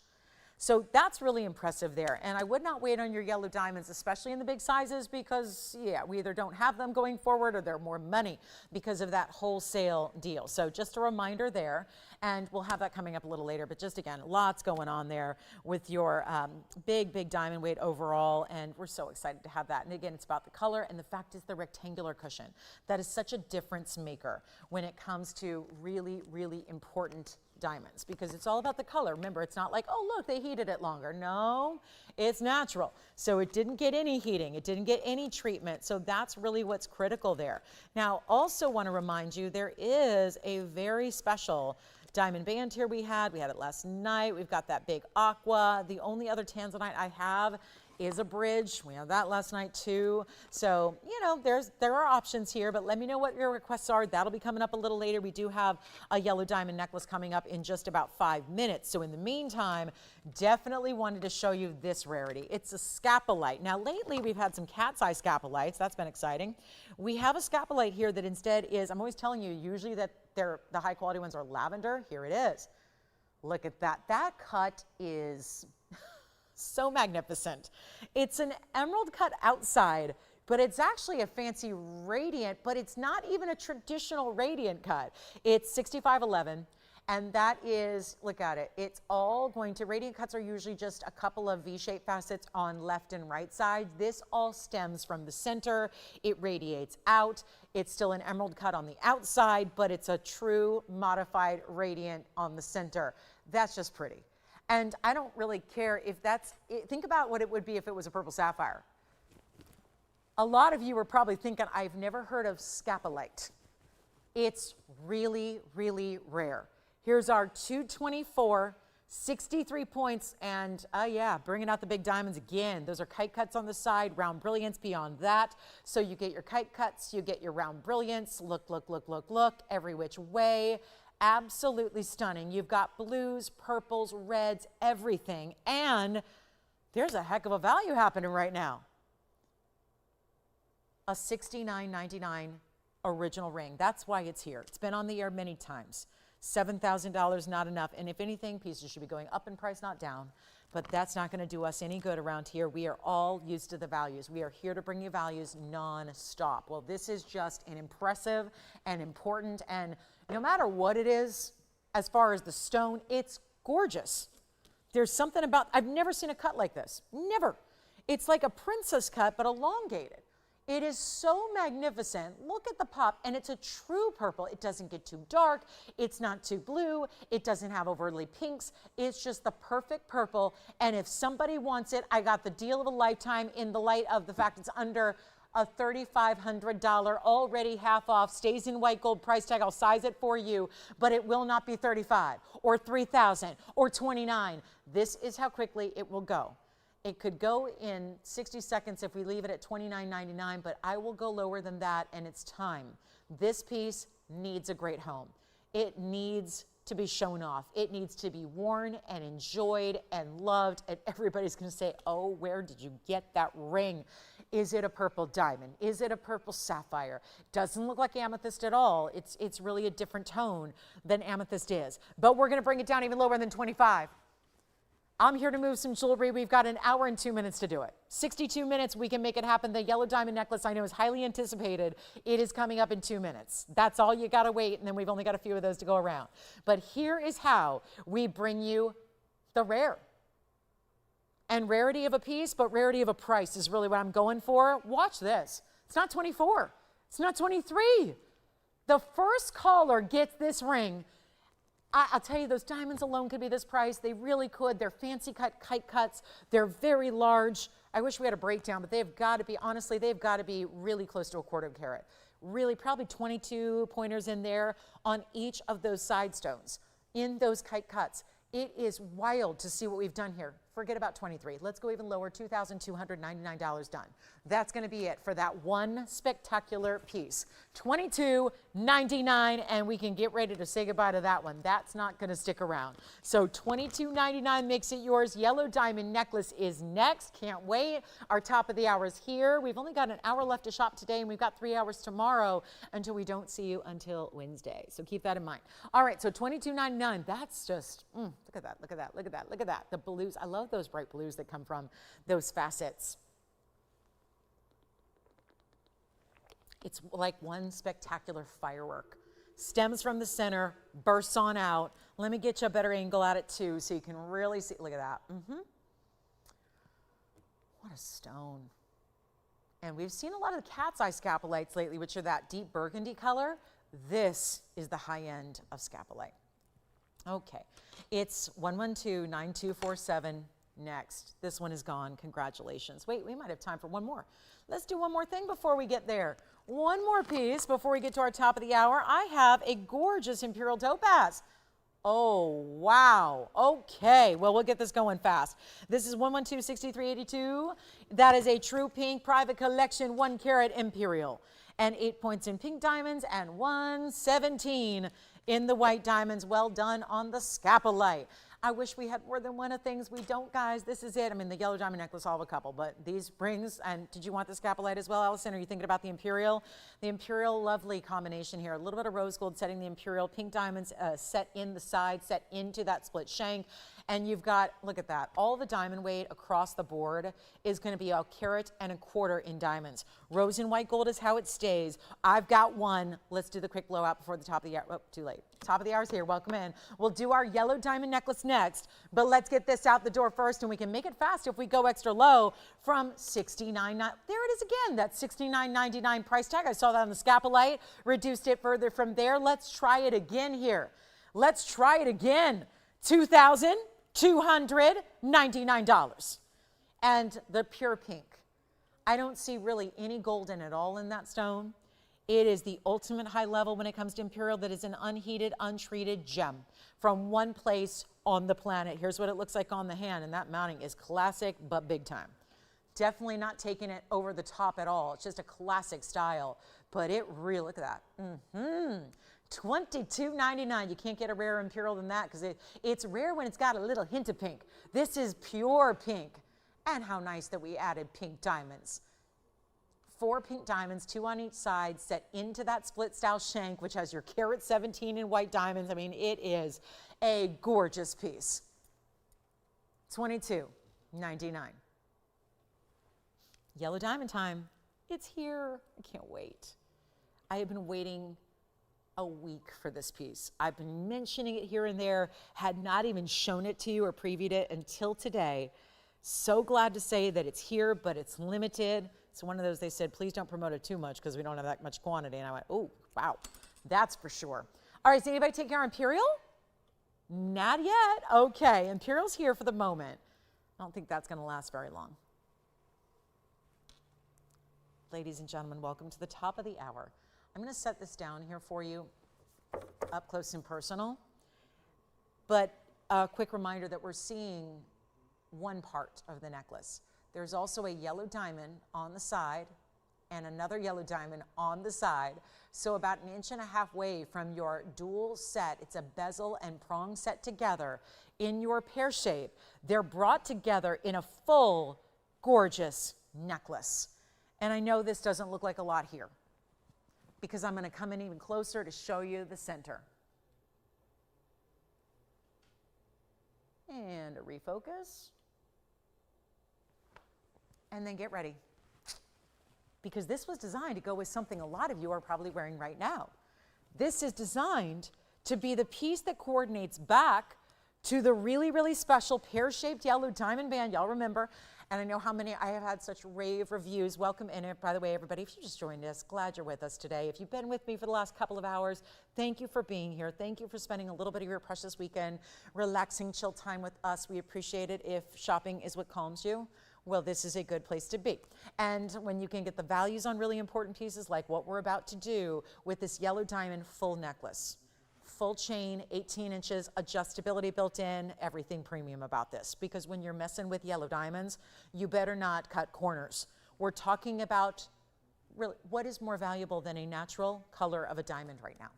So that's really impressive there. And I would not wait on your yellow diamonds, especially in the big sizes, because, yeah, we either don't have them going forward or they're more money because of that wholesale deal. So just a reminder there, and we'll have that coming up a little later. But just again, lots going on there with your big diamond weight overall. And we're so excited to have that. And again, it's about the color, and the fact is the rectangular cushion. That is such a difference maker when it comes to really, really important diamonds, because it's all about the color. Remember, it's not like, oh, look, they heated it longer. No, it's natural. So it didn't get any heating. It didn't get any treatment. So that's really what's critical there. Now, also want to remind you, there is a very special diamond band here we had it last night. We've got that big aqua. The only other Tanzanite I have is a bridge. We had that last night too. So, you know, there are options here, but let me know what your requests are. That'll be coming up a little later. We do have a yellow diamond necklace coming up in just about 5 minutes. So in the meantime, definitely wanted to show you this rarity. It's a Scapolite. Now lately we've had some cat's eye Scapolites. That's been exciting. We have a Scapolite here that instead is, I'm always telling you, usually that the high quality ones are lavender. Here it is. Look at that. That cut is so magnificent. It's an emerald cut outside, but it's actually a fancy radiant, but it's not even a traditional radiant cut. It's 6511, and that is, look at it, it's all going to, radiant cuts are usually just a couple of V-shaped facets on left and right side. This all stems from the center. It radiates out. It's still an emerald cut on the outside, but it's a true modified radiant on the center. That's just pretty. And I don't really care if that's, think about what it would be if it was a purple sapphire. A lot of you are probably thinking, I've never heard of Scapolite. It's really, really rare. Here's our 224, 63 points, and yeah, bringing out the big diamonds again. Those are kite cuts on the side, round brilliance beyond that. So you get your kite cuts, you get your round brilliance. Look, look, look, look, look, every which way. Absolutely stunning. You've got blues, purples, reds, everything. And there's a heck of a value happening right now. A $69.99 original ring. That's why it's here. It's been on the air many times. $7,000 not enough. And if anything, pieces should be going up in price, not down. But that's not going to do us any good around here. We are all used to the values. We are here to bring you values non-stop. Well, this is just an impressive and important, and no matter what it is, as far as the stone, it's gorgeous. There's something about, I've never seen a cut like this. Never. It's like a princess cut, but elongated. It is so magnificent. Look at the pop, and it's a true purple. It doesn't get too dark. It's not too blue. It doesn't have overly pinks. It's just the perfect purple, and if somebody wants it, I got the deal of a lifetime in the light of the fact it's under a $3,500, already half off, stays in white gold price tag. I'll size it for you, but it will not be $35 or $3,000 or $29. This is how quickly it will go. It could go in 60 seconds if we leave it at $29.99, but I will go lower than that, and it's time. This piece needs a great home. It needs to be shown off. It needs to be worn and enjoyed and loved, and everybody's going to say, oh, where did you get that ring? Is it a purple diamond? Is it a purple sapphire? Doesn't look like amethyst at all. It's really a different tone than amethyst is, but we're going to bring it down even lower than 25. I'm here to move some jewelry. We've got an hour and 2 minutes to do it. 62 minutes, we can make it happen. The yellow diamond necklace I know is highly anticipated. It is coming up in 2 minutes. That's all you gotta wait, and then we've only got a few of those to go around. But here is how we bring you the rare. And rarity of a piece, but rarity of a price is really what I'm going for. Watch this. It's not 24. It's not 23. The first caller gets this ring. I'll tell you, those diamonds alone could be this price. They really could. They're fancy kite cuts. They're very large. I wish we had a breakdown, but they've got to be, honestly, they've got to be really close to a quarter of a carat. Really, probably 22 pointers in there on each of those side stones in those kite cuts. It is wild to see what we've done here. Forget about 23. Let's go even lower, $2,299 done. That's going to be it for that one spectacular piece. $22.99, and we can get ready to say goodbye to that one. That's not going to stick around. So $22.99 makes it yours. Yellow diamond necklace is next. Can't wait. Our top of the hour is here. We've only got an hour left to shop today, and we've got 3 hours tomorrow until we don't see you until Wednesday. So keep that in mind. All right, so $22.99. That's just, look at that, look at that, look at that, look at that. The blues, I love those bright blues that come from those facets. It's like one spectacular firework. Stems from the center, bursts on out. Let me get you a better angle at it too so you can really see. Look at that. What a stone. And we've seen a lot of the cat's eye scapolites lately, which are that deep burgundy color. This is the high end of scapolite. Okay, it's 112-9247. Next. This one is gone. Congratulations. Wait, we might have time for one more. Let's do one more thing before we get there. One more piece before we get to our top of the hour. I have a gorgeous Imperial Topaz. Oh, wow. Okay, well, we'll get this going fast. This is 112-6382. That is a true pink private collection 1 carat Imperial. And 8 points in pink diamonds and 117 in the white diamonds. Well done on the Scapolite. I wish we had more than one of things. We don't, guys. This is it. I mean, the yellow diamond necklace, all of a couple, but these rings, and did you want the Scapolite as well, Allison? Are you thinking about the Imperial? The Imperial, lovely combination here. A little bit of rose gold setting the Imperial, pink diamonds set in the side, set into that split shank. And you've got, look at that, all the diamond weight across the board is going to be 1.25 carats in diamonds. Rose and white gold is how it stays. I've got one. Let's do the quick blowout before the top of the hour. Oh, too late. Top of the hour's here. Welcome in. We'll do our yellow diamond necklace next, but let's get this out the door first, and we can make it fast if we go extra low from $69.99. There it is again, that $69.99 price tag. I saw that on the Scapolite. Reduced it further from there. Let's try it again here. Let's try it again. $2,299. And the pure pink. I don't see really any golden at all in that stone. It is the ultimate high level when it comes to Imperial. That is an unheated, untreated gem from one place on the planet. Here's what it looks like on the hand, and that mounting is classic but big time. Definitely not taking it over the top at all. It's just a classic style, but it really, look at that. $22.99. You can't get a rarer Imperial than that because it's rare when it's got a little hint of pink. This is pure pink. And how nice that we added pink diamonds. 4 pink diamonds, 2 on each side, set into that split style shank, which has your carat 17 in white diamonds. I mean, it is a gorgeous piece. $22.99. Yellow diamond time. It's here. I can't wait. I have been waiting a week for this piece. I've been mentioning it here and there, had not even shown it to you or previewed it until today. So glad to say that it's here, but it's limited. It's one of those they said, please don't promote it too much because we don't have that much quantity. And I went, oh, wow, that's for sure. All right, is anybody taking our Imperial? Not yet. Okay, Imperial's here for the moment. I don't think that's going to last very long. Ladies and gentlemen, welcome to the top of the hour. I'm going to set this down here for you, up close and personal. But a quick reminder that we're seeing one part of the necklace. There's also a yellow diamond on the side and another yellow diamond on the side. So about 1.5 inches away from your dual set, it's a bezel and prong set together in your pear shape. They're brought together in a full, gorgeous necklace. And I know this doesn't look like a lot here because I'm going to come in even closer to show you the center. And a refocus. And then get ready, because this was designed to go with something a lot of you are probably wearing right now. This is designed to be the piece that coordinates back to the really, really special pear-shaped yellow diamond band, y'all remember, And I know how many, I have had such rave reviews. Welcome in it. By the way, everybody, if you just joined us, glad you're with us today. If you've been with me for the last couple of hours, thank you for being here. Thank you for spending a little bit of your precious weekend relaxing, chill time with us. We appreciate it. If shopping is what calms you, well, this is a good place to be. And when you can get the values on really important pieces like what we're about to do with this yellow diamond full necklace. Full chain, 18 inches, adjustability built in, everything premium about this. Because when you're messing with yellow diamonds, you better not cut corners. We're talking about really what is more valuable than a natural color of a diamond right now?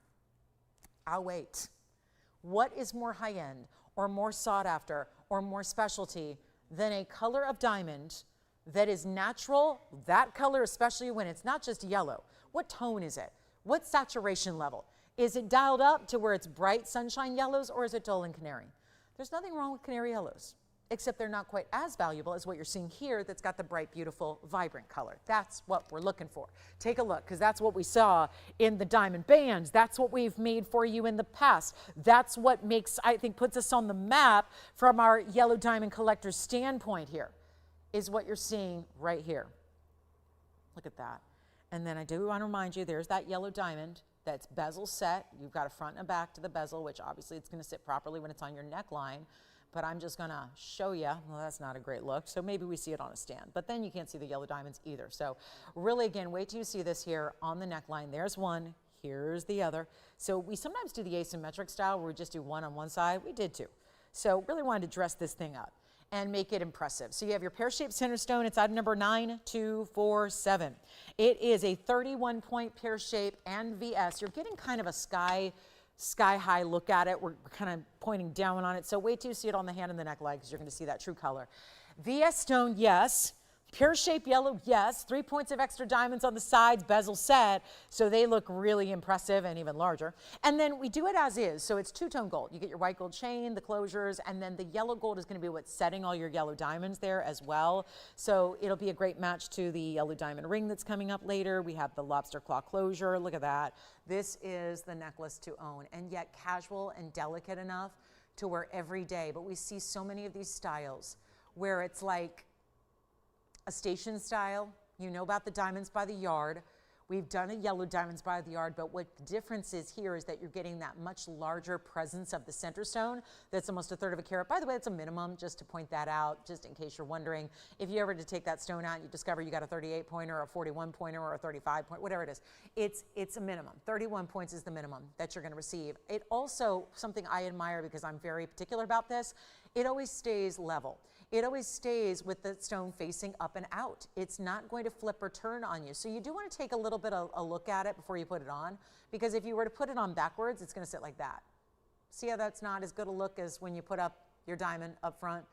I'll wait. What is more high-end or more sought after or more specialty than a color of diamond that is natural, that color, especially when it's not just yellow? What tone is it? What saturation level? Is it dialed up to where it's bright sunshine yellows, or is it dull and canary? There's nothing wrong with canary yellows, except they're not quite as valuable as what you're seeing here that's got the bright, beautiful, vibrant color. That's what we're looking for. Take a look, because that's what we saw in the diamond bands. That's what we've made for you in the past. That's what makes, I think, puts us on the map from our yellow diamond collector's standpoint here, is what you're seeing right here. Look at that. And then I do want to remind you, there's that yellow diamond that's bezel set. You've got a front and a back to the bezel, which obviously it's going to sit properly when it's on your neckline. But I'm just going to show you. Well, that's not a great look. So maybe we see it on a stand. But then you can't see the yellow diamonds either. So really, again, wait till you see this here on the neckline. There's one. Here's the other. So we sometimes do the asymmetric style where we just do one on one side. We did two. So really wanted to dress this thing up and make it impressive. So you have your pear-shaped center stone. It's item number 9247. It is a 31-point pear shape and VS. You're getting kind of a sky high look at it. We're kind of pointing down on it. So wait till you see it on the hand and the neckline, because you're going to see that true color. VS stone, yes. Pear-shaped yellow, yes. 3 points of extra diamonds on the sides, bezel set, so they look really impressive and even larger. And then we do it as is, so it's two-tone gold. You get your white gold chain, the closures, and then the yellow gold is going to be what's setting all your yellow diamonds there as well. So it'll be a great match to the yellow diamond ring that's coming up later. We have the lobster claw closure. Look at that. This is the necklace to own, and yet casual and delicate enough to wear every day. But we see so many of these styles where it's like a station style. You know about the diamonds by the yard. We've done a yellow diamonds by the yard, but what the difference is here is that you're getting that much larger presence of the center stone. That's almost a third of a carat. By the way, it's a minimum, just to point that out, just in case you're wondering. If you ever to take that stone out and you discover you got a 38 pointer or a 41 pointer or a 35 point, whatever it is, it's a minimum. 31 points is the minimum that you're going to receive. It also, something I admire because I'm very particular about this, it always stays level. It always stays with the stone facing up and out. It's not going to flip or turn on you. So you do want to take a little bit of a look at it before you put it on, because if you were to put it on backwards, it's going to sit like that. See how that's not as good a look as when you put up your diamond up front?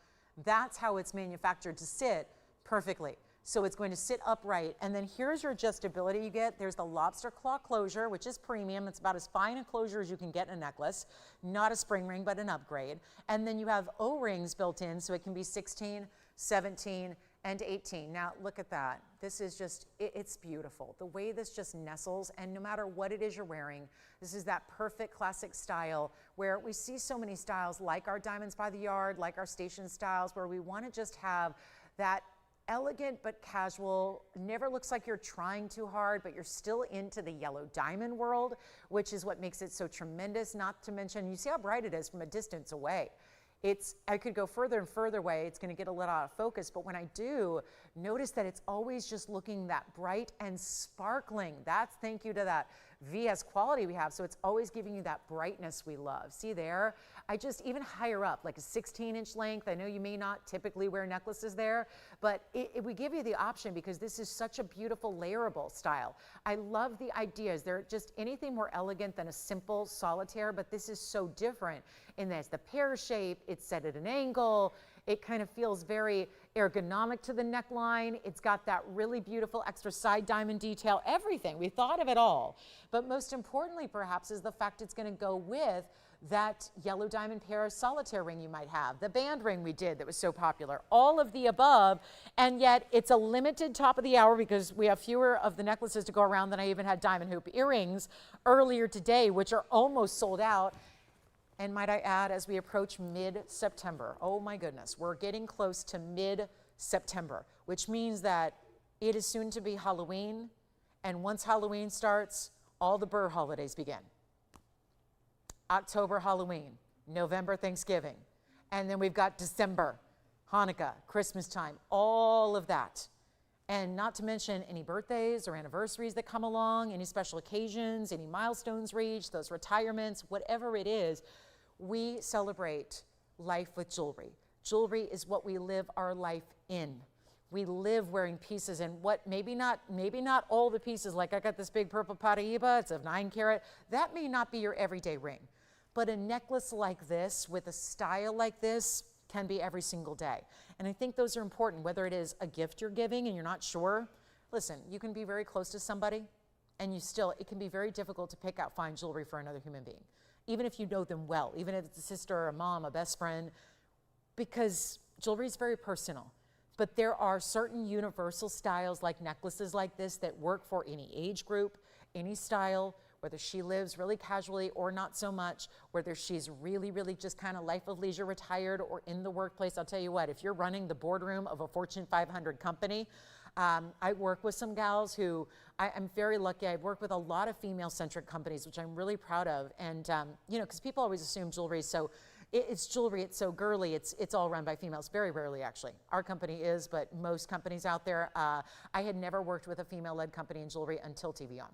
That's how it's manufactured to sit perfectly. So it's going to sit upright, and then here's your adjustability you get. There's the lobster claw closure, which is premium. It's about as fine a closure as you can get in a necklace. Not a spring ring, but an upgrade. And then you have O-rings built in, so it can be 16, 17, and 18. Now look at that. This is just, it's beautiful. The way this just nestles, and no matter what it is you're wearing, this is that perfect classic style where we see so many styles like our diamonds by the yard, like our station styles, where we want to just have that elegant but casual, never looks like you're trying too hard, but you're still into the yellow diamond world, which is what makes it so tremendous. Not to mention, you see how bright it is from a distance away. I could go further and further away. It's going to get a little out of focus, but when I do, notice that it's always just looking that bright and sparkling. That's thank you to that VS quality we have. So it's always giving you that brightness we love. See there? Even higher up, like a 16-inch length. I know you may not typically wear necklaces there, but we give you the option because this is such a beautiful layerable style. I love the ideas. They're just anything more elegant than a simple solitaire, but this is so different in that it's the pear shape, it's set at an angle, it kind of feels very ergonomic to the neckline. It's got that really beautiful extra side diamond detail, everything. We thought of it all. But most importantly, perhaps, is the fact it's going to go with that yellow diamond pear solitaire ring you might have, the band ring we did that was so popular, all of the above, and yet it's a limited top of the hour because we have fewer of the necklaces to go around than I even had diamond hoop earrings earlier today, which are almost sold out. And might I add, as we approach mid-September, oh my goodness, we're getting close to mid September, which means that it is soon to be Halloween. And once Halloween starts, all the Burr holidays begin. October, Halloween. November, Thanksgiving. And then we've got December, Hanukkah, Christmas time, all of that. And not to mention any birthdays or anniversaries that come along, any special occasions, any milestones reached, those retirements, whatever it is, we celebrate life with jewelry. Jewelry is what we live our life in. We live wearing pieces, and what maybe not all the pieces, like I got this big purple Paraiba, it's a 9 carat, that may not be your everyday ring. But a necklace like this with a style like this can be every single day. And I think those are important, whether it is a gift you're giving and you're not sure. Listen, you can be very close to somebody and it can be very difficult to pick out fine jewelry for another human being, even if you know them well, even if it's a sister, a mom, a best friend, because jewelry is very personal. But there are certain universal styles like necklaces like this that work for any age group, any style, whether she lives really casually or not so much, whether she's really, really just kind of life of leisure retired or in the workplace. I'll tell you what, if you're running the boardroom of a Fortune 500 company, I work with some gals who, I'm very lucky. I work with a lot of female-centric companies, which I'm really proud of. And, you know, because people always assume jewelry is so, it's jewelry, it's so girly, it's all run by females. Very rarely, actually. Our company is, but most companies out there, I had never worked with a female-led company in jewelry until TVON.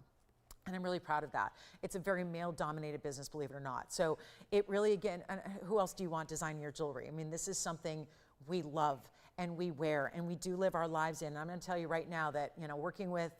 And I'm really proud of that. It's a very male-dominated business, believe it or not. So it really, again, who else do you want designing your jewelry? I mean, this is something we love and we wear and we do live our lives in. And I'm going to tell you right now that, you know, working with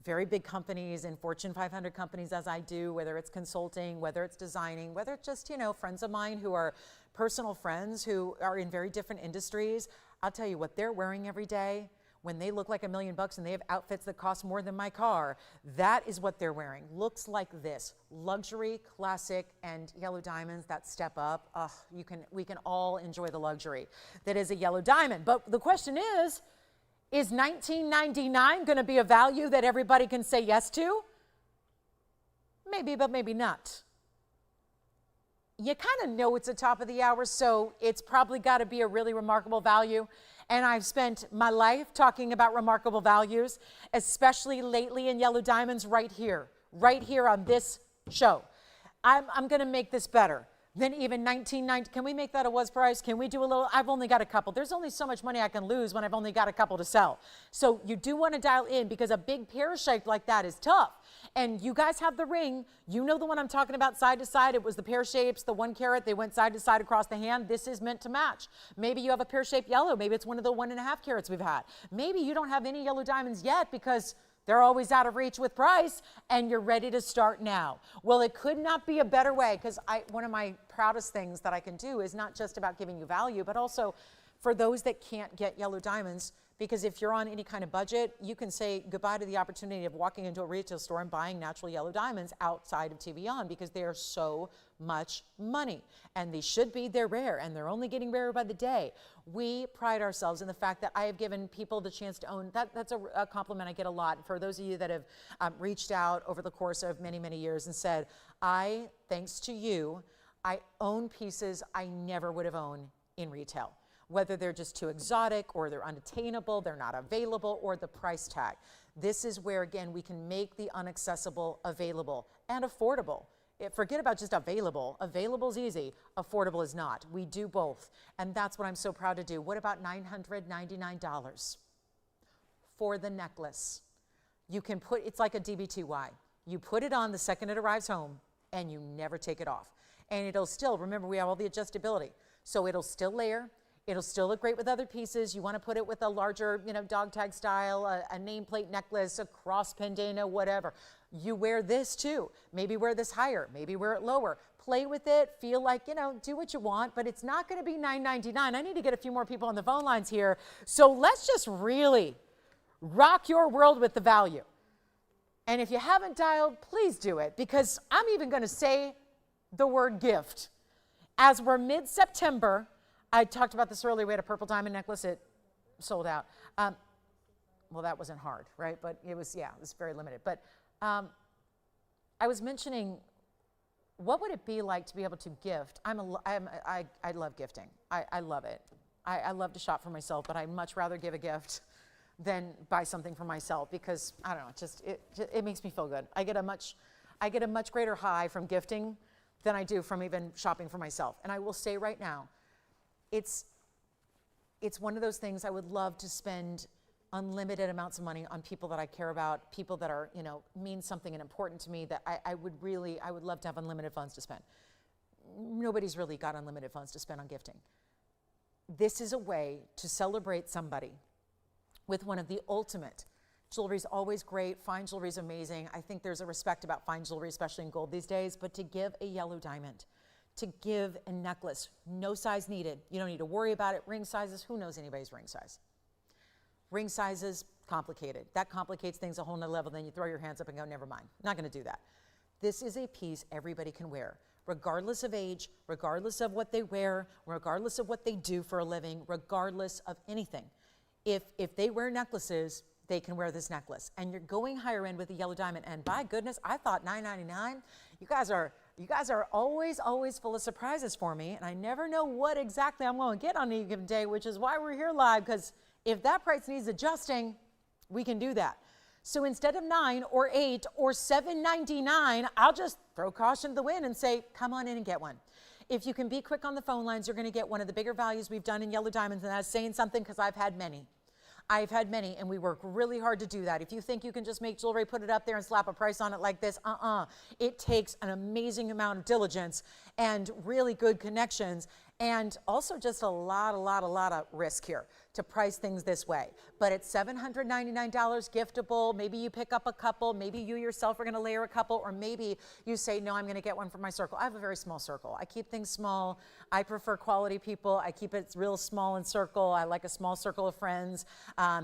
very big companies and Fortune 500 companies as I do, whether it's consulting, whether it's designing, whether it's just, you know, friends of mine who are personal friends who are in very different industries, I'll tell you what they're wearing every day. When they look like $1 million and they have outfits that cost more than my car, that is what they're wearing. Looks like this. Luxury, classic, and yellow diamonds, that step up. We can all enjoy the luxury that is a yellow diamond. But the question is $19.99 going to be a value that everybody can say yes to? Maybe, but maybe not. You kind of know it's the top of the hour, so it's probably got to be a really remarkable value. And I've spent my life talking about remarkable values, especially lately in yellow diamonds right here on this show. I'm going to make this better than even $19.90. Can we make that a was price? Can we do a little? I've only got a couple. There's only so much money I can lose when I've only got a couple to sell. So you do want to dial in because a big pear shape like that is tough. And you guys have the ring. You know the one I'm talking about side to side. It was the pear shapes, the 1 carat. They went side to side across the hand. This is meant to match. Maybe you have a pear shaped yellow. Maybe it's one of the 1.5 carats we've had. Maybe you don't have any yellow diamonds yet because they're always out of reach with price and you're ready to start now. Well, it could not be a better way because one of my proudest things that I can do is not just about giving you value, but also for those that can't get yellow diamonds, because if you're on any kind of budget, you can say goodbye to the opportunity of walking into a retail store and buying natural yellow diamonds outside of TVON because they are so much money. And they should be, they're rare, and they're only getting rarer by the day. We pride ourselves in the fact that I have given people the chance to own, that's a compliment I get a lot. For those of you that have reached out over the course of many, many years and said, thanks to you, I own pieces I never would have owned in retail. Whether they're just too exotic or they're unattainable, they're not available, or the price tag. This is where, again, we can make the inaccessible available and affordable. Forget about just available. Available is easy. Affordable is not. We do both. And that's what I'm so proud to do. What about $999 for the necklace? You can put, it's like a DBTY. You put it on the second it arrives home and you never take it off. And it'll still, remember, we have all the adjustability. So it'll still layer. It'll still look great with other pieces. You want to put it with a larger, you know, dog tag style, a nameplate necklace, a cross pendant, or whatever. You wear this too. Maybe wear this higher. Maybe wear it lower. Play with it. Feel like, you know, do what you want, but it's not going to be $9.99. I need to get a few more people on the phone lines here. So let's just really rock your world with the value. And if you haven't dialed, please do it, because I'm even going to say the word gift. As we're mid-September, I talked about this earlier. We had a purple diamond necklace. It sold out. Well, that wasn't hard, right? But it was, yeah, it was very limited. But I was mentioning, what would it be like to be able to gift? I love gifting. I love it. I love to shop for myself, but I'd much rather give a gift than buy something for myself because, I don't know, it makes me feel good. I get a much greater high from gifting than I do from even shopping for myself. And I will say right now, it's one of those things I would love to spend unlimited amounts of money on people that I care about, people that are, mean something and important to me that I would love to have unlimited funds to spend. Nobody's really got unlimited funds to spend on gifting. This is a way to celebrate somebody with one of the ultimate. Jewelry's always great. Fine jewelry's amazing. I think there's a respect about fine jewelry, especially in gold these days, but to give a yellow diamond, to give a necklace, no size needed. You don't need to worry about it. Ring sizes, who knows anybody's ring size? Ring sizes, complicated. That complicates things a whole nother level. Then you throw your hands up and go, never mind. Not going to do that. This is a piece everybody can wear, regardless of age, regardless of what they wear, regardless of what they do for a living, regardless of anything. If they wear necklaces, they can wear this necklace. And you're going higher end with a yellow diamond. And by goodness, I thought $9.99. You guys are always full of surprises for me. And I never know what exactly I'm going to get on any given day, which is why we're here live, because if that price needs adjusting, we can do that. So instead of $9 or $8 or $7.99, I'll just throw caution to the wind and say, come on in and get one. If you can be quick on the phone lines, you're going to get one of the bigger values we've done in yellow diamonds, and that's saying something because I've had many. I've had many, and we work really hard to do that. If you think you can just make jewelry, put it up there and slap a price on it like this, It takes an amazing amount of diligence and really good connections, and also just a lot of risk here to price things this way. But it's $799 giftable. Maybe you pick up a couple. Maybe you yourself are going to layer a couple, or maybe you say, no, I'm going to get one for my circle. I have a very small circle. I keep things small. I prefer quality people. I keep it real small in circle. I like a small circle of friends. I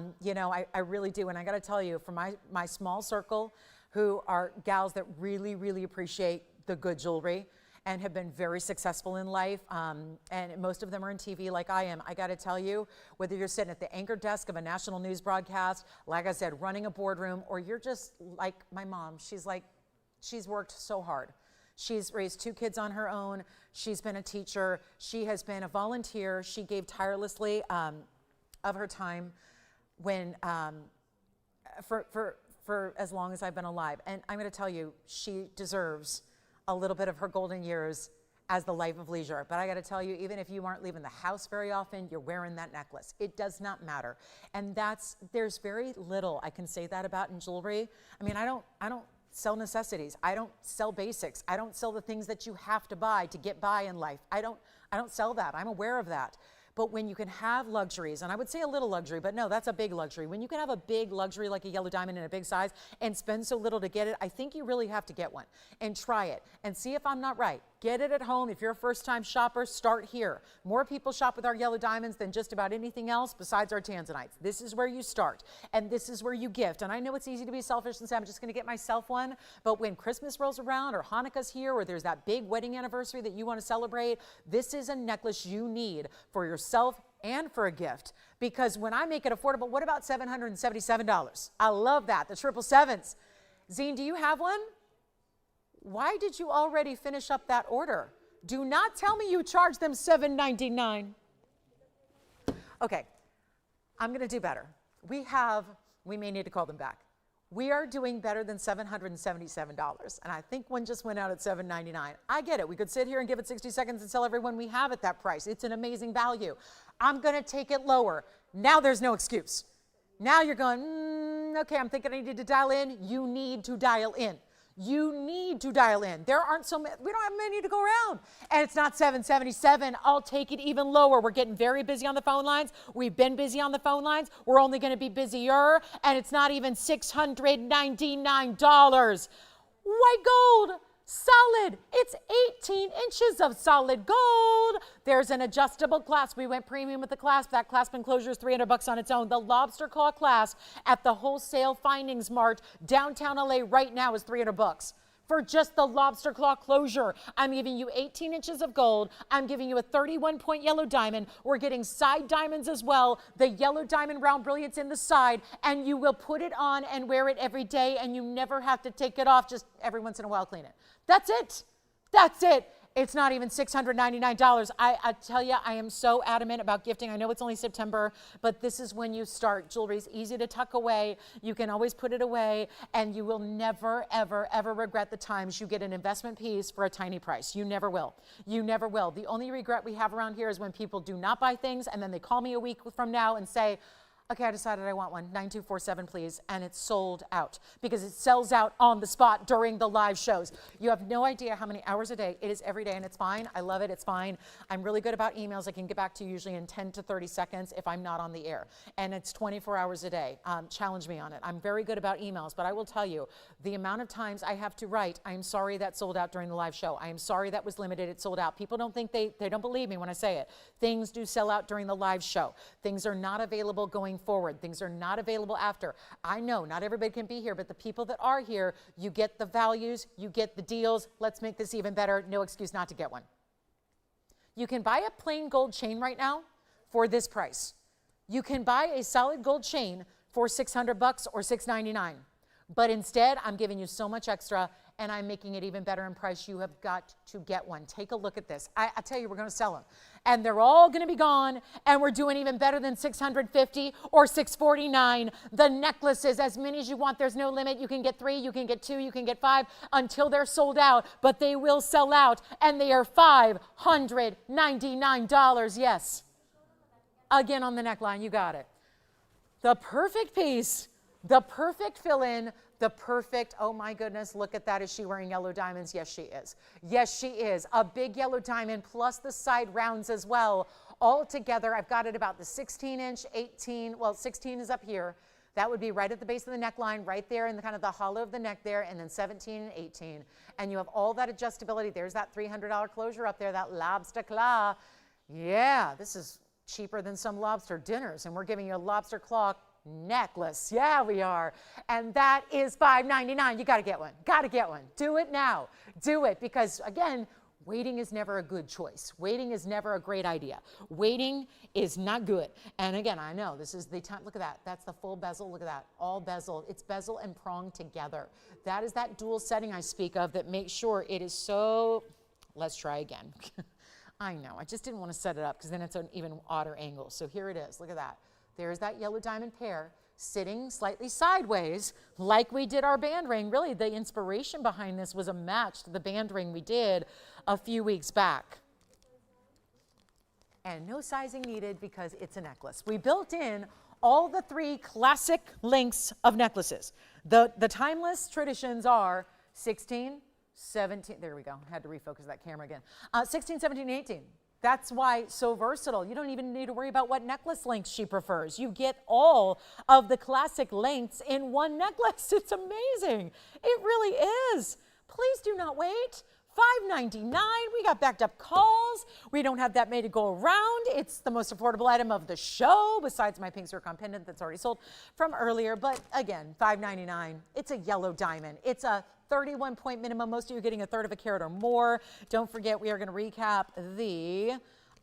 really do. And I got to tell you, for my small circle, who are gals that really appreciate the good jewelry and have been very successful in life, and most of them are in TV like I am. I got to tell you, whether you're sitting at the anchor desk of a national news broadcast, like I said, running a boardroom, or you're just like my mom, she's worked so hard. She's raised 2 kids on her own. She's been a teacher. She has been a volunteer. She gave tirelessly of her time when for as long as I've been alive. And I'm going to tell you, she deserves a little bit of her golden years as the life of leisure. But I got to tell you, even if you aren't leaving the house very often, you're wearing that necklace. It does not matter. And there's very little I can say that about in jewelry. I mean, I don't sell necessities. I don't sell basics. I don't sell the things that you have to buy to get by in life. I don't sell that. I'm aware of that. But when you can have luxuries, and I would say a little luxury, but no, that's a big luxury. When you can have a big luxury like a yellow diamond in a big size and spend so little to get it, I think you really have to get one and try it and see if I'm not right. Get it at home. If you're a first-time shopper, start here. More people shop with our yellow diamonds than just about anything else besides our Tanzanites. This is where you start, and this is where you gift. And I know it's easy to be selfish and say, I'm just going to get myself one, but when Christmas rolls around or Hanukkah's here or there's that big wedding anniversary that you want to celebrate, this is a necklace you need for yourself and for a gift. Because when I make it affordable, what about $777? I love that, the 777s. Zine, do you have one? Why did you already finish up that order? Do not tell me you charged them $799. Okay, I'm going to do better. We may need to call them back. We are doing better than $777, and I think one just went out at $799. I get it. We could sit here and give it 60 seconds and sell everyone we have at that price. It's an amazing value. I'm going to take it lower. Now there's no excuse. Now you're going, okay, I'm thinking I need to dial in. You need to dial in. You need to dial in. There aren't so many, we don't have many to go around. And it's not $777. I'll take it even lower. We're getting very busy on the phone lines. We've been busy on the phone lines. We're only going to be busier. And it's not even $699. White gold, solid. It's 18 inches of solid gold. There's an adjustable clasp. We went premium with the clasp. That clasp enclosure is $300 on its own. The lobster claw clasp at the wholesale findings mart downtown LA right now is $300 for just the lobster claw closure. I'm giving you 18 inches of gold. I'm giving you a 31-point yellow diamond. We're getting side diamonds as well. The yellow diamond round brilliance in the side, and you will put it on and wear it every day, and you never have to take it off. Just every once in a while clean it. That's it. That's it. It's not even $699. I tell you, I am so adamant about gifting. I know it's only September, but this is when you start. Jewelry's easy to tuck away. You can always put it away, and you will never, ever, ever regret the times you get an investment piece for a tiny price. You never will. You never will. The only regret we have around here is when people do not buy things, and then they call me a week from now and say, okay, I decided I want one, 9247 please, and it's sold out because it sells out on the spot during the live shows. You have no idea how many hours a day. It is every day, and it's fine. I love it. It's fine. I'm really good about emails. I can get back to you usually in 10 to 30 seconds if I'm not on the air, and it's 24 hours a day. Challenge me on it. I'm very good about emails, but I will tell you, the amount of times I have to write, I'm sorry that sold out during the live show. I am sorry that was limited. It sold out. People don't think they don't believe me when I say it. Things do sell out during the live show. Things are not available going forward. Things are not available after. I know not everybody can be here, but the people that are here, you get the values, you get the deals. Let's make this even better. No excuse not to get one. You can buy a plain gold chain right now for this price. You can buy a solid gold chain for $600 or $699. But instead, I'm giving you so much extra, and I'm making it even better in price. You have got to get one. Take a look at this. I tell you, we're going to sell them. And they're all going to be gone, and we're doing even better than $650 or $649. The necklaces, as many as you want. There's no limit. You can get 3, you can get 2, you can get 5 until they're sold out. But they will sell out, and they are $599. Yes. Again on the neckline, you got it. The perfect piece, the perfect fill-in, the perfect, oh my goodness, look at that. Is she wearing yellow diamonds? Yes, she is. Yes, she is. A big yellow diamond plus the side rounds as well. All together, I've got it about the 16-inch, 18, well, 16 is up here. That would be right at the base of the neckline, right there in the kind of the hollow of the neck there, and then 17 and 18. And you have all that adjustability. There's that $300 closure up there, that lobster claw. Yeah, this is cheaper than some lobster dinners, and we're giving you a lobster claw necklace. Yeah, we are. And that is $599. You got to get one. Got to get one. Do it now. Do it, because again, waiting is never a good choice. Waiting is never a great idea. Waiting is not good. And again, I know this is the time. Look at that. That's the full bezel. Look at that. All bezel. It's bezel and prong together. That is that dual setting I speak of that makes sure it is so. Let's try again. I know. I just didn't want to set it up because then it's an even odder angle. So here it is. Look at that. There's that yellow diamond pair sitting slightly sideways like we did our band ring. Really, the inspiration behind this was a match to the band ring we did a few weeks back. And no sizing needed because it's a necklace. We built in all the 3 classic lengths of necklaces. The timeless traditions are 16, 17, there we go. I had to refocus that camera again. 16, 17, 18. That's why it's so versatile. You don't even need to worry about what necklace length she prefers. You get all of the classic lengths in one necklace. It's amazing. It really is. Please do not wait. $599. We got backed up calls. We don't have that made to go around. It's the most affordable item of the show, besides my pink zircon pendant that's already sold from earlier. But again, $599. It's a yellow diamond. It's a 31-point minimum. Most of you are getting 1/3 of a carat or more. Don't forget, we are going to recap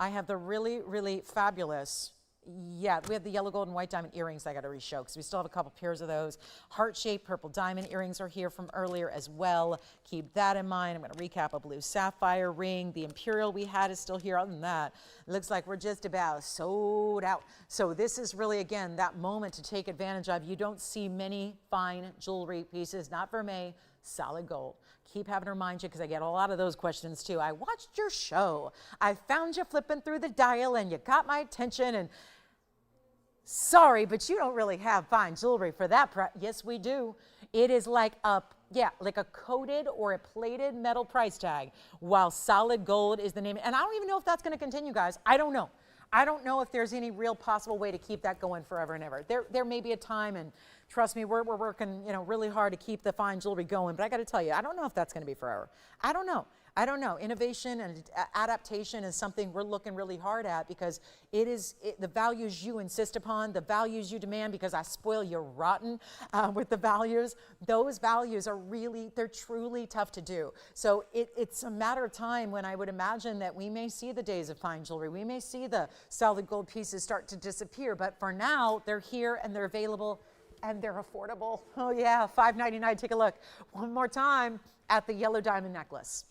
I have the really, really fabulous, yeah, we have the yellow, gold, and white diamond earrings I got to re-show because we still have a couple pairs of those. Heart-shaped purple diamond earrings are here from earlier as well. Keep that in mind. I'm going to recap a blue sapphire ring. The Imperial we had is still here. Other than that, it looks like we're just about sold out. So this is really, again, that moment to take advantage of. You don't see many fine jewelry pieces, not vermeil, solid gold. Keep having to remind you because I get a lot of those questions too. I watched your show. I found you flipping through the dial and you got my attention, and sorry, but you don't really have fine jewelry for that price. Yes, we do. It is like a coated or a plated metal price tag, while solid gold is the name. And I don't even know if that's going to continue, guys. I don't know. I don't know if there's any real possible way to keep that going forever and ever. There may be a time, and trust me, we're working really hard to keep the fine jewelry going. But I got to tell you, I don't know if that's going to be forever. I don't know. I don't know. Innovation and adaptation is something we're looking really hard at because the values you insist upon, the values you demand, because I spoil you rotten with the values. Those values are they're truly tough to do. So it's a matter of time when I would imagine that we may see the days of fine jewelry. We may see the solid gold pieces start to disappear. But for now, they're here and they're available and they're affordable. Oh yeah, $599. Take a look one more time at the yellow diamond necklace.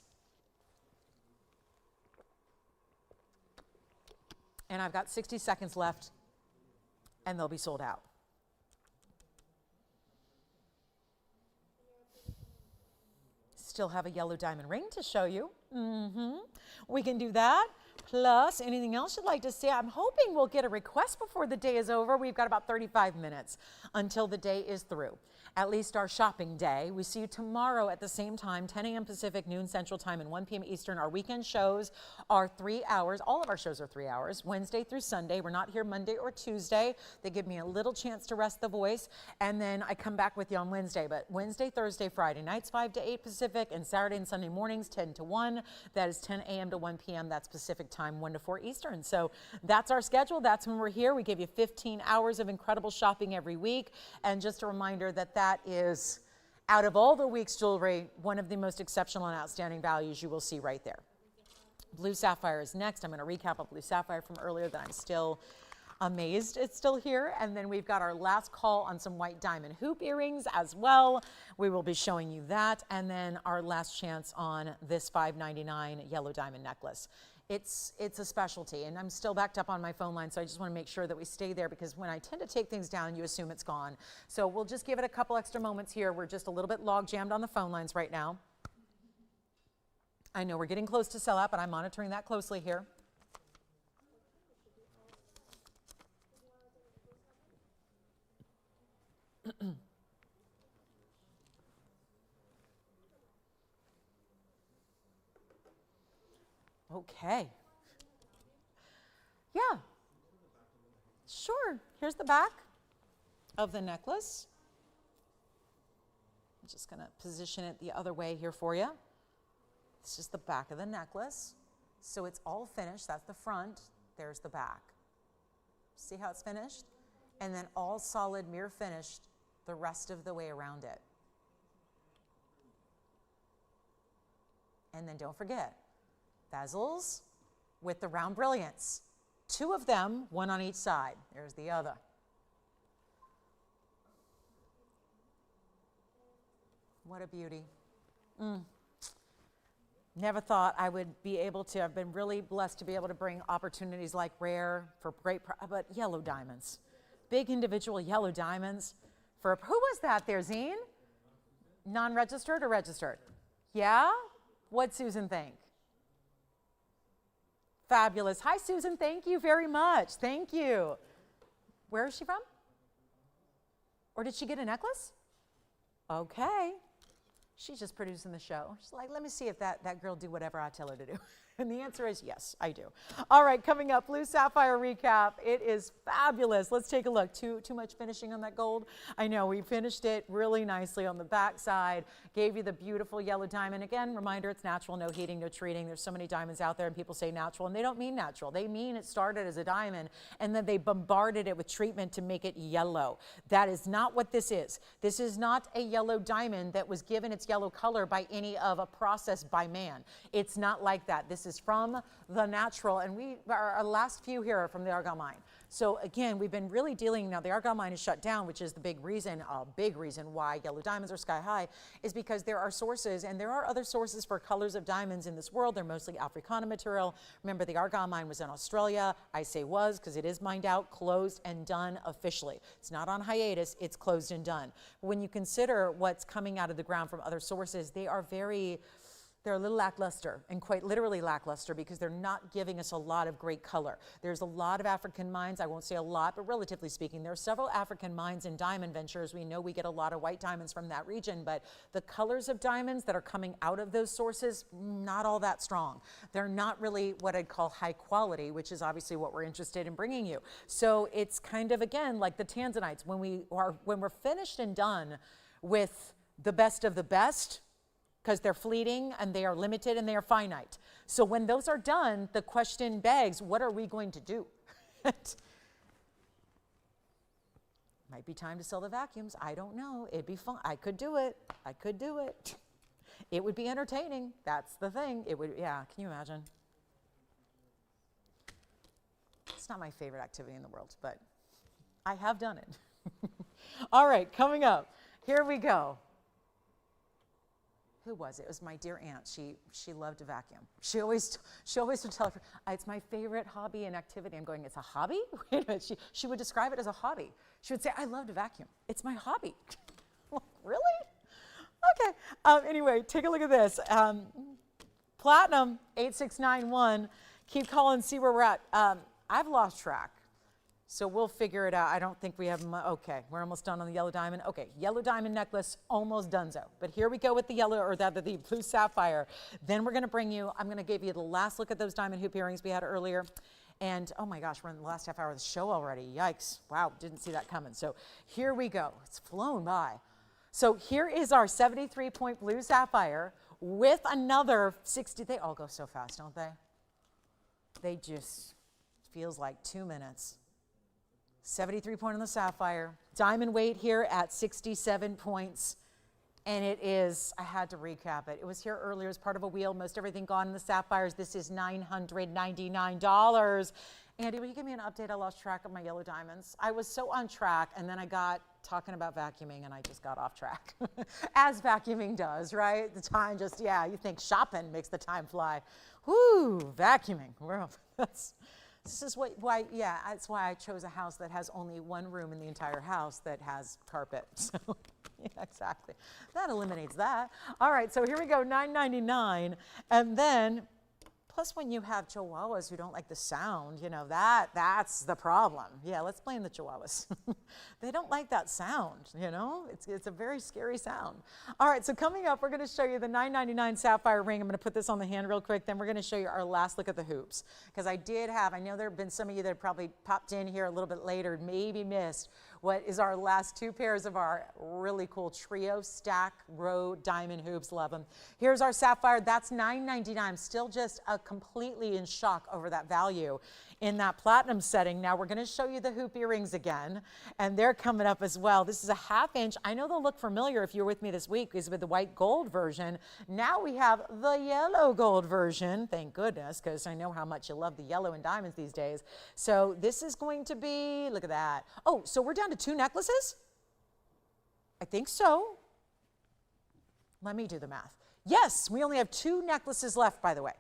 And I've got 60 seconds left, and they'll be sold out. Still have a yellow diamond ring to show you. We can do that. Plus, anything else you'd like to see? I'm hoping we'll get a request before the day is over. We've got about 35 minutes until the day is through. At least our shopping day. We see you tomorrow at the same time, 10 a.m. Pacific, noon Central Time, and 1 p.m. Eastern. Our weekend shows are 3 hours. All of our shows are 3 hours, Wednesday through Sunday. We're not here Monday or Tuesday. They give me a little chance to rest the voice, and then I come back with you on Wednesday. But Wednesday, Thursday, Friday nights, 5 to 8 Pacific, and Saturday and Sunday mornings, 10 to 1. That is 10 a.m. to 1 p.m. That's Pacific Time, 1 to 4 Eastern. So that's our schedule. That's when we're here. We give you 15 hours of incredible shopping every week. And just a reminder that that is, out of all the week's jewelry, one of the most exceptional and outstanding values you will see right there. Blue Sapphire is next. I'm going to recap a Blue Sapphire from earlier that I'm still amazed it's still here. And then we've got our last call on some white diamond hoop earrings as well. We will be showing you that. And then our last chance on this $5.99 yellow diamond necklace. It's a specialty, and I'm still backed up on my phone line, so I just want to make sure that we stay there, because when I tend to take things down, you assume it's gone. So we'll just give it a couple extra moments here. We're just a little bit log jammed on the phone lines right now. I know we're getting close to sellout, but I'm monitoring that closely here. Okay. Yeah. Sure. Here's the back of the necklace. I'm just going to position it the other way here for you. It's just the back of the necklace. So it's all finished. That's the front. There's the back. See how it's finished? And then all solid mirror finished the rest of the way around it. And then don't forget, bezels with the round brilliance. 2 of them, 1 on each side. There's the other. What a beauty. Never thought I would be able to. I've been really blessed to be able to bring opportunities like rare for great, but yellow diamonds. Big individual yellow diamonds. For, who was that there, Zine? Non-registered or registered? Yeah? What'd Susan think? Fabulous. Hi, Susan. Thank you very much. Thank you. Where is she from? Or did she get a necklace? Okay. She's just producing the show. She's like, let me see if that girl do whatever I tell her to do. And the answer is yes, I do. All right, coming up, Blue Sapphire recap. It is fabulous. Let's take a look. Too much finishing on that gold? I know, we finished it really nicely on the back side. Gave you the beautiful yellow diamond. Again, reminder, it's natural, no heating, no treating. There's so many diamonds out there and people say natural, and they don't mean natural. They mean it started as a diamond and then they bombarded it with treatment to make it yellow. That is not what this is. This is not a yellow diamond that was given its yellow color by any of a process by man. It's not like that. This is from the natural, and our last few here are from the argon mine. So again, we've been really dealing, now the argon mine is shut down, which is the big reason why yellow diamonds are sky high, is because there are sources, and there are other sources for colors of diamonds in this world. They're mostly Africana material. Remember, the argon mine was in Australia. I say was because it is mined out, closed, and done officially. It's not on hiatus, it's closed and done. But when you consider what's coming out of the ground from other sources, they're a little lackluster, and quite literally lackluster, because they're not giving us a lot of great color. There's a lot of African mines. I won't say a lot, but relatively speaking, there are several African mines and diamond ventures. We know we get a lot of white diamonds from that region, but the colors of diamonds that are coming out of those sources, not all that strong. They're not really what I'd call high quality, which is obviously what we're interested in bringing you. So it's kind of, again, like the Tanzanites. When we're finished and done with the best of the best, because they're fleeting and they are limited and they are finite. So when those are done, the question begs, what are we going to do? Might be time to sell the vacuums. I don't know. It'd be fun. I could do it. I could do it. It would be entertaining. That's the thing. It would, yeah, can you imagine? It's not my favorite activity in the world, but I have done it. All right, coming up. Here we go. who was it? It was my dear aunt. She loved to vacuum. She always would tell her, it's my favorite hobby and activity. I'm going, it's a hobby? Wait a minute. She would describe it as a hobby. She would say, I love to vacuum. It's my hobby. Really? Okay. Anyway, take a look at this. Platinum 8691. Keep calling, see where we're at. I've lost track. So we'll figure it out. I don't think we have, okay, we're almost done on the yellow diamond. Okay, yellow diamond necklace, almost donezo. But here we go with the yellow, or the blue sapphire. Then we're gonna bring you, I'm gonna give you the last look at those diamond hoop earrings we had earlier. And oh my gosh, we're in the last half hour of the show already. Yikes, wow, didn't see that coming. So here we go, it's flown by. So here is our 73-point blue sapphire with another 60, they all go so fast, don't they? They just, feels like 2 minutes. 73 point on the sapphire. Diamond weight here at 67 points. And it is, I had to recap it. It was here earlier as part of a wheel. Most everything gone in the sapphires. This is $999. Andy, will you give me an update? I lost track of my yellow diamonds. I was so on track, and then I got talking about vacuuming, and I just got off track. As vacuuming does, right? The time just, yeah, you think shopping makes the time fly. Whoo, vacuuming. Well, that's why I chose a house that has only one room in the entire house that has carpet. So, yeah, exactly. That eliminates that. All right, so here we go, $9.99. And then, plus when you have chihuahuas who don't like the sound, you know, that's the problem. Yeah, let's blame the chihuahuas. They don't like that sound, you know? It's a very scary sound. All right, so coming up, we're gonna show you the $9.99 sapphire ring. I'm gonna put this on the hand real quick, then we're gonna show you our last look at the hoops. Because I know there have been some of you that probably popped in here a little bit later, maybe missed what is our last two pairs of our really cool trio stack row diamond hoops. Love them. Here's our sapphire. That's $9.99. I'm still just completely in shock over that value in that platinum setting. Now we're going to show you the hoop earrings again, and they're coming up as well. This is a 1/2 inch. I know they'll look familiar if you're with me this week, is with the white gold version. Now we have the yellow gold version. Thank goodness, because I know how much you love the yellow and diamonds these days. So this is going to be, look at that. Oh, so we're down to 2 necklaces? I think so. Let me do the math. Yes, we only have 2 necklaces left, by the way.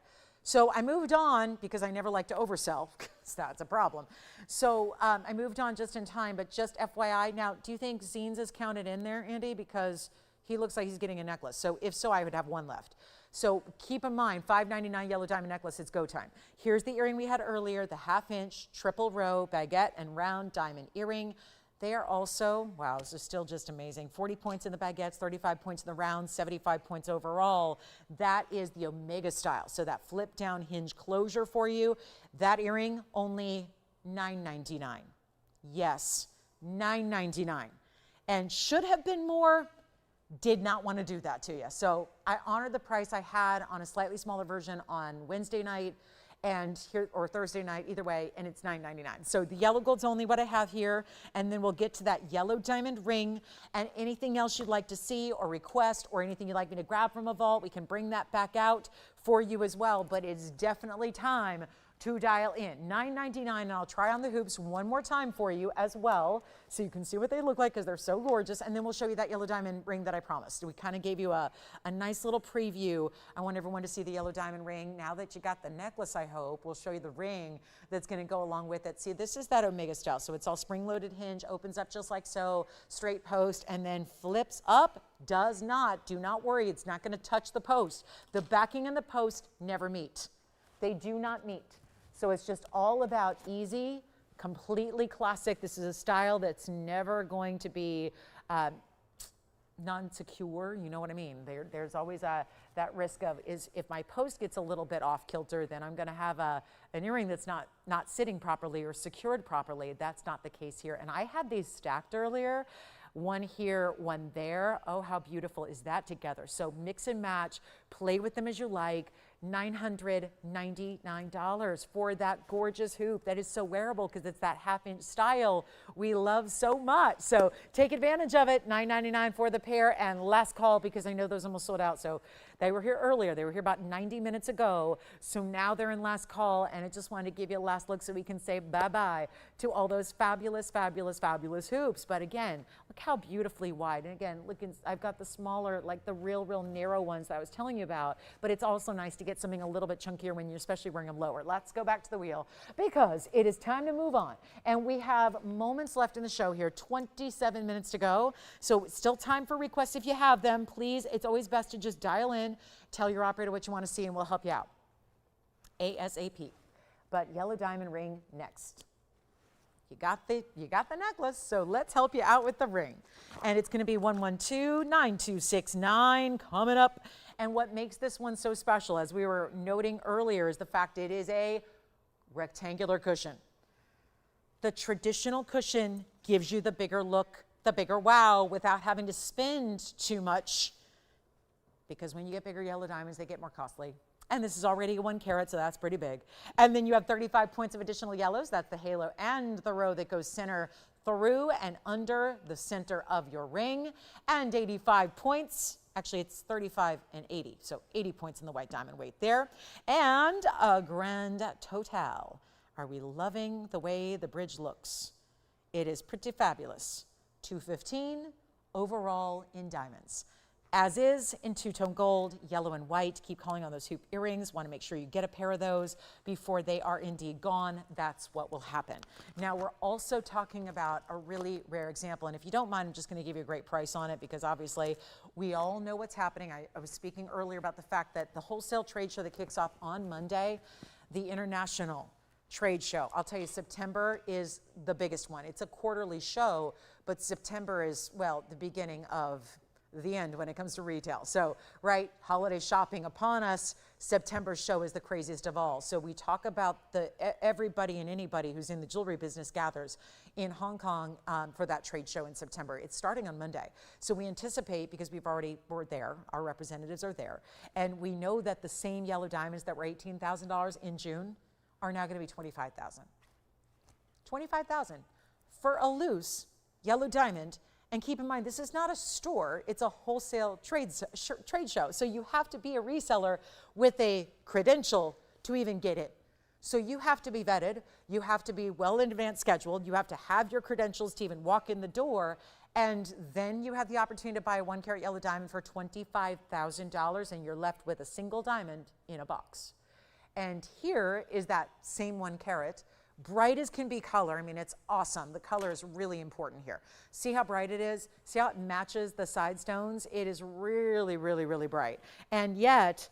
So I moved on because I never like to oversell, because that's a problem. So I moved on just in time, but just FYI. Now, do you think Zines is counted in there, Andy? Because he looks like he's getting a necklace. So if so, I would have 1 left. So keep in mind, $5.99 yellow diamond necklace, it's go time. Here's the earring we had earlier, the 1/2 inch triple row baguette and round diamond earring. They are also, wow, this is still just amazing. 40 points in the baguettes, 35 points in the round, 75 points overall. That is the Omega style. So that flip down hinge closure for you. That earring, only $9.99. Yes, $9.99. And should have been more, did not want to do that to you. So I honored the price I had on a slightly smaller version on Wednesday night, and here, or Thursday night, either way, and it's $9.99. So the yellow gold's only what I have here, and then we'll get to that yellow diamond ring, and anything else you'd like to see or request, or anything you'd like me to grab from a vault, we can bring that back out for you as well. But it's definitely time to dial in. $9.99, and I'll try on the hoops one more time for you as well, so you can see what they look like, because they're so gorgeous. And then we'll show you that yellow diamond ring that I promised. We kind of gave you a nice little preview. I want everyone to see the yellow diamond ring. Now that you got the necklace, I hope, we'll show you the ring that's going to go along with it. See, this is that Omega style. So it's all spring-loaded hinge, opens up just like so, straight post, and then flips up. Does not, do not worry, it's not going to touch the post. The backing and the post never meet. They do not meet. So it's just all about easy, completely classic. This is a style that's never going to be non-secure, you know what I mean? There's always that risk of, if my post gets a little bit off kilter, then I'm gonna have an earring that's not sitting properly or secured properly. That's not the case here. And I had these stacked earlier. One here, one there. Oh, how beautiful is that together? So mix and match, play with them as you like. $999 for that gorgeous hoop that is so wearable because it's that half-inch style we love so much. So take advantage of it. $999 for the pair, and last call because I know those almost sold out. So they were here earlier. They were here about 90 minutes ago. So now they're in last call, and I just wanted to give you a last look so we can say bye-bye to all those fabulous, fabulous, fabulous hoops. But again, look how beautifully wide. And again, look, I've got the smaller, like the real narrow ones that I was telling you about, but it's also nice to get something a little bit chunkier when you're especially wearing them lower. Let's go back to the wheel because it is time to move on. And we have moments left in the show here, 27 minutes to go. So it's still time for requests if you have them. Please, it's always best to just dial in, tell your operator what you want to see, and we'll help you out ASAP. But yellow diamond ring next. You got the necklace, so let's help you out with the ring. And it's going to be 112-9269 coming up. And what makes this one so special, as we were noting earlier, is the fact it is a rectangular cushion. The traditional cushion gives you the bigger look, the bigger wow, without having to spend too much, because when you get bigger yellow diamonds, they get more costly. And this is already 1 carat, so that's pretty big. And then you have 35 points of additional yellows. That's the halo and the row that goes center through and under the center of your ring. And 85 points. Actually, it's 35 and 80. So 80 points in the white diamond weight there. And a grand total. Are we loving the way the bridge looks? It is pretty fabulous. 215 overall in diamonds. As is in two-tone gold, yellow and white. Keep calling on those hoop earrings. Want to make sure you get a pair of those before they are indeed gone. That's what will happen. Now, we're also talking about a really rare example. And if you don't mind, I'm just going to give you a great price on it because obviously we all know what's happening. I was speaking earlier about the fact that the wholesale trade show that kicks off on Monday, the international trade show. I'll tell you, September is the biggest one. It's a quarterly show, but September is, well, the beginning of the end when it comes to retail. So, right, holiday shopping upon us. September's show is the craziest of all. So we talk about everybody and anybody who's in the jewelry business gathers in Hong Kong for that trade show in September. It's starting on Monday. So we anticipate, because we're there, our representatives are there, and we know that the same yellow diamonds that were $18,000 in June are now going to be $25,000. $25,000 for a loose yellow diamond. And keep in mind, this is not a store, it's a wholesale trade show. So you have to be a reseller with a credential to even get it. So you have to be vetted, you have to be well in advance scheduled, you have to have your credentials to even walk in the door, and then you have the opportunity to buy a 1 carat yellow diamond for $25,000 and you're left with a single diamond in a box. And here is that same 1 carat. Bright as can be color. I mean, it's awesome. The color is really important here. See how bright it is? See how it matches the side stones? It is really, really, really bright. And yet,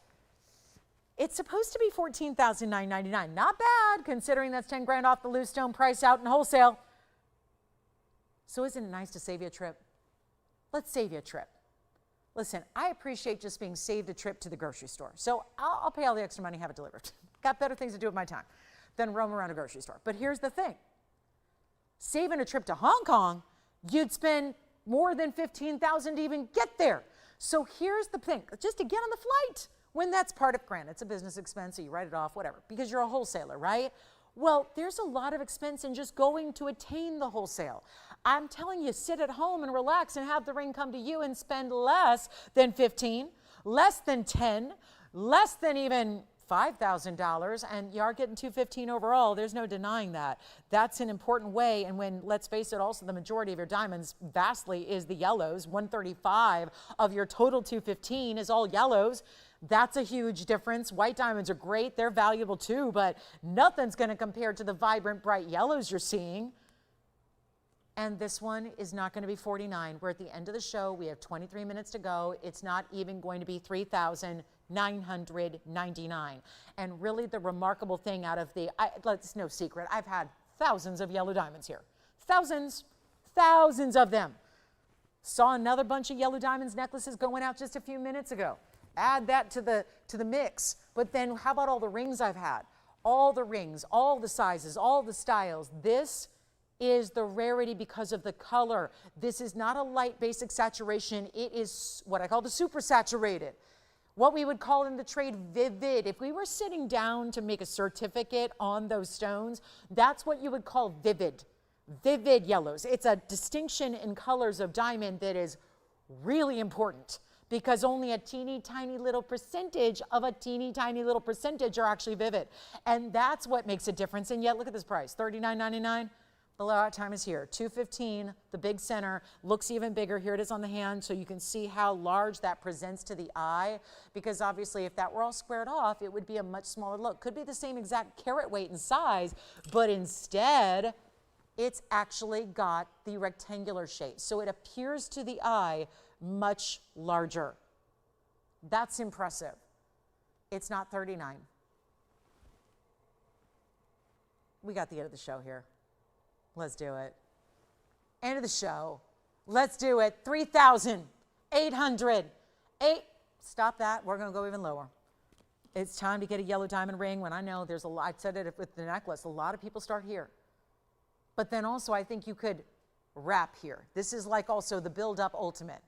it's supposed to be $14,999. Not bad, considering that's 10 grand off the loose stone price out in wholesale. So isn't it nice to save you a trip? Let's save you a trip. Listen, I appreciate just being saved a trip to the grocery store. So I'll pay all the extra money, have it delivered. Got better things to do with my time than roam around a grocery store. But here's the thing. Saving a trip to Hong Kong, you'd spend more than $15,000 to even get there. So here's the thing, just to get on the flight, when that's part of, granted, it's a business expense, so you write it off, whatever, because you're a wholesaler, right? Well, there's a lot of expense in just going to attain the wholesale. I'm telling you, sit at home and relax and have the ring come to you and spend less than 15, less than 10, less than even $5,000, and you are getting $215 overall. There's no denying that. That's an important way. And when, let's face it, also the majority of your diamonds vastly is the yellows. 135 of your total $215 is all yellows. That's a huge difference. White diamonds are great. They're valuable too, but nothing's going to compare to the vibrant, bright yellows you're seeing. And this one is not going to be $49. We're at the end of the show. We have 23 minutes to go. It's not even going to be $3,999. And really the remarkable thing out of it's no secret, I've had thousands of yellow diamonds here. Thousands of them. Saw another bunch of yellow diamonds necklaces going out just a few minutes ago. Add that to the mix. But then how about all the rings I've had? All the rings, all the sizes, all the styles. This is the rarity because of the color. This is not a light basic saturation. It is what I call the super saturated. What we would call in the trade vivid. If we were sitting down to make a certificate on those stones, that's what you would call vivid. Vivid yellows. It's a distinction in colors of diamond that is really important, because only a teeny tiny little percentage of a teeny tiny little percentage are actually vivid. And that's what makes a difference. And yet, look at this price, $39.99. Blowout time is here, $215. The big center looks even bigger. Here it is on the hand, so you can see how large that presents to the eye, because obviously if that were all squared off, it would be a much smaller look. Could be the same exact carat weight and size, but instead, it's actually got the rectangular shape. So it appears to the eye much larger. That's impressive. It's not 39. We got the end of the show here. Let's do it. End of the show. Let's do it. 3,800. Stop that. We're going to go even lower. It's time to get a yellow diamond ring when I know there's a lot. I said it with the necklace. A lot of people start here. But then also I think you could wrap here. This is like also the build-up ultimate,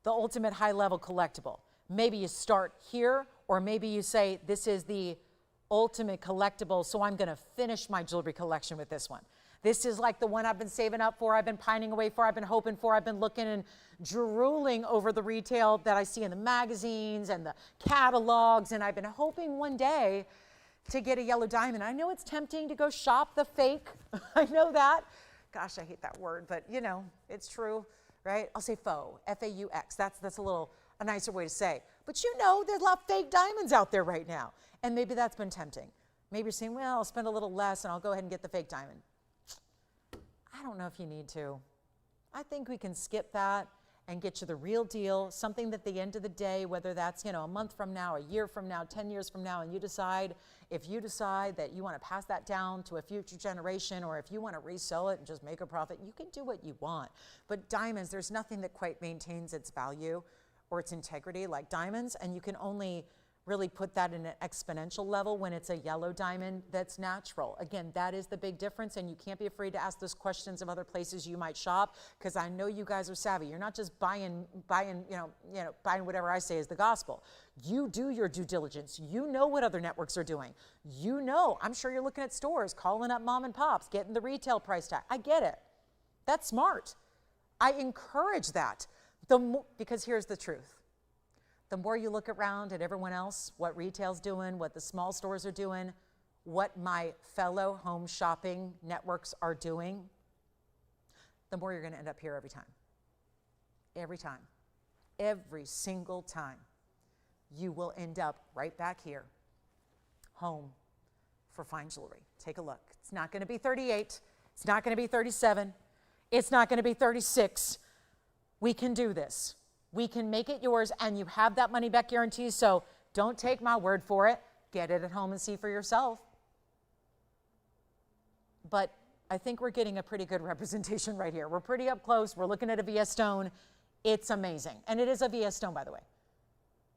the ultimate high-level collectible. Maybe you start here, or maybe you say this is the ultimate collectible, so I'm going to finish my jewelry collection with this one. This is like the one I've been saving up for, I've been pining away for, I've been hoping for, I've been looking and drooling over the retail that I see in the magazines and the catalogs, and I've been hoping one day to get a yellow diamond. I know it's tempting to go shop the fake. I know that. Gosh, I hate that word, but you know, it's true, right? I'll say faux, F-A-U-X. That's a nicer way to say. But you know, there's a lot of fake diamonds out there right now. And maybe that's been tempting. Maybe you're saying, well, I'll spend a little less and I'll go ahead and get the fake diamond. I don't know if you need to. I think we can skip that and get you the real deal, something that at the end of the day, whether that's, you know, a month from now, a year from now, 10 years from now, and you decide, if you decide that you want to pass that down to a future generation, or if you want to resell it and just make a profit, you can do what you want. But diamonds, there's nothing that quite maintains its value or its integrity like diamonds, and you can only really put that in an exponential level when it's a yellow diamond that's natural. Again, that is the big difference, and you can't be afraid to ask those questions of other places you might shop, because I know you guys are savvy. You're not just buying whatever I say is the gospel. You do your due diligence. You know what other networks are doing. You know, I'm sure you're looking at stores, calling up mom and pops, getting the retail price tag. I get it. That's smart. I encourage that. Because here's the truth. The more you look around at everyone else, what retail's doing, what the small stores are doing, what my fellow home shopping networks are doing, the more you're going to end up here every time. Every time. Every single time. You will end up right back here, home for fine jewelry. Take a look. It's not going to be 38. It's not going to be 37. It's not going to be 36. We can do this. We can make it yours, and you have that money back guarantee, so don't take my word for it. Get it at home and see for yourself. But I think we're getting a pretty good representation right here. We're pretty up close. We're looking at a VS stone. It's amazing. And it is a VS stone, by the way.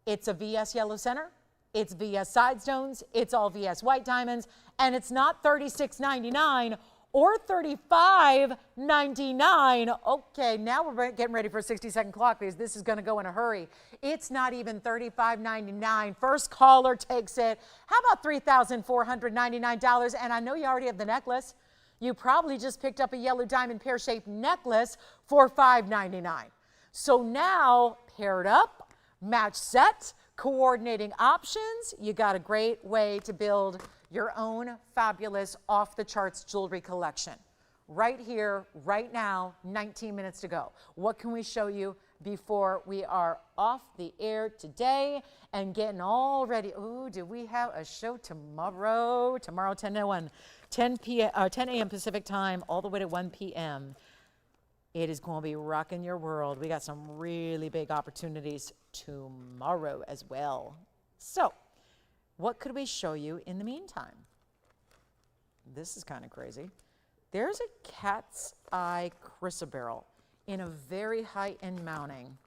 It's a VS yellow center. It's VS side stones. It's all VS white diamonds. And it's not $36.99 or $35.99. Okay, now we're getting ready for a 60-second clock, because this is going to go in a hurry. It's not even $35.99. First caller takes it. How about $3,499? And I know you already have the necklace. You probably just picked up a yellow diamond pear-shaped necklace for $5.99. So now, paired up, match set, coordinating options, you got a great way to build your own fabulous off-the-charts jewelry collection. Right here, right now, 19 minutes to go. What can we show you before we are off the air today and getting all ready? Ooh, do we have a show tomorrow? Tomorrow, 10 a.m. Pacific time, all the way to 1 p.m. It is going to be rocking your world. We got some really big opportunities tomorrow as well. So, what could we show you in the meantime? This is kind of crazy. There's a cat's eye chrysoberyl in a very high-end mounting.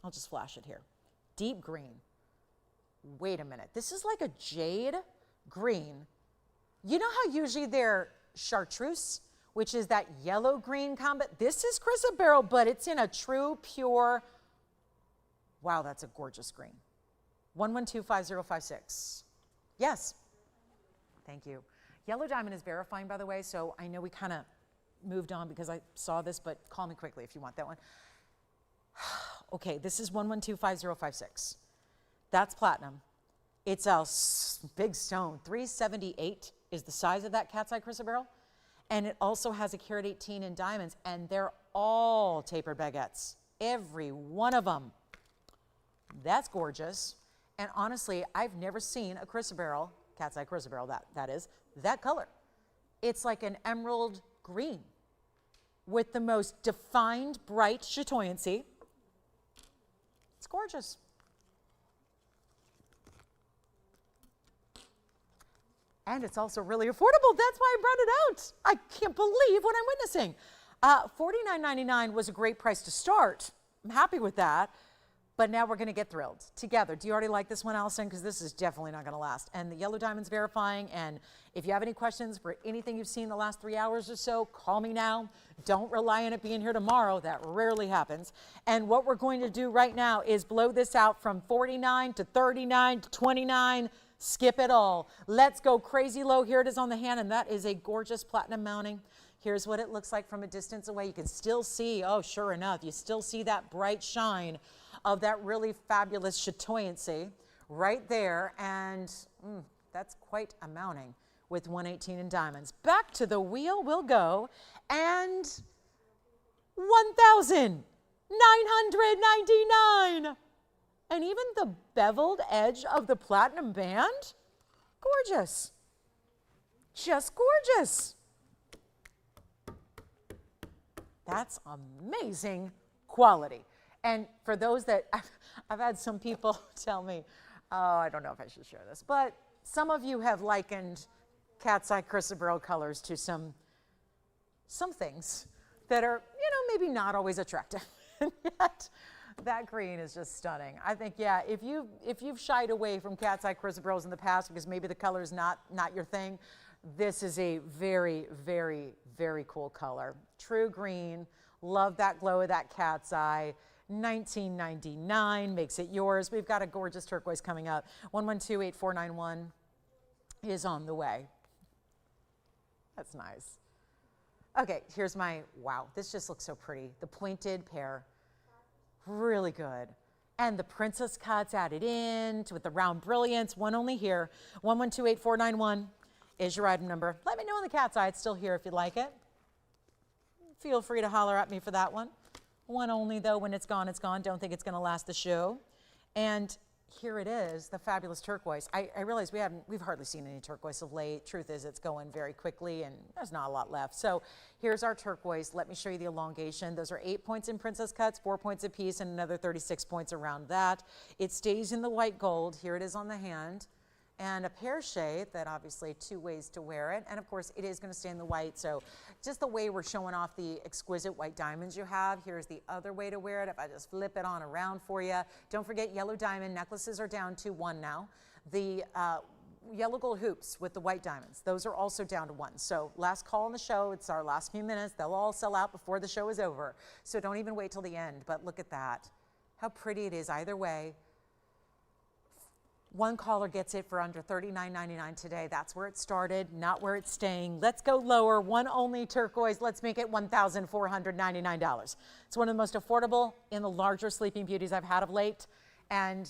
I'll just flash it here. Deep green. Wait a minute. This is like a jade green. You know how usually they're chartreuse, which is that yellow-green combo? This is chrysoberyl, but it's in a true, pure Wow, that's a gorgeous green. 1125056. Yes. Thank you. Yellow diamond is verifying, by the way, so I know we kind of moved on because I saw this, but call me quickly if you want that one. Okay, this is 1125056. That's platinum. It's a big stone. 378 is the size of that cat's eye chrysoberyl. And it also has a carat 18 in diamonds, and they're all tapered baguettes. Every one of them. That's gorgeous. And honestly, I've never seen a chrysoberyl, cat's eye chrysoberyl, that is, that color. It's like an emerald green with the most defined, bright chatoyancy. It's gorgeous. And it's also really affordable. That's why I brought it out. I can't believe what I'm witnessing. $49.99 was a great price to start. I'm happy with that. But now we're going to get thrilled together. Do you already like this one, Allison? Because this is definitely not going to last. And the yellow diamond's verifying. And if you have any questions for anything you've seen the last 3 hours or so, call me now. Don't rely on it being here tomorrow. That rarely happens. And what we're going to do right now is blow this out from 49 to 39 to 29. Skip it all. Let's go crazy low. Here it is on the hand, and that is a gorgeous platinum mounting. Here's what it looks like from a distance away. You can still see, oh, sure enough, you still see that bright shine of that really fabulous chatoyancy right there. And that's quite a mounting with 118 in diamonds. Back to the wheel we'll go, and 1,999. And even the beveled edge of the platinum band, gorgeous. Just gorgeous. That's amazing quality. And for those that, I've had some people tell me, oh, I don't know if I should share this, but some of you have likened cat's eye chrysoberyl colors to some things that are, maybe not always attractive. And yet, that green is just stunning. I think, yeah, if you've shied away from cat's eye chrysoberyls in the past because maybe the color is not your thing, this is a very, very, very cool color. True green. Love that glow of that cat's eye. $19.99 makes it yours. We've got a gorgeous turquoise coming up. 1128491 is on the way. That's nice. Okay, here's my, wow, this just looks so pretty. The pointed pear. Really good. And the princess cuts added in with the round brilliance. One only here. 1128491 is your item number. Let me know in the cat's eye. It's still here if you'd like it. Feel free to holler at me for that one. One only, though. When it's gone, it's gone. Don't think it's going to last the show. And here it is, the fabulous turquoise. I realize we've hardly seen any turquoise of late. Truth is, it's going very quickly, and there's not a lot left. So here's our turquoise. Let me show you the elongation. Those are 8 points in princess cuts, 4 points apiece, and another 36 points around that. It stays in the white gold. Here it is on the hand. And a pear shade that obviously 2 ways to wear it. And of course it is going to stay in the white. So just the way we're showing off the exquisite white diamonds you have, here's the other way to wear it. If I just flip it on around for you. Don't forget yellow diamond necklaces are down to 1 now. The yellow gold hoops with the white diamonds, those are also down to 1. So last call on the show, it's our last few minutes. They'll all sell out before the show is over. So don't even wait till the end, but look at that. How pretty it is either way. One caller gets it for under $39.99 today. That's where it started, not where it's staying. Let's go lower. One only turquoise. Let's make it $1,499. It's one of the most affordable in the larger Sleeping Beauties I've had of late. And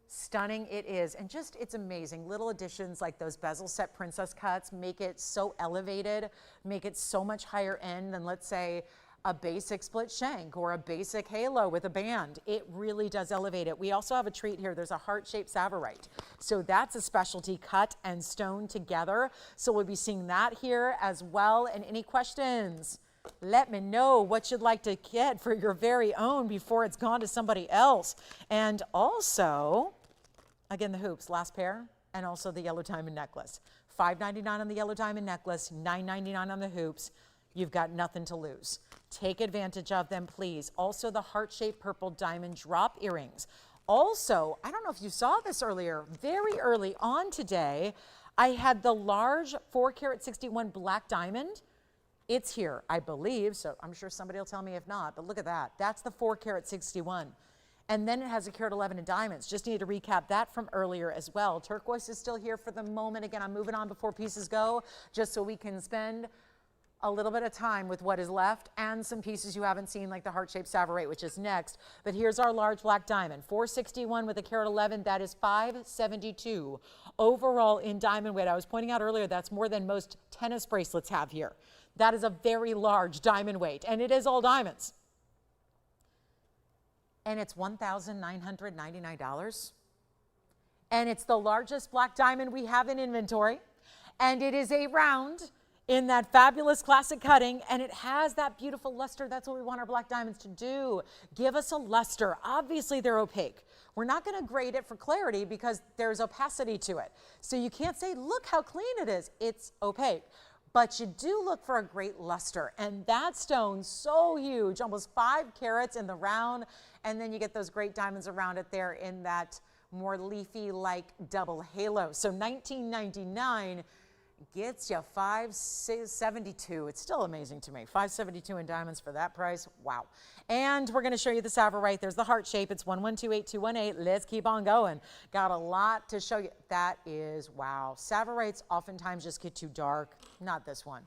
stunning it is. And just, it's amazing. Little additions like those bezel set princess cuts make it so elevated, make it so much higher end than, let's say, a basic split shank or a basic halo with a band. It really does elevate it. We also have a treat here. There's a heart-shaped Sapphire. So that's a specialty cut and stone together. So we'll be seeing that here as well. And any questions? Let me know what you'd like to get for your very own before it's gone to somebody else. And also, again, the hoops, last pair, and also the yellow diamond necklace. $5.99 on the yellow diamond necklace, $9.99 on the hoops. You've got nothing to lose. Take advantage of them, please. Also, the heart-shaped purple diamond drop earrings. Also, I don't know if you saw this earlier, very early on today, I had the large 4 carat 61 black diamond. It's here, I believe, so I'm sure somebody will tell me if not, but look at that. That's the 4 carat 61. And then it has a carat 11 in diamonds. Just need to recap that from earlier as well. Turquoise is still here for the moment. Again, I'm moving on before pieces go, just so we can spend a little bit of time with what is left and some pieces you haven't seen, like the heart-shaped Sapphire, which is next. But here's our large black diamond, 461 with a carat 11. That is 572 overall in diamond weight. I was pointing out earlier, that's more than most tennis bracelets have here. That is a very large diamond weight, and it is all diamonds. And it's $1,999. And it's the largest black diamond we have in inventory. And it is a round in that fabulous classic cutting, and it has that beautiful luster. That's what we want our black diamonds to do. Give us a luster. Obviously, they're opaque. We're not going to grade it for clarity because there's opacity to it. So you can't say, look how clean it is. It's opaque. But you do look for a great luster. And that stone's so huge, almost 5 carats in the round. And then you get those great diamonds around it there in that more leafy like double halo. So $19.99 gets you $572. It's still amazing to me. $572 in diamonds for that price. Wow. And we're going to show you the Sapphire. There's the heart shape. It's 1128-218. Let's keep on going. Got a lot to show you. That is, wow. Sapphirites oftentimes just get too dark. Not this one.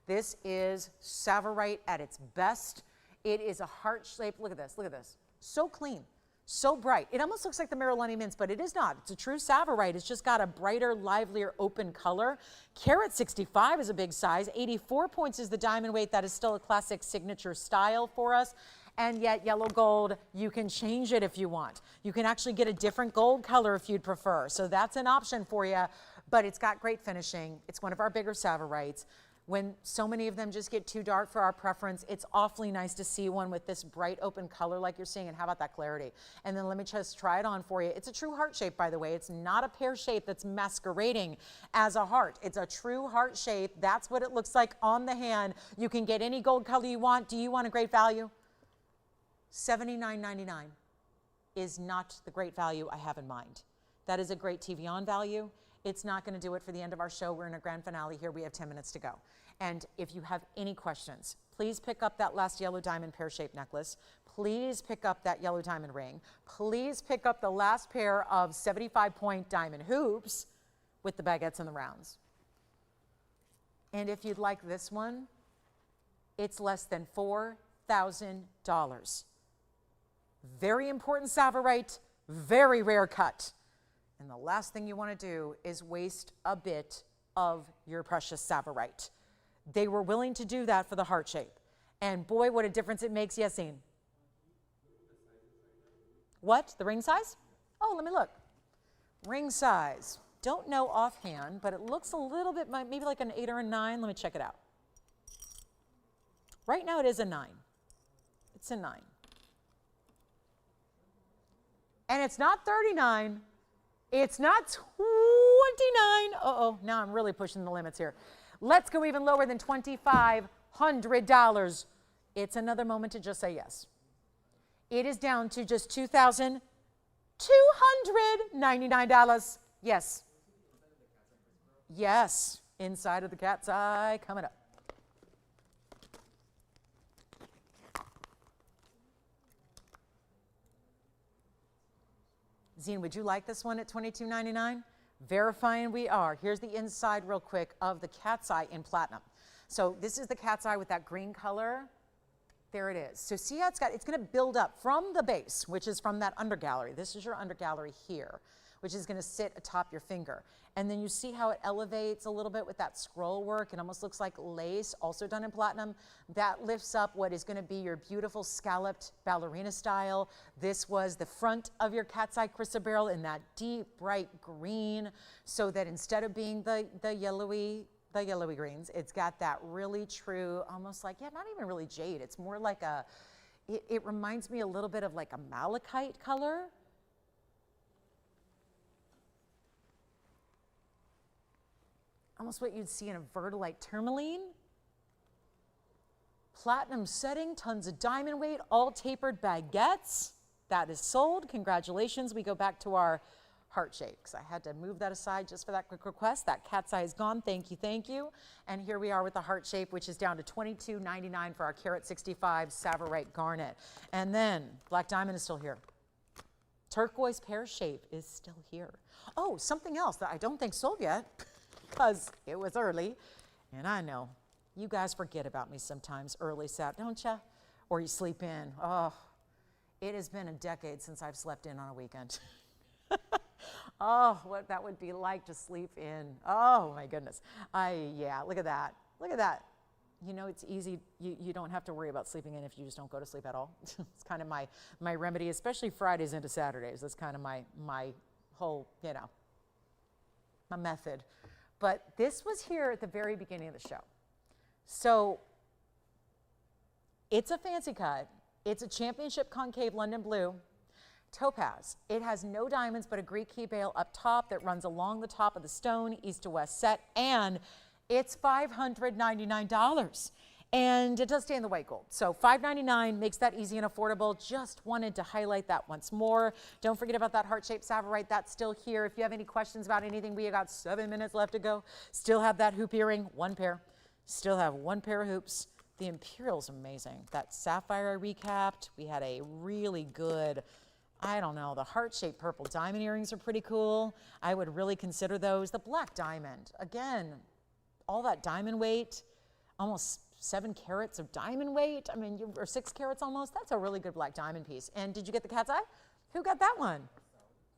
This is Sapphire at its best. It is a heart shape. Look at this. Look at this. So clean. So bright. It almost looks like the Marilyn mints, but it is not. It's a true Sapphire. It's just got a brighter, livelier, open color. Carat 65 is a big size. 84 points is the diamond weight. That is still a classic signature style for us. And yet yellow gold, you can change it if you want. You can actually get a different gold color if you'd prefer. So that's an option for you, but it's got great finishing. It's one of our bigger Sapphirites. When so many of them just get too dark for our preference, it's awfully nice to see one with this bright open color like you're seeing. And how about that clarity? And then let me just try it on for you. It's a true heart shape, by the way. It's not a pear shape that's masquerading as a heart. It's a true heart shape. That's what it looks like on the hand. You can get any gold color you want. Do you want a great value? $79.99 is not the great value I have in mind. That is a great TVON value. It's not going to do it for the end of our show. We're in a grand finale here. We have 10 minutes to go. And if you have any questions, please pick up that last yellow diamond pear-shaped necklace. Please pick up that yellow diamond ring. Please pick up the last pair of 75-point diamond hoops with the baguettes and the rounds. And if you'd like this one, it's less than $4,000. Very important Sapphirite, very rare cut. And the last thing you want to do is waste a bit of your precious Sapphirite. They were willing to do that for the heart shape. And boy, what a difference it makes. Yes, Ian? What? The ring size? Oh, let me look. Ring size. Don't know offhand, but it looks a little bit, maybe like an 8 or a 9. Let me check it out. Right now it is a 9. It's a 9. And it's not 39. It's not 29. Uh-oh, now I'm really pushing the limits here. Let's go even lower than $2,500. It's another moment to just say yes. It is down to just $2,299. Yes. Yes, inside of the cat's eye, coming up. Zine, would you like this one at $22.99? Verifying we are. Here's the inside real quick of the cat's eye in platinum. So this is the cat's eye with that green color. There it is. So see how it's going to build up from the base, which is from that undergallery. This is your undergallery here, which is going to sit atop your finger. And then you see how it elevates a little bit with that scroll work. It almost looks like lace, also done in platinum. That lifts up what is going to be your beautiful scalloped ballerina style. This was the front of your cat's eye chrysoberyl in that deep, bright green, so that instead of being the yellowy greens, it's got that really true, almost like, yeah, not even really jade. It's more like it reminds me a little bit of like a malachite color. Almost what you'd see in a verdolite tourmaline. Platinum setting, tons of diamond weight, all tapered baguettes. That is sold. Congratulations. We go back to our heart shapes. I had to move that aside just for that quick request. That cat's eye is gone. Thank you, thank you. And here we are with the heart shape, which is down to $22.99 for our carat 65 Sapphire garnet. And then black diamond is still here. Turquoise pear shape is still here. Oh, something else that I don't think sold yet because it was early. And I know you guys forget about me sometimes early Sat, don't you? Or you sleep in. Oh, it has been a decade since I've slept in on a weekend. Oh, what that would be like to sleep in. Oh my goodness. Yeah, look at that. Look at that. You know, it's easy. You don't have to worry about sleeping in if you just don't go to sleep at all. It's kind of my remedy, especially Fridays into Saturdays. That's kind of my whole, you know, my method. But this was here at the very beginning of the show. So it's a fancy cut. It's a championship concave London blue topaz. It has no diamonds but a Greek key bale up top that runs along the top of the stone, east to west set, and it's $599. And it does stay in the white gold. So $599 makes that easy and affordable. Just wanted to highlight that once more. Don't forget about that heart-shaped sapphire. That's still here. If you have any questions about anything, we got 7 minutes left to go. Still have that hoop earring, 1 pair. Still have 1 pair of hoops. The Imperial's amazing. That sapphire I recapped. We had a really good, I don't know, the heart-shaped purple diamond earrings are pretty cool. I would really consider those. The black diamond, again, all that diamond weight, almost 7 carats of diamond weight. I mean, or 6 carats almost. That's a really good black diamond piece. And did you get the cat's eye? Who got that one?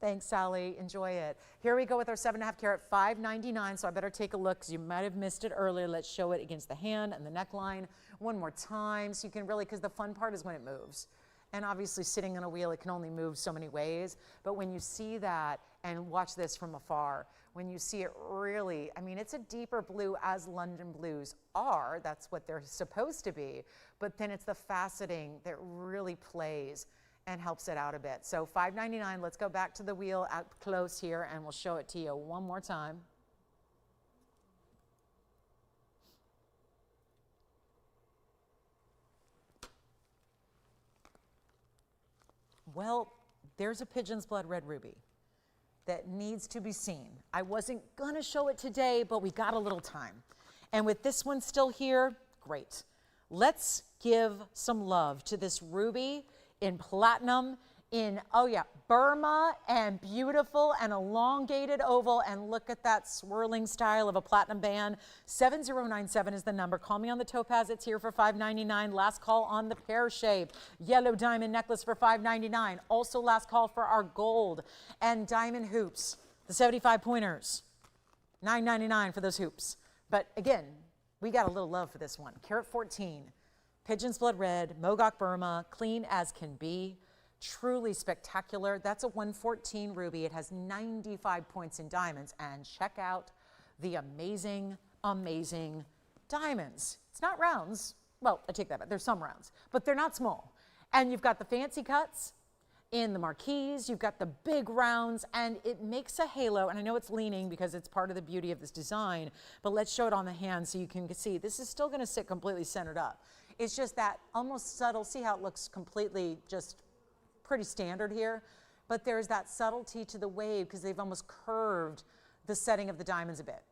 Thanks, Sally. Enjoy it. Here we go with our 7.5 carat, $599. So I better take a look because you might have missed it earlier. Let's show it against the hand and the neckline one more time so you can really, because the fun part is when it moves. And obviously sitting on a wheel, it can only move so many ways. But when you see that, and watch this from afar, when you see it really, I mean, it's a deeper blue as London blues are. That's what they're supposed to be. But then it's the faceting that really plays and helps it out a bit. So $599, let's go back to the wheel up close here and we'll show it to you one more time. Well, there's a pigeon's blood red ruby that needs to be seen. I wasn't gonna show it today, but we got a little time. And with this one still here, great. Let's give some love to this ruby in platinum, in, oh yeah, Burma, and beautiful and elongated oval, and look at that swirling style of a platinum band. 7097 is the number. Call me on the topaz, it's here for $599. Last call on the pear shape. Yellow diamond necklace for $599. Also last call for our gold and diamond hoops, the 75 pointers. $9.99 for those hoops. But again, we got a little love for this one. Carat 14, pigeon's blood red, Mogok Burma, clean as can be. Truly spectacular. That's a 114 ruby. It has 95 points in diamonds. And check out the amazing, amazing diamonds. It's not rounds. Well, I take that back. There's some rounds, but they're not small. And you've got the fancy cuts in the marquise. You've got the big rounds, and it makes a halo. And I know it's leaning because it's part of the beauty of this design, but let's show it on the hand so you can see. This is still going to sit completely centered up. It's just that almost subtle. See how it looks completely just pretty standard here, but there's that subtlety to the wave because they've almost curved the setting of the diamonds a bit.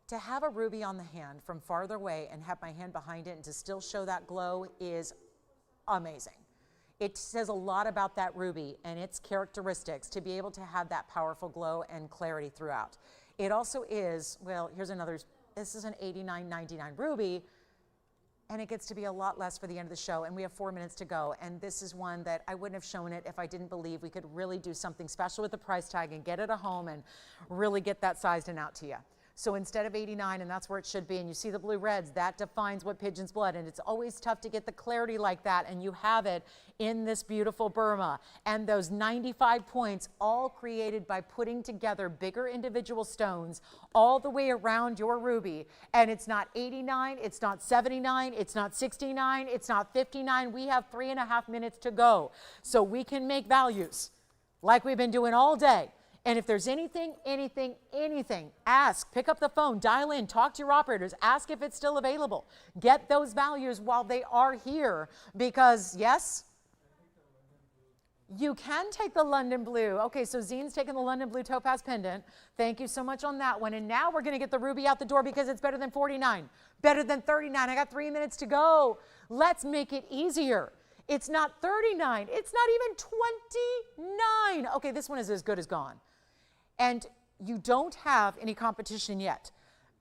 To have a ruby on the hand from farther away and have my hand behind it and to still show that glow is amazing. It says a lot about that ruby and its characteristics to be able to have that powerful glow and clarity throughout. It also is, well, here's another, this is an $89.99 ruby, and it gets to be a lot less for the end of the show, and we have 4 minutes to go. And this is one that I wouldn't have shown it if I didn't believe we could really do something special with the price tag and get it at home and really get that sized and out to you. So instead of 89, and that's where it should be, and you see the blue reds, that defines what pigeon's blood, and it's always tough to get the clarity like that, and you have it in this beautiful Burma. And those 95 points, all created by putting together bigger individual stones all the way around your ruby. And it's not 89, it's not 79, it's not 69, it's not 59. We have 3.5 minutes to go. So we can make values like we've been doing all day. And if there's anything, ask, pick up the phone, dial in, talk to your operators, ask if it's still available. Get those values while they are here because, yes, you can take the London blue. Okay, so Zine's taking the London blue topaz pendant. Thank you so much on that one. And now we're going to get the ruby out the door because it's better than 49, better than 39. I got 3 minutes to go. Let's make it easier. It's not 39. It's not even 29. Okay, this one is as good as gone. And you don't have any competition yet.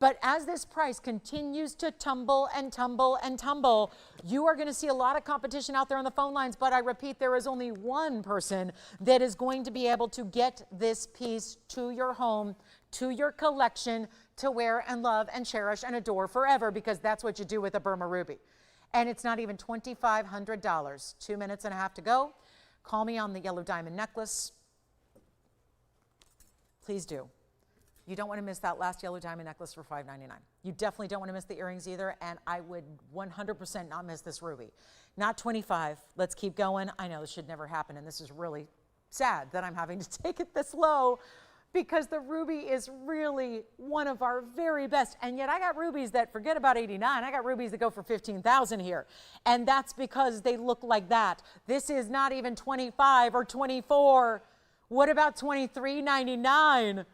But as this price continues to tumble and tumble and tumble, you are going to see a lot of competition out there on the phone lines. But I repeat, there is only one person that is going to be able to get this piece to your home, to your collection, to wear and love and cherish and adore forever, because that's what you do with a Burma ruby. And it's not even $2,500. 2 minutes and a half to go. Call me on the yellow diamond necklace. Please do. You don't want to miss that last yellow diamond necklace for $5.99. You definitely don't want to miss the earrings either, and I would 100% not miss this ruby. Not 25. Let's keep going. I know this should never happen, and this is really sad that I'm having to take it this low, because the ruby is really one of our very best. And yet I got rubies that, forget about 89, I got rubies that go for 15,000 here. And that's because they look like that. This is not even 25 or 24. What about $23.99?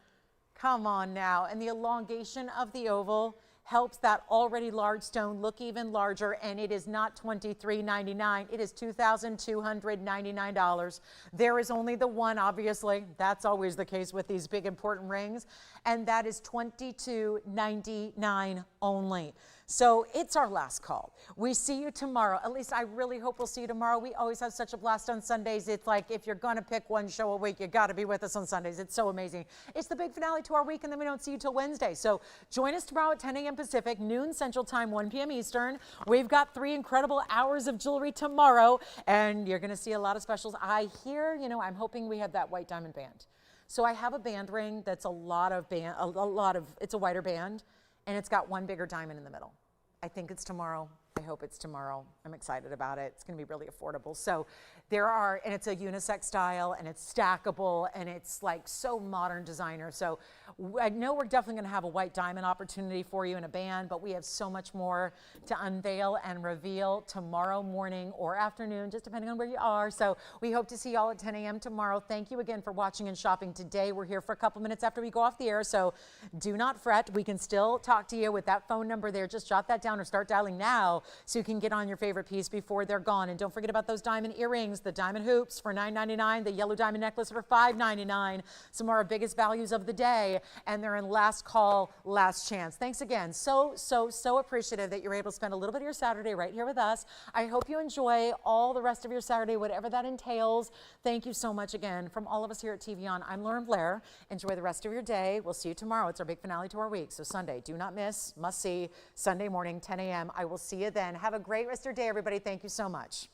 Come on now. And the elongation of the oval helps that already large stone look even larger, and it is not $23.99. It is $2,299. There is only the one, obviously. That's always the case with these big important rings, and that is $22.99 only. So it's our last call. We see you tomorrow. At least I really hope we'll see you tomorrow. We always have such a blast on Sundays. It's like, if you're going to pick one show a week, you got to be with us on Sundays. It's so amazing. It's the big finale to our week, and then we don't see you till Wednesday. So join us tomorrow at 10 a.m. Pacific, noon Central Time, 1 p.m. Eastern. We've got 3 incredible hours of jewelry tomorrow, and you're going to see a lot of specials. I hear, you know, I'm hoping we have that white diamond band. So I have a band ring that's it's a wider band, and it's got one bigger diamond in the middle. I think it's tomorrow. I hope it's tomorrow. I'm excited about it. It's going to be really affordable. So and it's a unisex style, and it's stackable, and it's like so modern designer. So I know we're definitely going to have a white diamond opportunity for you in a band, but we have so much more to unveil and reveal tomorrow morning or afternoon, just depending on where you are. So we hope to see y'all at 10 a.m. tomorrow. Thank you again for watching and shopping today. We're here for a couple minutes after we go off the air, so do not fret. We can still talk to you with that phone number there. Just jot that down or start dialing now so you can get on your favorite piece before they're gone. And don't forget about those diamond earrings, the diamond hoops for $9.99, the yellow diamond necklace for $5.99. Some of our biggest values of the day, and they're in last call, last chance. Thanks again. So appreciative that you're able to spend a little bit of your Saturday right here with us. I hope you enjoy all the rest of your Saturday, whatever that entails. Thank you so much again. From all of us here at TVON, I'm Lauren Blair. Enjoy the rest of your day. We'll see you tomorrow. It's our big finale to our week. So Sunday, do not miss, must see, Sunday morning, 10 a.m. I will see you then. Have a great rest of your day, everybody. Thank you so much.